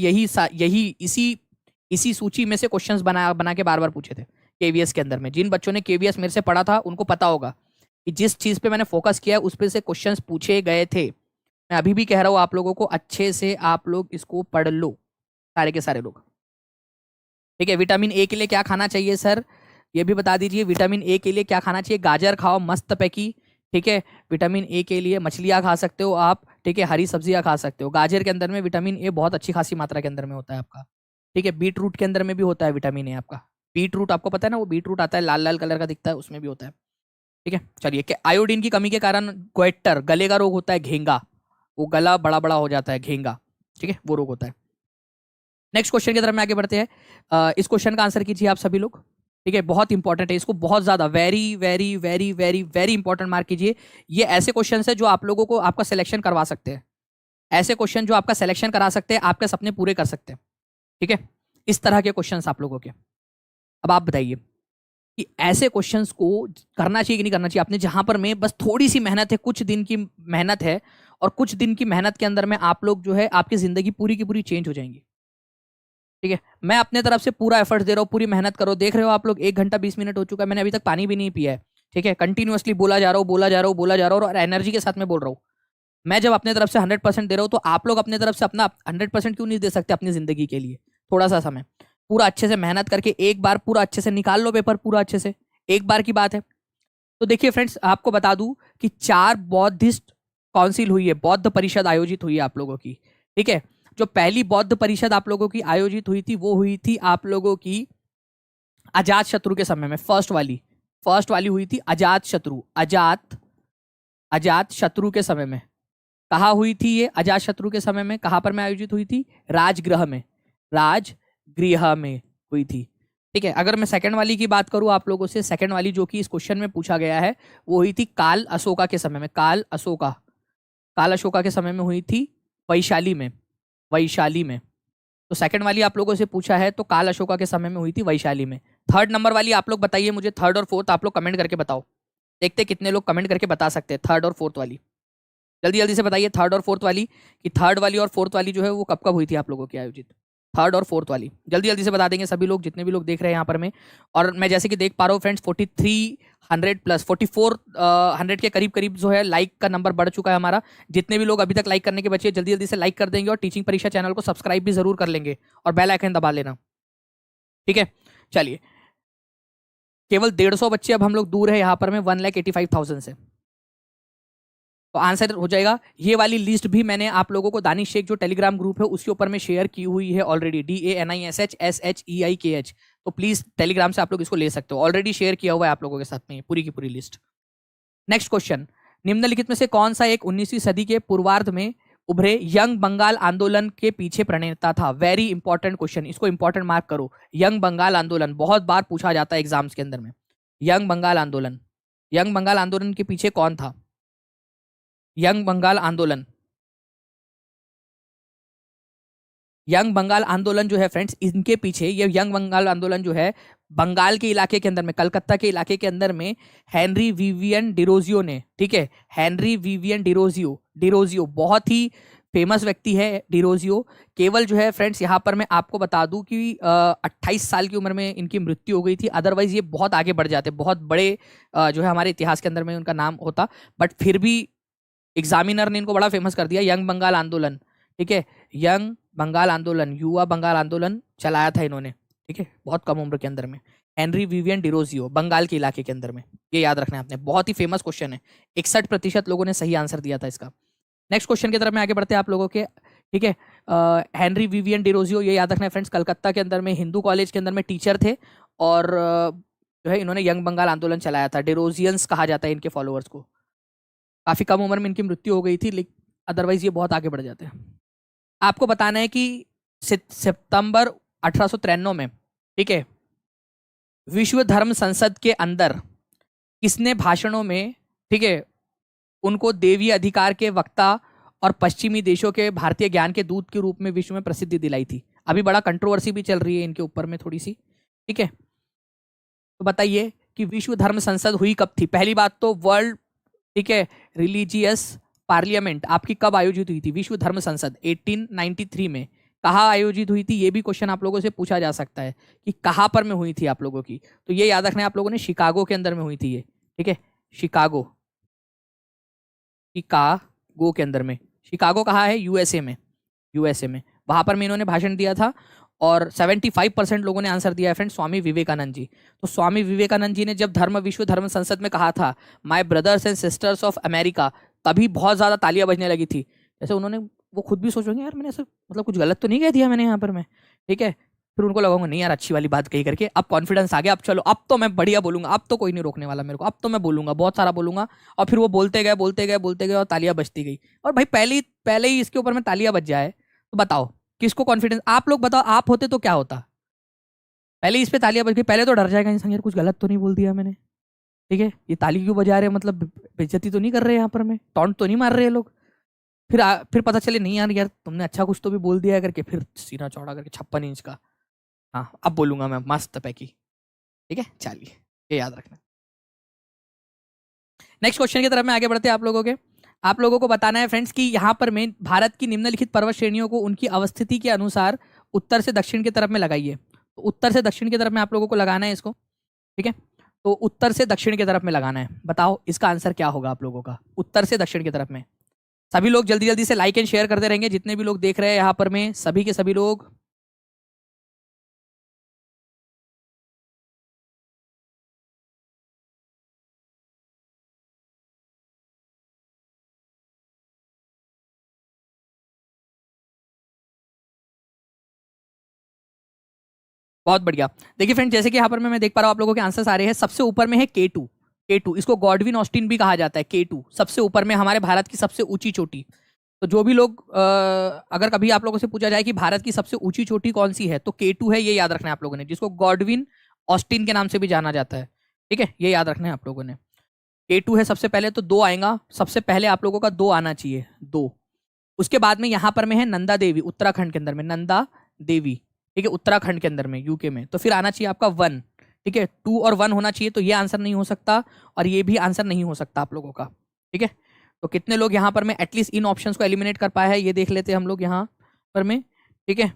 इसी सूची में से क्वेश्चंस बना के बार बार पूछे थे केवीएस के अंदर में। जिन बच्चों ने केवीएस मेरे से पढ़ा था उनको पता होगा कि जिस चीज पे मैंने फोकस किया उस पे से क्वेश्चंस पूछे गए थे। मैं अभी भी कह रहा हूँ आप लोगों को, अच्छे से आप लोग इसको पढ़ लो, सारे के सारे लोग, ठीक है। विटामिन ए के लिए क्या खाना चाहिए सर, ये भी बता दीजिए। विटामिन ए के लिए क्या खाना चाहिए, गाजर खाओ मस्त पैकी, ठीक है। विटामिन ए के लिए मछलियाँ खा सकते हो आप, ठीक है, हरी सब्जियाँ खा सकते हो। गाजर के अंदर में विटामिन ए बहुत अच्छी खासी मात्रा के अंदर में होता है आपका, ठीक है। बीट रूट के अंदर में भी होता है विटामिन ए आपका। बीट रूट आपको पता है ना, वो बीट रूट आता है लाल लाल कलर का दिखता है, उसमें भी होता है, ठीक है। चलिए, कि आयोडीन की कमी के कारण गोइटर, गले का रोग होता है, घेंगा, वो गला बड़ा बड़ा हो जाता है, घेंगा, ठीक है, वो रोग होता है। नेक्स्ट क्वेश्चन की तरफ में आगे बढ़ते हैं। इस क्वेश्चन का आंसर कीजिए आप सभी लोग, ठीक है, बहुत इंपॉर्टेंट है, इसको बहुत ज्यादा very very very very very important mark कीजिए। ये ऐसे क्वेश्चन है जो आप लोगों को आपका सिलेक्शन करवा सकते हैं, ऐसे क्वेश्चन जो आपका सिलेक्शन करा सकते हैं, आपके सपने पूरे कर सकते हैं, ठीक है। इस तरह के क्वेश्चन आप लोगों के। अब आप बताइए कि ऐसे क्वेश्चंस को करना चाहिए कि नहीं करना चाहिए आपने, जहां पर मैं बस थोड़ी सी मेहनत है, कुछ दिन की मेहनत है, और कुछ दिन की मेहनत के अंदर में आप लोग जो है आपकी जिंदगी पूरी की पूरी चेंज हो जाएंगी, ठीक है। मैं अपने तरफ से पूरा एफर्ट दे रहा हूँ, पूरी मेहनत करो। देख रहे हो आप लोग 1 घंटा 20 मिनट हो चुका है, मैंने अभी तक पानी भी नहीं पिया है, ठीक है। कंटिन्यूअसली बोला जा रहा हूँ, बोला जा रहा हूँ, बोला जा रहा हूँ, और एनर्जी के साथ में बोल रहा हूँ। मैं जब अपने तरफ से 100% दे रहा हूँ, तो आप लोग अपने तरफ से अपना 100% क्यों नहीं दे सकते अपनी जिंदगी के लिए? थोड़ा सा समय पूरा अच्छे से मेहनत करके एक बार पूरा अच्छे से निकाल लो पेपर, पूरा अच्छे से, एक बार की बात है। तो देखिए फ्रेंड्स, आपको बता दूं कि 4 बौद्धिस्ट काउंसिल हुई है, बौद्ध परिषद आयोजित हुई है आप लोगों की, ठीक है। जो पहली बौद्ध परिषद आप लोगों की आयोजित हुई थी, वो हुई थी आप लोगों की अजात शत्रु के समय में। फर्स्ट वाली हुई थी अजात शत्रु के समय में। कहाँ हुई थी ये अजात शत्रु के समय में, कहाँ पर में आयोजित हुई थी? राजगृह में हुई थी, ठीक है। अगर मैं सेकंड वाली की बात करूं आप लोगों से, सेकंड वाली जो कि इस क्वेश्चन में पूछा गया है, वो हुई थी काल अशोका के समय में। काल अशोका के समय में हुई थी वैशाली में। तो सेकंड वाली आप लोगों से पूछा है तो काल अशोका के समय में हुई थी वैशाली में। थर्ड नंबर वाली आप लोग बताइए मुझे, थर्ड और फोर्थ आप लोग कमेंट करके बताओ, देखते कितने लोग कमेंट करके बता सकते हैं थर्ड और फोर्थ वाली। जल्दी जल्दी से बताइए थर्ड और फोर्थ वाली, कि थर्ड वाली और फोर्थ वाली जो है वो कब कब हुई थी आप लोगों की आयोजित, थर्ड और फोर्थ वाली। जल्दी जल्दी से बता देंगे सभी लोग, जितने भी लोग देख रहे हैं यहाँ पर में। और मैं जैसे कि देख पा रहा हूँ फ्रेंड्स, 4300 प्लस 4400 के करीब करीब जो है लाइक का नंबर बढ़ चुका है हमारा। जितने भी लोग अभी तक लाइक करने के बचे, जल्दी जल्दी से लाइक कर देंगे, और टीचिंग परीक्षा चैनल को सब्सक्राइब भी जरूर कर लेंगे, और बेल आइकन दबा लेना, ठीक है। चलिए, केवल 150 बच्चे अब हम लोग दूर है यहाँ पर में 1,85,000 से, तो आंसर हो जाएगा। ये वाली लिस्ट भी मैंने आप लोगों को दानिश शेख जो टेलीग्राम ग्रुप है उसके ऊपर में शेयर की हुई है ऑलरेडी, DANISHSHEIKH। तो प्लीज टेलीग्राम से आप लोग इसको ले सकते हो, ऑलरेडी शेयर किया हुआ है आप लोगों के साथ में पूरी की पूरी लिस्ट। नेक्स्ट निम्नलिखित में से कौन सा एक 19वीं सदी के पूर्वार्ध में उभरे यंग बंगाल आंदोलन के पीछे प्रणेता था? वेरी इंपॉर्टेंट क्वेश्चन, इसको इंपॉर्टेंट मार्क करो। यंग बंगाल आंदोलन बहुत बार पूछा जाता है एग्जाम्स के अंदर में। यंग बंगाल आंदोलन, यंग बंगाल आंदोलन के पीछे कौन था? यंग बंगाल आंदोलन, यंग बंगाल आंदोलन जो है फ्रेंड्स, इनके पीछे ये यंग बंगाल आंदोलन जो है बंगाल के इलाके के अंदर में, कलकत्ता के इलाके के अंदर में हेनरी विवियन डिरोजियो ने, ठीक है, हेनरी विवियन डिरोजियो, डिरोजियो बहुत ही फेमस व्यक्ति है डिरोजियो। केवल जो है फ्रेंड्स यहाँ पर मैं आपको बता दूं कि 28 साल की उम्र में इनकी मृत्यु हो गई थी, अदरवाइज ये बहुत आगे बढ़ जाते, बहुत बड़े जो है हमारे इतिहास के अंदर में उनका नाम होता, बट फिर भी एग्जामिनर ने इनको बड़ा फेमस कर दिया। यंग बंगाल आंदोलन, ठीक है, यंग बंगाल आंदोलन, युवा बंगाल आंदोलन चलाया था इन्होंने, ठीक है, बहुत कम उम्र के अंदर में। हेनरी विवियन डिरोजियो, बंगाल के इलाके के अंदर में, ये याद रखना है आपने, बहुत ही फेमस क्वेश्चन है। 61% लोगों ने सही आंसर दिया था इसका। नेक्स्ट क्वेश्चन की तरफ में आगे बढ़ते हैं आप लोगों के, ठीक है। हेनरी विवियन डिरोजियो, ये याद रखना है फ्रेंड्स, कलकत्ता के अंदर में हिंदू कॉलेज के अंदर में टीचर थे, और जो है इन्होंने यंग बंगाल आंदोलन चलाया था। डिरोजियंस कहा जाता है इनके फॉलोअर्स को। काफी कम उम्र में इनकी मृत्यु हो गई थी, लेकिन अदरवाइज ये बहुत आगे बढ़ जाते हैं। आपको बताना है कि सितंबर 1893 में, ठीक है, विश्व धर्म संसद के अंदर किसने भाषणों में, ठीक है, उनको देवी अधिकार के वक्ता और पश्चिमी देशों के भारतीय ज्ञान के दूत के रूप में विश्व में प्रसिद्धि दिलाई थी? अभी बड़ा कंट्रोवर्सी भी चल रही है इनके ऊपर में थोड़ी सी, ठीक है। तो बताइए कि विश्व धर्म संसद हुई कब थी? पहली बात तो वर्ल्ड, ठीक है, रिलीजियस पार्लियामेंट आपकी कब आयोजित हुई थी? विश्व धर्म संसद 1893 में। कहाँ आयोजित हुई थी? ये भी क्वेश्चन आप लोगों से पूछा जा सकता है कि कहाँ पर में हुई थी आप लोगों की। तो ये याद रखना है आप लोगों ने, शिकागो के अंदर में हुई थी ये, ठीक है, शिकागो, शिकागो के अंदर में। शिकागो कहाँ है? यूएसए में, यूएसए में, वहां पर में इन्होंने भाषण दिया था। और 75% लोगों ने आंसर दिया है फ्रेंड, स्वामी विवेकानंद जी। तो स्वामी विवेकानंद जी ने जब विश्व धर्म संसद में कहा था my brothers and sisters of America, तभी बहुत ज्यादा तालियां बजने लगी थी। जैसे उन्होंने, वो खुद भी सोचेंगे यार मैंने ऐसे मतलब कुछ गलत तो नहीं कह दिया मैंने यहाँ पर मैं, ठीक है। फिर उनको लगाऊंगा नहीं यार अच्छी वाली बात कही करके, अब कॉन्फिडेंस आ गया, अब चलो अब तो मैं बढ़िया बोलूंगा, अब तो कोई नहीं रोकने वाला मेरे को, अब तो मैं बोलूंगा, बहुत सारा बोलूंगा। और फिर वो बोलते गए बोलते गए बोलते गए और तालियां बजती गई। और भाई पहले ही इसके ऊपर में तालियां बज जाए तो बताओ किसको कॉन्फिडेंस? आप लोग बताओ, आप होते तो क्या होता? पहले इस पे तालियां बज गई, पहले तो डर जाएगा इंसान, यार कुछ गलत तो नहीं बोल दिया मैंने, ठीक है, ये ताली क्यों बजा रहे हैं, मतलब बेइज्जती तो नहीं कर रहे यहाँ पर में, टॉन्ट तो नहीं मार रहे हैं लोग। फिर पता चले नहीं यार यार तुमने अच्छा कुछ तो भी बोल दिया करके, फिर सीना चौड़ा करके 56 इंच का, हाँ अब बोलूंगा मैं मस्त पैकी, ठीक है। चलिए ये याद रखना। नेक्स्ट क्वेश्चन की तरफ में आगे बढ़ते हैं आप लोगों को बताना है फ्रेंड्स कि यहाँ पर में भारत की निम्नलिखित पर्वत श्रेणियों को उनकी अवस्थिति के अनुसार उत्तर से दक्षिण की तरफ में लगाइए। तो उत्तर से दक्षिण की तरफ में आप लोगों को लगाना है इसको, ठीक है। तो उत्तर से दक्षिण की तरफ में लगाना है, बताओ इसका आंसर क्या होगा आप लोगों का? उत्तर से दक्षिण की तरफ में। सभी लोग जल्दी जल्दी से लाइक एंड शेयर करते रहेंगे, जितने भी लोग देख रहे हैं यहाँ पर में, सभी के सभी लोग। बहुत बढ़िया। देखिए फ्रेंड, जैसे कि यहाँ पर मैं देख पा रहा हूँ आप लोगों के आंसर्स आ रहे हैं। सबसे ऊपर में है K2, K2 इसको गॉडविन ऑस्टिन भी कहा जाता है। K2 सबसे ऊपर में, हमारे भारत की सबसे ऊंची चोटी। तो जो भी लोग अगर कभी आप लोगों से पूछा जाए कि भारत की सबसे ऊंची चोटी कौन सी है, तो K2 है, ये याद रखना है आप लोगों ने, जिसको गॉडविन ऑस्टिन के नाम से भी जाना जाता है, ठीक है, ये याद रखना है आप लोगों ने। K2 है सबसे पहले, तो 2 आएगा, सबसे पहले आप लोगों का 2 आना चाहिए, 2। उसके बाद में यहाँ पर में है नंदा देवी, उत्तराखंड के अंदर में, नंदा देवी, ठीक है, उत्तराखंड के अंदर में, यूके में। तो फिर आना चाहिए आपका 1, ठीक है, 2 और 1 होना चाहिए। तो ये आंसर नहीं हो सकता और ये भी आंसर नहीं हो सकता आप लोगों का, ठीक है। तो कितने लोग यहाँ पर में एटलीस्ट इन ऑप्शंस को एलिमिनेट कर पाए हैं, ये देख लेते हैं हम लोग यहाँ पर में, ठीक है।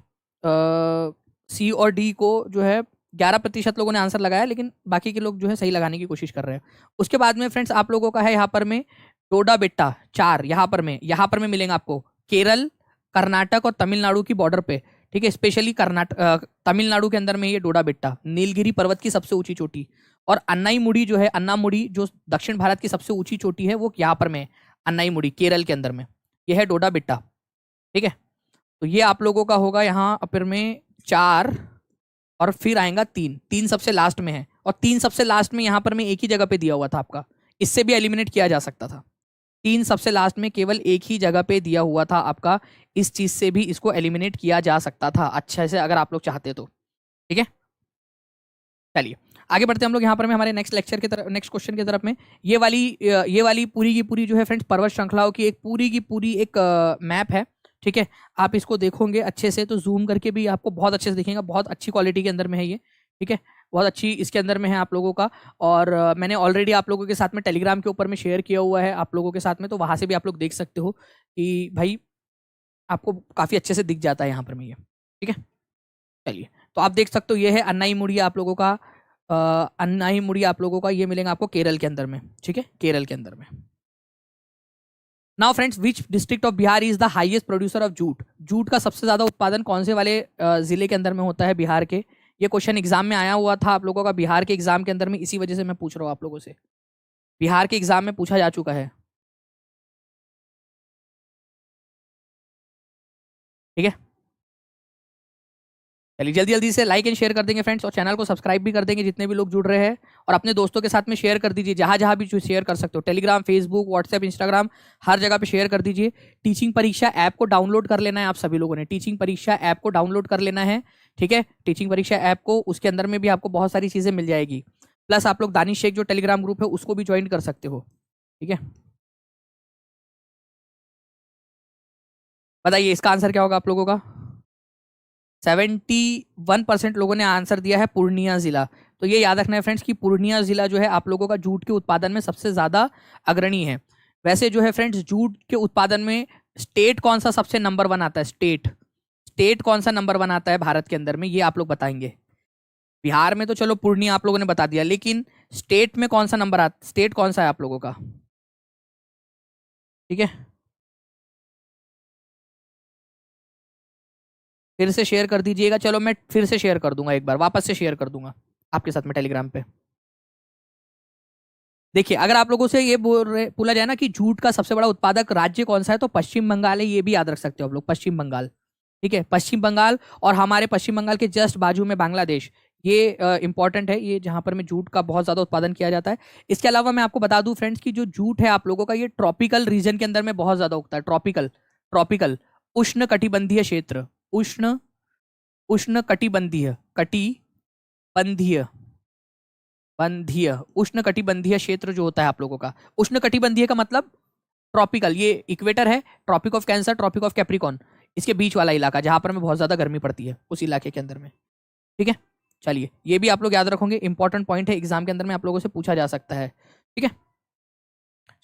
सी और डी को जो है 11% लोगों ने आंसर लगाया, लेकिन बाकी के लोग जो है सही लगाने की कोशिश कर रहे हैं। उसके बाद में फ्रेंड्स आप लोगों का है यहाँ पर में डोडा बेट्टा 4, यहाँ पर में मिलेंगे आपको केरल, कर्नाटक और तमिलनाडु की बॉर्डर पे, ठीक है। स्पेशली तमिलनाडु के अंदर में ये डोडा बेट्टा, नीलगिरी पर्वत की सबसे ऊंची चोटी। और अन्नाईमुड़ी जो है, अन्नामुड़ी जो दक्षिण भारत की सबसे ऊंची चोटी है, वो यहाँ पर में अन्नाईमुड़ी केरल के अंदर में, ये है डोडा बेट्टा, ठीक है। तो ये आप लोगों का होगा यहाँ पर में 4, और फिर आएगा 3 सबसे लास्ट में है, और 3 सबसे लास्ट में यहाँ पर में एक ही जगह पे दिया हुआ था आपका, इससे भी एलिमिनेट किया जा सकता था, 3 सबसे लास्ट में केवल एक ही जगह पे दिया हुआ था आपका, इस चीज से भी इसको एलिमिनेट किया जा सकता था अच्छे से अगर आप लोग चाहते तो। ठीक है, चलिए आगे बढ़ते हैं हम लोग यहाँ पर में हमारे नेक्स्ट लेक्चर की तरफ, नेक्स्ट क्वेश्चन की तरफ में। ये वाली पूरी की पूरी जो है फ्रेंड्स पर्वत श्रृंखलाओं की एक पूरी की पूरी एक मैप है। ठीक है, आप इसको देखोगे अच्छे से तो जूम करके भी आपको बहुत अच्छे से दिखेगा, बहुत अच्छी क्वालिटी के अंदर में है ये। ठीक है, बहुत अच्छी इसके अंदर में है आप लोगों का। और मैंने ऑलरेडी आप लोगों के साथ में टेलीग्राम के ऊपर में शेयर किया हुआ है आप लोगों के साथ में, तो वहां से भी आप लोग देख सकते हो कि भाई आपको काफी अच्छे से दिख जाता है यहाँ पर में ये। ठीक है, चलिए तो आप देख सकते हो ये है अन्नाई मुड़ी आप लोगों का, अन्नाई मुड़ी आप लोगों का ये मिलेगा आपको केरल के अंदर में। ठीक है, केरल के अंदर में। Now friends, which district of Bihar is the highest producer of jute? Jute का सबसे ज्यादा उत्पादन कौन से वाले जिले के अंदर में होता है बिहार के? ये क्वेश्चन एग्जाम में आया हुआ था आप लोगों का, बिहार के एग्जाम के अंदर में, इसी वजह से मैं पूछ रहा हूँ आप लोगों से, बिहार के एग्जाम में पूछा जा चुका है। ठीक है, चलिए जल्दी जल्दी से लाइक एंड शेयर कर देंगे फ्रेंड्स, और चैनल को सब्सक्राइब भी कर देंगे जितने भी लोग जुड़ रहे हैं, और अपने दोस्तों के साथ में शेयर कर दीजिए, जहां जहां भी शेयर कर सकते हो, टेलीग्राम, फेसबुक, व्हाट्सएप, इंस्टाग्राम, हर जगह पे शेयर कर दीजिए। टीचिंग परीक्षा ऐप को डाउनलोड कर लेना है आप सभी लोगों ने, टीचिंग परीक्षा ऐप को डाउनलोड कर लेना है। ठीक है, टीचिंग परीक्षा ऐप को, उसके अंदर में भी आपको बहुत सारी चीजें मिल जाएगी। प्लस आप लोग दानिश शेख जो टेलीग्राम ग्रुप है उसको भी ज्वाइन कर सकते हो। ठीक है, बताइए इसका आंसर क्या होगा आप लोगों का? 71% लोगों ने आंसर दिया है पूर्णिया जिला। तो ये याद रखना है फ्रेंड्स कि पूर्णिया जिला जो है आप लोगों का जूट के उत्पादन में सबसे ज्यादा अग्रणी है। वैसे जो है फ्रेंड्स, जूट के उत्पादन में स्टेट कौन सा सबसे नंबर 1 आता है? स्टेट, स्टेट कौन सा नंबर 1 आता है भारत के अंदर में, ये आप लोग बताएंगे। बिहार में तो चलो पूर्णिया आप लोगों ने बता दिया, लेकिन स्टेट में कौन सा नंबर आता, स्टेट कौन सा है आप लोगों का? ठीक है, फिर से शेयर कर दीजिएगा। चलो मैं फिर से शेयर कर दूंगा, एक बार वापस से शेयर कर दूंगा आपके साथ में टेलीग्राम पे। देखिए अगर आप लोगों से ये बोला जाए ना कि जूट का सबसे बड़ा उत्पादक राज्य कौन सा है, तो पश्चिम बंगाल है, ये भी याद रख सकते हो आप लोग, पश्चिम बंगाल। ठीक है, पश्चिम बंगाल, और हमारे पश्चिम बंगाल के जस्ट बाजू में बांग्लादेश, ये इंपॉर्टेंट है, ये जहां पर में जूट का बहुत ज्यादा उत्पादन किया जाता है। इसके अलावा मैं आपको बता दूं फ्रेंड्स कि जो जूट है आप लोगों का, ये ट्रॉपिकल रीजन के अंदर में बहुत ज्यादा उगता है। ट्रॉपिकल, ट्रॉपिकल, उष्ण कटिबंधीय क्षेत्र, उष्ण, उष्ण कटिबंधीय, कटिबंधीय, बंधीय, उष्ण कटिबंधीय क्षेत्र जो होता है आप लोगों का, उष्ण कटिबंधीय का मतलब ट्रॉपिकल, ये इक्वेटर है, tropic of cancer, tropic of capricorn, इसके बीच वाला इलाका जहां पर में बहुत ज्यादा गर्मी पड़ती है, उस इलाके के अंदर में। ठीक है, चलिए ये भी आप लोग याद रखोगे, इंपॉर्टेंट पॉइंट है, एग्जाम के अंदर में आप लोगों से पूछा जा सकता है। ठीक है,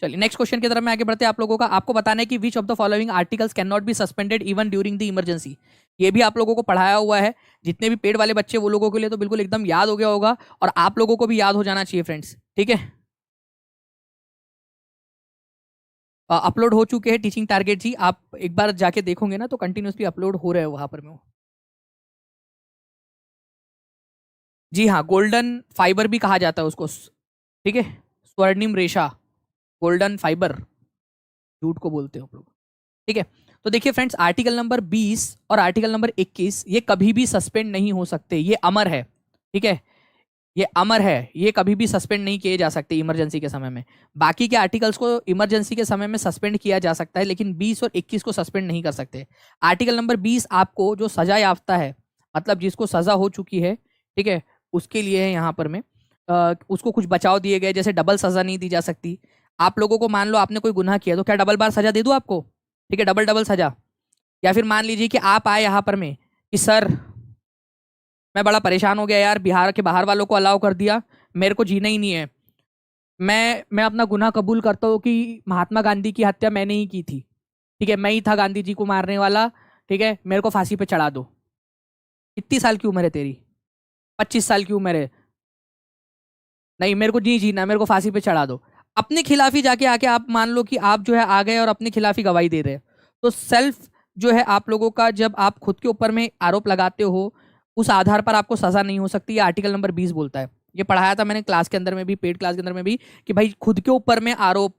चलिए नेक्स्ट क्वेश्चन की तरफ में आगे बढ़ते हैं। आप लोगों का आपको बताना है कि which of the following articles can not be suspended even during the emergency. ये भी आप लोगों को पढ़ाया हुआ है, जितने भी पेड वाले बच्चे वो लोगों के लिए तो बिल्कुल एकदम याद हो गया होगा, और आप लोगों को भी याद हो जाना चाहिए फ्रेंड्स। ठीक है, अपलोड हो चुके हैं टीचिंग टारगेट जी, आप एक बार जाके देखोगे ना तो कंटिन्यूसली अपलोड हो रहे हैं वहां पर में। जी हाँ, गोल्डन फाइबर भी कहा जाता है उसको। ठीक है, स्वर्णिम रेशा, गोल्डन फाइबर जूट को बोलते हो आप लोग। ठीक है, तो देखिए फ्रेंड्स, आर्टिकल नंबर 20 और आर्टिकल नंबर 21 ये कभी भी सस्पेंड नहीं हो सकते, ये अमर है। ठीक है, ये अमर है, ये कभी भी सस्पेंड नहीं किए जा सकते इमरजेंसी के समय में। बाकी के आर्टिकल्स को इमरजेंसी के समय में सस्पेंड किया जा सकता है, लेकिन 20 और 21 को सस्पेंड नहीं कर सकते। आर्टिकल नंबर 20 आपको जो सजा याफ्ता है, मतलब जिसको सजा हो चुकी है, ठीक है, उसके लिए है यहाँ पर में, उसको कुछ बचाव दिए गए, जैसे डबल सजा नहीं दी जा सकती। आप लोगों को मान लो आपने कोई गुनाह किया, तो क्या डबल बार सजा दे दूं आपको? ठीक है, डबल डबल सजा। या फिर मान लीजिए कि आप आए यहाँ पर में कि सर मैं बड़ा परेशान हो गया यार, बिहार के बाहर वालों को अलाउ कर दिया, मेरे को जीना ही नहीं है, मैं अपना गुनाह कबूल करता हूँ कि महात्मा गांधी की हत्या मैंने ही की थी, ठीक है, मैं ही था गांधी जी को मारने वाला, ठीक है, मेरे को फांसी पे चढ़ा दो। कितनी साल की उम्र है तेरी? 25 साल की उम्र है, नहीं मेरे को नहीं जीना, मेरे को फांसी पे चढ़ा दो। अपने खिलाफ ही जाके आके आप मान लो कि आप जो है आ गए और अपने खिलाफ ही गवाही दे रहे हैं। तो सेल्फ जो है आप लोगों का, जब आप खुद के ऊपर में आरोप लगाते हो, उस आधार पर आपको सजा नहीं हो सकती, ये आर्टिकल नंबर 20 बोलता है। ये पढ़ाया था मैंने क्लास के अंदर में भी, पेड क्लास के अंदर में भी, कि भाई खुद के ऊपर में आरोप,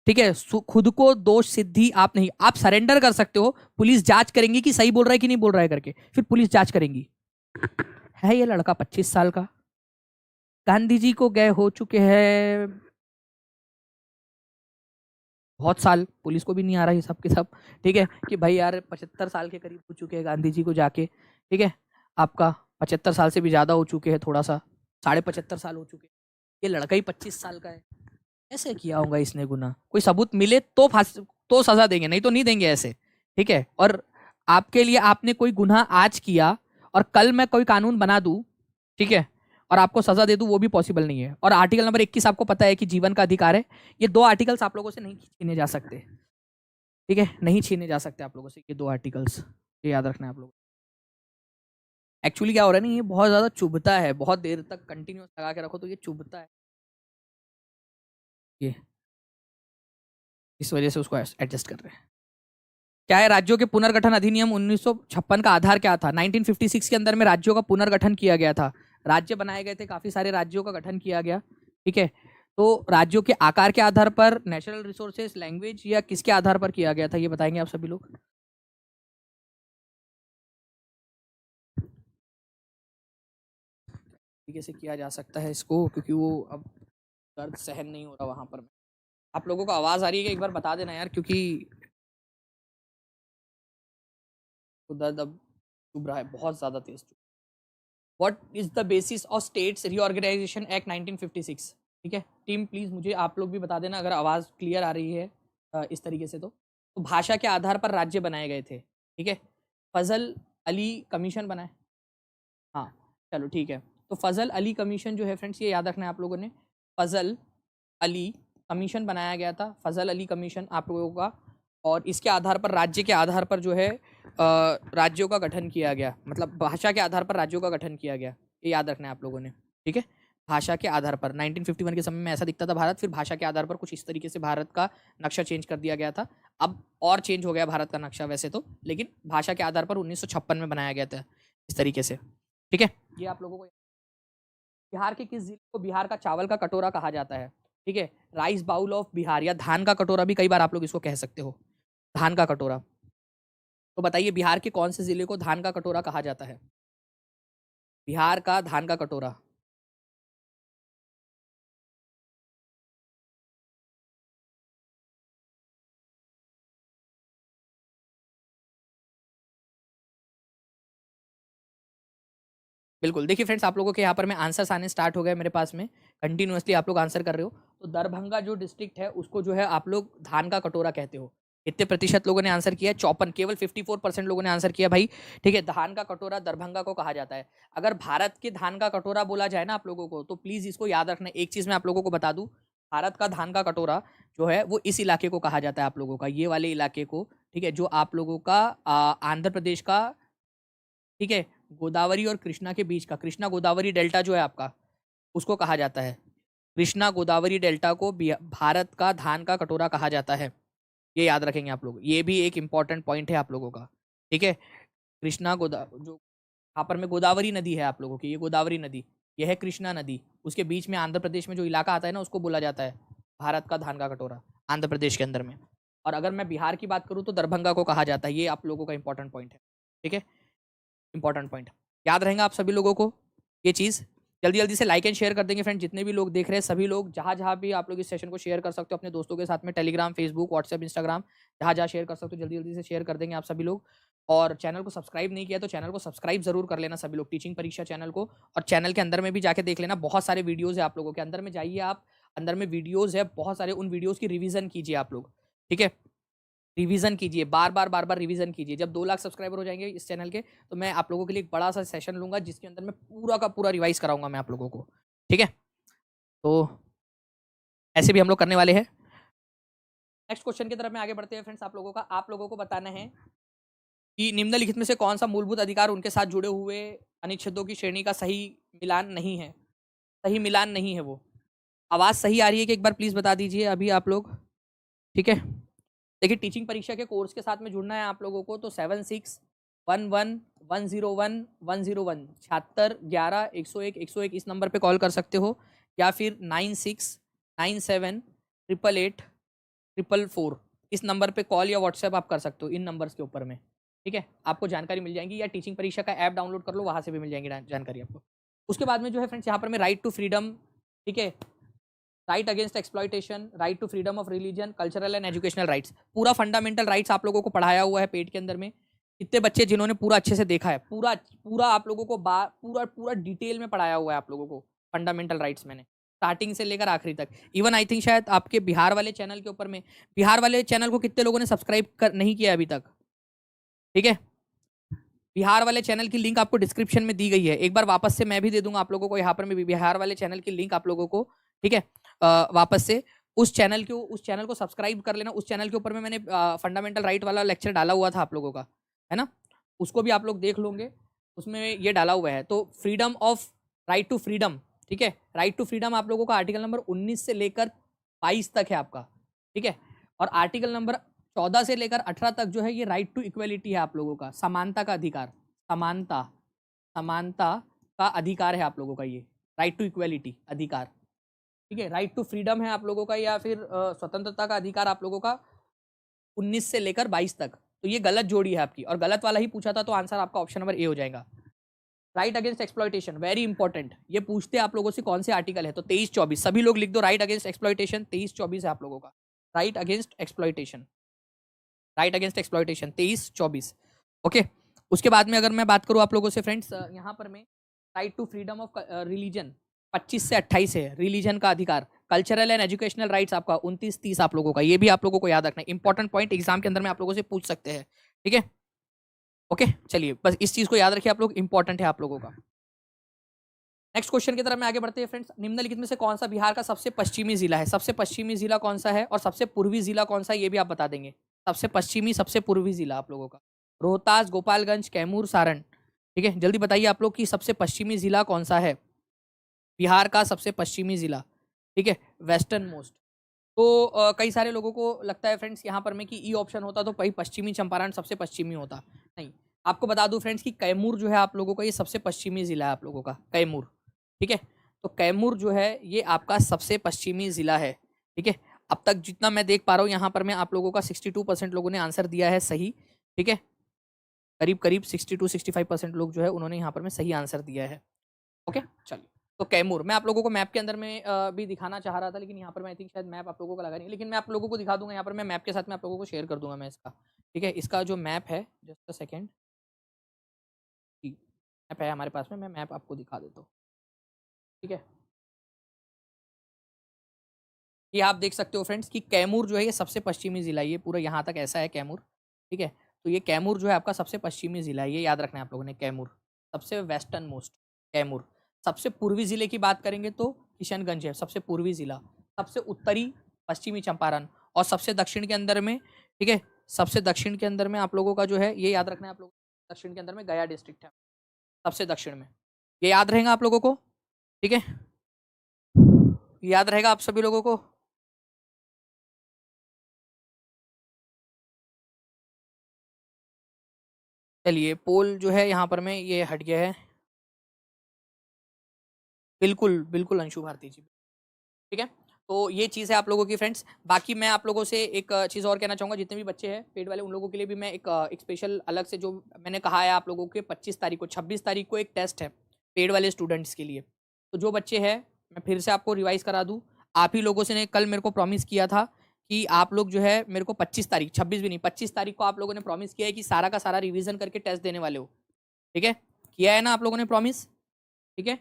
ठीक है, खुद को दोष सिद्धि आप नहीं, आप सरेंडर कर सकते हो, पुलिस जांच करेंगी कि सही बोल रहा है कि नहीं बोल रहा है करके, फिर पुलिस जांच करेंगी। है ये लड़का 25 साल का, गांधी जी को गए हो चुके हैं बहुत साल पुलिस को भी नहीं आ रहा ये सब के सब, ठीक है, कि भाई यार 75 साल के करीब हो चुके हैं गांधी जी को जाके, ठीक है, आपका 75 साल से भी ज़्यादा हो चुके हैं, थोड़ा सा 75.5 साल हो चुके हैं, ये लड़का ही 25 साल का है, ऐसे किया होगा इसने गुनाह, कोई सबूत मिले तो तो सजा देंगे, नहीं तो नहीं देंगे ऐसे, ठीक है। और आपके लिए आपने कोई गुनाह आज किया और कल मैं कोई कानून बना दूं, ठीक है, और आपको सजा दे दूं, वो भी पॉसिबल नहीं है। और आर्टिकल नंबर 21 आपको पता है कि जीवन का अधिकार है, ये 2 आर्टिकल्स आप लोगों से नहीं छीने जा सकते, ठीक है, नहीं छीने जा सकते आप लोगों से ये 2 आर्टिकल्स, ये याद रखना है आप लोग। एक्चुअली क्या हो रहा है ना, ये बहुत ज्यादा चुभता है, बहुत देर तक कंटिन्यूस लगा के रखो तो ये चुभता है, ये इस वजह से उसको एडजस्ट कर रहे हैं। क्या है, राज्यों के पुनर्गठन अधिनियम 1956 का आधार क्या था? 1956 के अंदर में राज्यों का पुनर्गठन किया गया था, राज्य बनाए गए थे, काफी सारे राज्यों का गठन किया गया, ठीक है। तो राज्यों के आकार के आधार पर, नेचुरल रिसोर्सेज, लैंग्वेज, या किसके आधार पर किया गया था, ये बताएंगे आप सभी लोग। तरीके से किया जा सकता है इसको, क्योंकि वो अब दर्द सहन नहीं हो रहा वहां पर। आप लोगों को आवाज आ रही है कि एक बार बता देना यार, क्योंकि दर्द अब चुभ रहा है बहुत ज्यादा तेज। What is the basis of states reorganization act 1956? ठीक है टीम, प्लीज मुझे आप लोग भी बता देना अगर आवाज क्लियर आ रही है इस तरीके से। तो भाषा के आधार पर राज्य बनाए गए थे, ठीक है। फजल अली कमीशन बनाए, हाँ चलो ठीक है। तो फजल अली कमीशन जो है फ्रेंड्स, ये याद रखना है आप लोगों ने, फजल अली कमीशन बनाया गया था, फजल अली कमीशन आप लोगों का। और इसके आधार पर, राज्य के आधार पर जो है राज्यों का गठन किया गया, मतलब भाषा के आधार पर राज्यों का गठन किया गया, ये याद रखना है आप लोगों ने, ठीक है। भाषा के आधार पर 1951 के समय में ऐसा दिखता था भारत, फिर भाषा के आधार पर कुछ इस तरीके से भारत का नक्शा चेंज कर दिया गया था। अब और चेंज हो गया भारत का नक्शा वैसे तो, लेकिन भाषा के आधार पर 1956 में बनाया गया था इस तरीके से, ठीक है। ये आप लोगों को, बिहार के किस जिले को बिहार का चावल का कटोरा कहा जाता है? ठीक है, राइस बाउल ऑफ बिहार, या धान का कटोरा भी कई बार आप लोग इसको कह सकते हो, धान का कटोरा। तो बताइए बिहार के कौन से जिले को धान का कटोरा कहा जाता है? बिहार का धान का कटोरा। बिल्कुल, देखिए फ्रेंड्स, आप लोगों के यहाँ पर मैं आंसर्स आने स्टार्ट हो गए मेरे पास में, कंटिन्यूअसली आप लोग आंसर कर रहे हो। तो दरभंगा जो डिस्ट्रिक्ट है उसको जो है आप लोग धान का कटोरा कहते हो। कितने प्रतिशत लोगों ने आंसर किया? 54, केवल 54% लोगों ने आंसर किया भाई, ठीक है। धान का कटोरा दरभंगा को कहा जाता है। अगर भारत के धान का कटोरा बोला जाए ना आप लोगों को, तो प्लीज इसको याद रखना। एक चीज मैं आप लोगों को बता दूं, भारत का धान का कटोरा जो है वो इस इलाके को कहा जाता है, आप लोगों का ये वाले इलाके को, ठीक है, जो आप लोगों का आंध्र प्रदेश का, ठीक है, गोदावरी और कृष्णा के बीच का, कृष्णा गोदावरी डेल्टा जो है आपका, उसको कहा जाता है। कृष्णा गोदावरी डेल्टा को भारत का धान का कटोरा कहा जाता है, ये याद रखेंगे आप लोग, ये भी एक इंपॉर्टेंट पॉइंट है आप लोगों का, ठीक है। कृष्णा गोदा जो यहाँ पर में गोदावरी नदी है आप लोगों की, ये गोदावरी नदी, ये है कृष्णा नदी, उसके बीच में आंध्र प्रदेश में जो इलाका आता है ना, उसको बोला जाता है भारत का धान का कटोरा, आंध्र प्रदेश के अंदर में। और अगर मैं बिहार की बात करूँ तो दरभंगा को कहा जाता है, ये आप लोगों का इंपॉर्टेंट पॉइंट है, ठीक है, इंपॉर्टेंट पॉइंट याद रहेगा आप सभी लोगों को ये चीज़। जल्दी जल्दी से लाइक एंड शेयर कर देंगे फ्रेंड, जितने भी लोग देख रहे हैं सभी लोग, जहाँ जहाँ भी आप लोग इस सेशन को शेयर कर सकते हो अपने दोस्तों के साथ में, टेलीग्राम, फेसबुक, व्हाट्सएप, इंस्टाग्राम, जहाँ जहाँ शेयर कर सकते हो जल्दी जल्दी से शेयर कर देंगे आप सभी लोग। और चैनल को सब्सक्राइब नहीं किया तो चैनल को सब्सक्राइब जरूर कर लेना सभी लोग, टीचिंग परीक्षा चैनल को। और चैनल के अंदर में भी जाके देख लेना, बहुत सारे वीडियोज़ है आप लोगों के, अंदर में जाइए आप, अंदर में वीडियोज़ है बहुत सारे, उन वीडियोज़ की रिविजन कीजिए आप लोग, ठीक है, रिवीजन कीजिए, बार बार रिवीजन कीजिए। जब 2 लाख सब्सक्राइबर हो जाएंगे इस चैनल के, तो मैं आप लोगों के लिए एक बड़ा सा सेशन लूंगा जिसके अंदर मैं पूरा का पूरा रिवाइज कराऊंगा मैं आप लोगों को, ठीक है। तो ऐसे भी हम लोग करने वाले हैं। नेक्स्ट क्वेश्चन की तरफ में आगे बढ़ते हैं फ्रेंड्स। आप लोगों को बताना है कि निम्नलिखित में से कौन सा मूलभूत अधिकार उनके साथ जुड़े हुए अनुच्छेदों की श्रेणी का सही मिलान नहीं है, सही मिलान नहीं है वो। आवाज़ सही आ रही है कि एक बार प्लीज़ बता दीजिए अभी आप लोग, ठीक है। देखिए टीचिंग परीक्षा के कोर्स के साथ में जुड़ना है आप लोगों को, तो 7611101101 7611 101 इस नंबर पे कॉल कर सकते हो, या फिर 9697888844 इस नंबर पे कॉल या व्हाट्सएप आप कर सकते हो, इन नंबर्स के ऊपर में, ठीक है। आपको जानकारी मिल जाएगी, या टीचिंग परीक्षा का ऐप डाउनलोड कर लो, वहाँ से भी मिल जाएगी जानकारी आपको। उसके बाद में जो है फ्रेंड्स यहाँ पर मैं राइट टू फ्रीडम, ठीक है, right against exploitation, right to freedom of religion, cultural and educational rights, पूरा फंडामेंटल राइट्स आप लोगों को पढ़ाया हुआ है पेड के अंदर में। कितने बच्चे जिन्होंने पूरा अच्छे से देखा है, पूरा पूरा आप लोगों को पूरा पूरा डिटेल में पढ़ाया हुआ है आप लोगों को फंडामेंटल राइट्स, मैंने स्टार्टिंग से लेकर आखिरी तक। इवन आई थिंक शायद आपके बिहार वाले चैनल के ऊपर में, बिहार वाले चैनल को कितने लोगों ने सब्सक्राइब नहीं किया अभी तक? ठीक है, बिहार वाले चैनल की लिंक आपको डिस्क्रिप्शन में दी गई है, एक बार वापस से मैं भी दे दूंगा आप लोगों को यहाँ पर, मैं बिहार वाले चैनल की लिंक आप लोगों को, ठीक है, वापस से उस चैनल को सब्सक्राइब कर लेना। उस चैनल के ऊपर में मैंने फंडामेंटल राइट वाला लेक्चर डाला हुआ था आप लोगों का, है ना, उसको भी आप लोग देख लोगे, उसमें ये डाला हुआ है। तो freedom of right to freedom, ठीक है, राइट टू फ्रीडम आप लोगों का आर्टिकल नंबर 19 से लेकर 22 तक है आपका, ठीक है, और आर्टिकल नंबर 14 से लेकर 18 तक जो है ये राइट टू इक्वेलिटी है आप लोगों का, समानता का अधिकार, समानता का अधिकार है आप लोगों का, ये राइट टू इक्वेलिटी अधिकार, ठीक है। राइट टू फ्रीडम है आप लोगों का, या फिर स्वतंत्रता का अधिकार आप लोगों का 19 से लेकर 22 तक। तो ये गलत जोड़ी है आपकी, और गलत वाला ही पूछा था, तो आंसर आपका ऑप्शन नंबर ए हो जाएगा। Right against exploitation, very important, ये पूछते हैं आप लोगों से कौन से आर्टिकल है, तो 23-24 सभी लोग लिख दो। राइट अगेंस्ट एक्सप्लॉइटेशन 23-24 है आप लोगों का, right against exploitation, right against exploitation 23-24, okay. उसके बाद में अगर मैं बात करूं आप लोगों से फ्रेंड्स, यहाँ पर मैं right to freedom of religion 25 से 28 है, रिलीजन का अधिकार। कल्चरल एंड एजुकेशनल राइट्स आपका 29-30 आप लोगों का, ये भी आप लोगों को याद रखना है, इंपॉर्टेंट पॉइंट एग्जाम के अंदर में आप लोगों से पूछ सकते हैं, ठीक है, ओके। चलिए बस इस चीज को याद रखिए आप लोग, इंपॉर्टेंट है आप लोगों का। नेक्स्ट क्वेश्चन की तरफ में आगे बढ़ते हैं फ्रेंड्स। निम्नलिखित में से कौन सा बिहार का सबसे पश्चिमी जिला है? सबसे पश्चिमी जिला कौन सा है, और सबसे पूर्वी जिला कौन सा है, ये भी आप बता देंगे। सबसे पश्चिमी, सबसे पूर्वी जिला आप लोगों का, रोहतास, गोपालगंज, कैमूर, सारण, ठीक है, जल्दी बताइए आप लोग कि सबसे पश्चिमी जिला कौन सा है बिहार का, सबसे पश्चिमी जिला, ठीक है, वेस्टर्न मोस्ट। तो कई सारे लोगों को लगता है फ्रेंड्स यहाँ पर में कि ई ऑप्शन होता तो भाई पश्चिमी चंपारण सबसे पश्चिमी होता, नहीं। आपको बता दूं फ्रेंड्स कि कैमूर जो है आप लोगों का, ये सबसे पश्चिमी जिला है आप लोगों का, कैमूर, ठीक है। तो कैमूर जो है ये आपका सबसे पश्चिमी जिला है, ठीक है। अब तक जितना मैं देख पा रहा हूँ यहाँ पर मैं आप लोगों का 62% लोगों ने आंसर दिया है सही, ठीक है, करीब करीब 62-65% लोग जो है उन्होंने यहाँ पर में सही आंसर दिया है, ओके। चलिए, तो कैमूर मैं आप लोगों को मैप के अंदर में भी दिखाना चाह रहा था, लेकिन यहाँ पर मैं आई थिंक शायद मैप आप लोगों को लगा नहीं, लेकिन मैं आप लोगों को दिखा दूंगा यहाँ पर, मैं मैप के साथ में आप लोगों को शेयर कर दूंगा मैं इसका, ठीक है। इसका जो मैप है, जस्ट अ सेकेंड, मैप है हमारे पास में, मैं मैप आपको दिखा देता हूँ, ठीक है। ये आप देख सकते हो फ्रेंड्स कि कैमूर जो है ये सबसे पश्चिमी जिला है, ये पूरा यहाँ तक ऐसा है कैमूर, ठीक है। तो ये कैमूर जो है आपका सबसे पश्चिमी जिला है, ये याद रखना है आप लोगों ने, कैमूर सबसे वेस्टर्न मोस्ट, कैमूर। सबसे पूर्वी जिले की बात करेंगे तो किशनगंज है सबसे पूर्वी जिला, सबसे उत्तरी पश्चिमी चंपारण, और सबसे दक्षिण के अंदर में, ठीक है, सबसे दक्षिण के अंदर में आप लोगों का जो है ये याद रखना है आप लोगों को, दक्षिण के अंदर में गया डिस्ट्रिक्ट है सबसे दक्षिण में, ये याद रहेगा आप लोगों को, ठीक है, याद रहेगा आप सभी लोगों को। चलिए, पोल जो है यहाँ पर में ये हट गया है, बिल्कुल बिल्कुल अंशु भारती जी, ठीक है। तो ये चीज़ है आप लोगों की फ्रेंड्स। बाकी मैं आप लोगों से एक चीज़ और कहना चाहूँगा, जितने भी बच्चे हैं पेड वाले उन लोगों के लिए भी मैं एक स्पेशल अलग से, जो मैंने कहा है आप लोगों के 25 तारीख को 26 तारीख को एक टेस्ट है पेड वाले स्टूडेंट्स के लिए। तो जो बच्चे हैं, मैं फिर से आपको रिवाइज करा दूँ, आप ही लोगों से ने कल मेरे को प्रॉमिस किया था कि आप लोग जो है मेरे को 25 तारीख, 26 भी नहीं 25 तारीख को आप लोगों ने प्रॉमिस किया है कि सारा का सारा रिविजन करके टेस्ट देने वाले हो, ठीक है, किया है ना आप लोगों ने प्रॉमिस, ठीक है।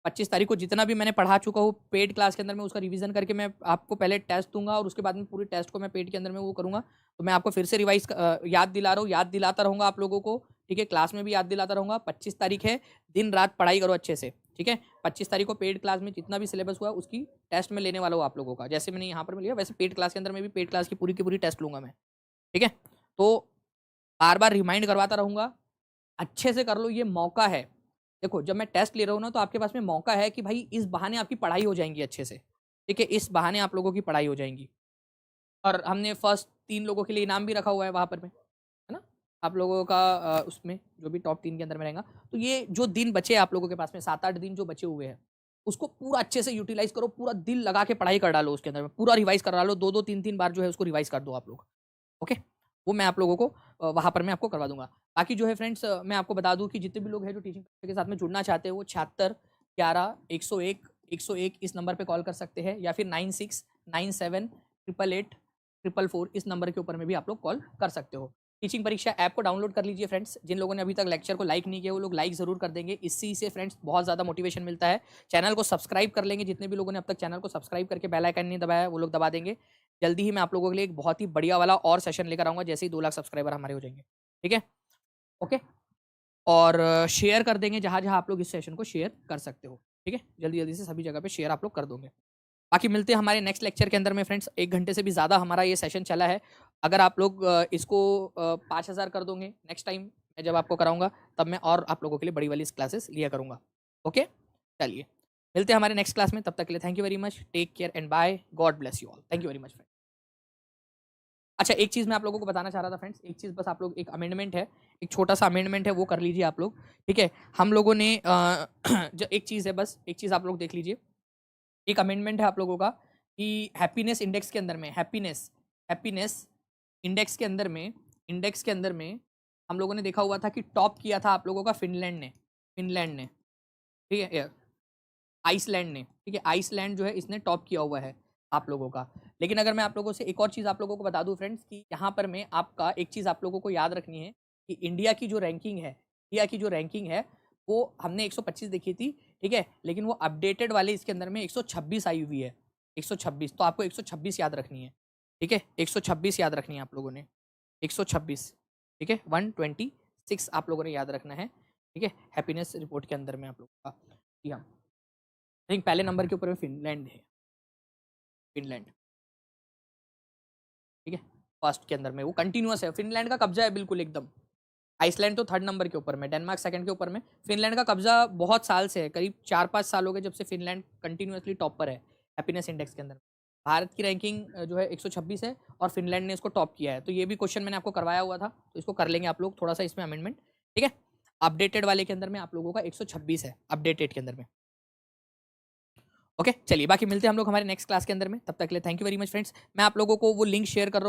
25 तारीख को जितना भी मैंने पढ़ा चुका हूँ पेड क्लास के अंदर में उसका रिवीजन करके मैं आपको पहले टेस्ट दूंगा, और उसके बाद में पूरी टेस्ट को मैं पेड के अंदर में वो करूँगा। तो मैं आपको फिर से रिवाइज याद दिला रहा हूँ, याद दिलाता रहूँगा आप लोगों को, ठीक है, क्लास में भी याद दिलाता रहूँगा। 25 तारीख है, दिन रात पढ़ाई करो अच्छे से, ठीक है। 25 तारीख को पेड क्लास में जितना भी सिलेबस हुआ उसकी टेस्ट में लेने वाला हूँ आप लोगों का, जैसे मैंने यहाँ पर लिया वैसे पेड क्लास के अंदर में भी पेड क्लास की पूरी टेस्ट लूँगा मैं, ठीक है। तो बार बार रिमाइंड करवाता रहूँगा, अच्छे से कर लो, ये मौका है। देखो जब मैं टेस्ट ले रहा हूँ ना, तो आपके पास में मौका है कि भाई इस बहाने आपकी पढ़ाई हो जाएंगी अच्छे से, ठीक है, इस बहाने आप लोगों की पढ़ाई हो जाएंगी। और हमने फर्स्ट 3 लोगों के लिए इनाम भी रखा हुआ है वहाँ पर में, है ना, आप लोगों का उसमें जो भी टॉप 3 के अंदर में रहेगा। तो ये जो दिन बचे आप लोगों के पास में 7-8 दिन जो बचे हुए हैं, उसको पूरा अच्छे से यूटिलाइज करो, पूरा दिल लगा के पढ़ाई कर डालो, उसके अंदर में पूरा रिवाइज करा लो, 2-2 3-3 बार जो है उसको रिवाइज कर दो आप लोग, ओके। वो मैं आप लोगों को वहाँ पर मैं आपको करवा दूंगा। बाकी जो है फ्रेंड्स, मैं आपको बता दूं कि जितने भी लोग हैं जो टीचिंग के साथ में जुड़ना चाहते हैं, वो 76 11 101 101 इस नंबर पे कॉल कर सकते हैं, या फिर 9697888444 इस नंबर के ऊपर में भी आप लोग कॉल कर सकते हो। टीचिंग परीक्षा ऐप को डाउनलोड कर लीजिए फ्रेंड्स। जिन लोगों ने अभी तक लेक्चर को लाइक नहीं किया वो लोग लाइक जरूर कर देंगे, इससे से फ्रेंड्स बहुत ज़्यादा मोटिवेशन मिलता है। चैनल को सब्सक्राइब कर लेंगे, जितने भी लोगों ने अब तक चैनल को सब्सक्राइब करके बेल आइकन नहीं दबाया वो लोग दबा देंगे। जल्दी ही मैं आप लोगों के लिए एक बहुत ही बढ़िया वाला और सेशन लेकर आऊँगा जैसे ही 2 लाख सब्सक्राइबर हमारे हो जाएंगे, ठीक है, ओके। और शेयर कर देंगे जहाँ जहाँ आप लोग इस सेशन को शेयर कर सकते हो, ठीक है, जल्दी जल्दी से सभी जगह पे शेयर आप लोग कर दोगे। बाकी मिलते हैं हमारे नेक्स्ट लेक्चर के अंदर में फ्रेंड्स। 1 घंटे से भी ज़्यादा हमारा ये सेशन चला है। अगर आप लोग इसको 5000 कर दोगे नेक्स्ट टाइम मैं जब आपको कराऊंगा, तब मैं और आप लोगों के लिए बड़ी वाली क्लासेस लिया करूंगा, ओके। चलिए मिलते हैं हमारे नेक्स्ट क्लास में, तब तक के लिए thank you very much, take care and bye, God bless you all, thank you very much friends. अच्छा एक चीज़ मैं आप लोगों को बताना चाह रहा था फ्रेंड्स, एक चीज़ बस आप लोग, एक अमेंडमेंट है, एक छोटा सा अमेंडमेंट है, वो कर लीजिए आप लोग, ठीक है। हम लोगों ने जो एक चीज़ है, बस एक चीज़ आप लोग देख लीजिए, एक अमेंडमेंट है आप लोगों का कि हैप्पीनेस इंडेक्स के अंदर में, हैप्पीनेस इंडेक्स के अंदर में हम लोगों ने देखा हुआ था कि टॉप किया था आप लोगों का फिनलैंड ने, ठीक है, आइसलैंड ने, ठीक है, आइसलैंड जो है इसने टॉप किया हुआ है आप लोगों का। लेकिन अगर मैं आप लोगों से एक और चीज़ आप लोगों को बता दूं फ्रेंड्स कि यहाँ पर मैं आपका एक चीज़ आप लोगों को याद रखनी है कि इंडिया की जो रैंकिंग है वो हमने 125 देखी थी, ठीक है, लेकिन वो अपडेटेड वाले इसके अंदर में 126 आई हुई है, 126, तो आपको 126 याद रखनी है, ठीक है, 126 याद रखनी है आप लोगों ने, 126, ठीक है, 126 आप लोगों ने याद रखना है, ठीक है, हैप्पीनेस रिपोर्ट के अंदर में आप लोगों का। जी हाँ, आई थिंक पहले नंबर के ऊपर में फिनलैंड है, फिनलैंड, ठीक है, फर्स्ट के अंदर में वो कंटिन्यूअस है, फिनलैंड का कब्जा है बिल्कुल एकदम। आइसलैंड तो 3rd नंबर के ऊपर में, डेनमार्क 2nd के ऊपर में, फिनलैंड का कब्जा बहुत साल से है, करीब 4-5 साल हो गए जब से फिनलैंड कंटिन्यूअसली टॉप पर है हैप्पीनेस इंडेक्स के अंदर। भारत की रैंकिंग जो है 126 है और फिनलैंड ने इसको टॉप किया है, तो ये भी क्वेश्चन मैंने आपको करवाया हुआ था, तो इसको कर लेंगे आप लोग थोड़ा सा इसमें अमेंडमेंट, ठीक है। अपडेटेड वाले के अंदर में आप लोगों का 126 है, अपडेटेड के अंदर में, ओके। चलिए बाकी मिलते हैं हम लोग हमारे नेक्स्ट क्लास के अंदर में, तब तक के लिए thank you very much friends. मैं आप लोगों को वो लिंक शेयर कर रहा हूँ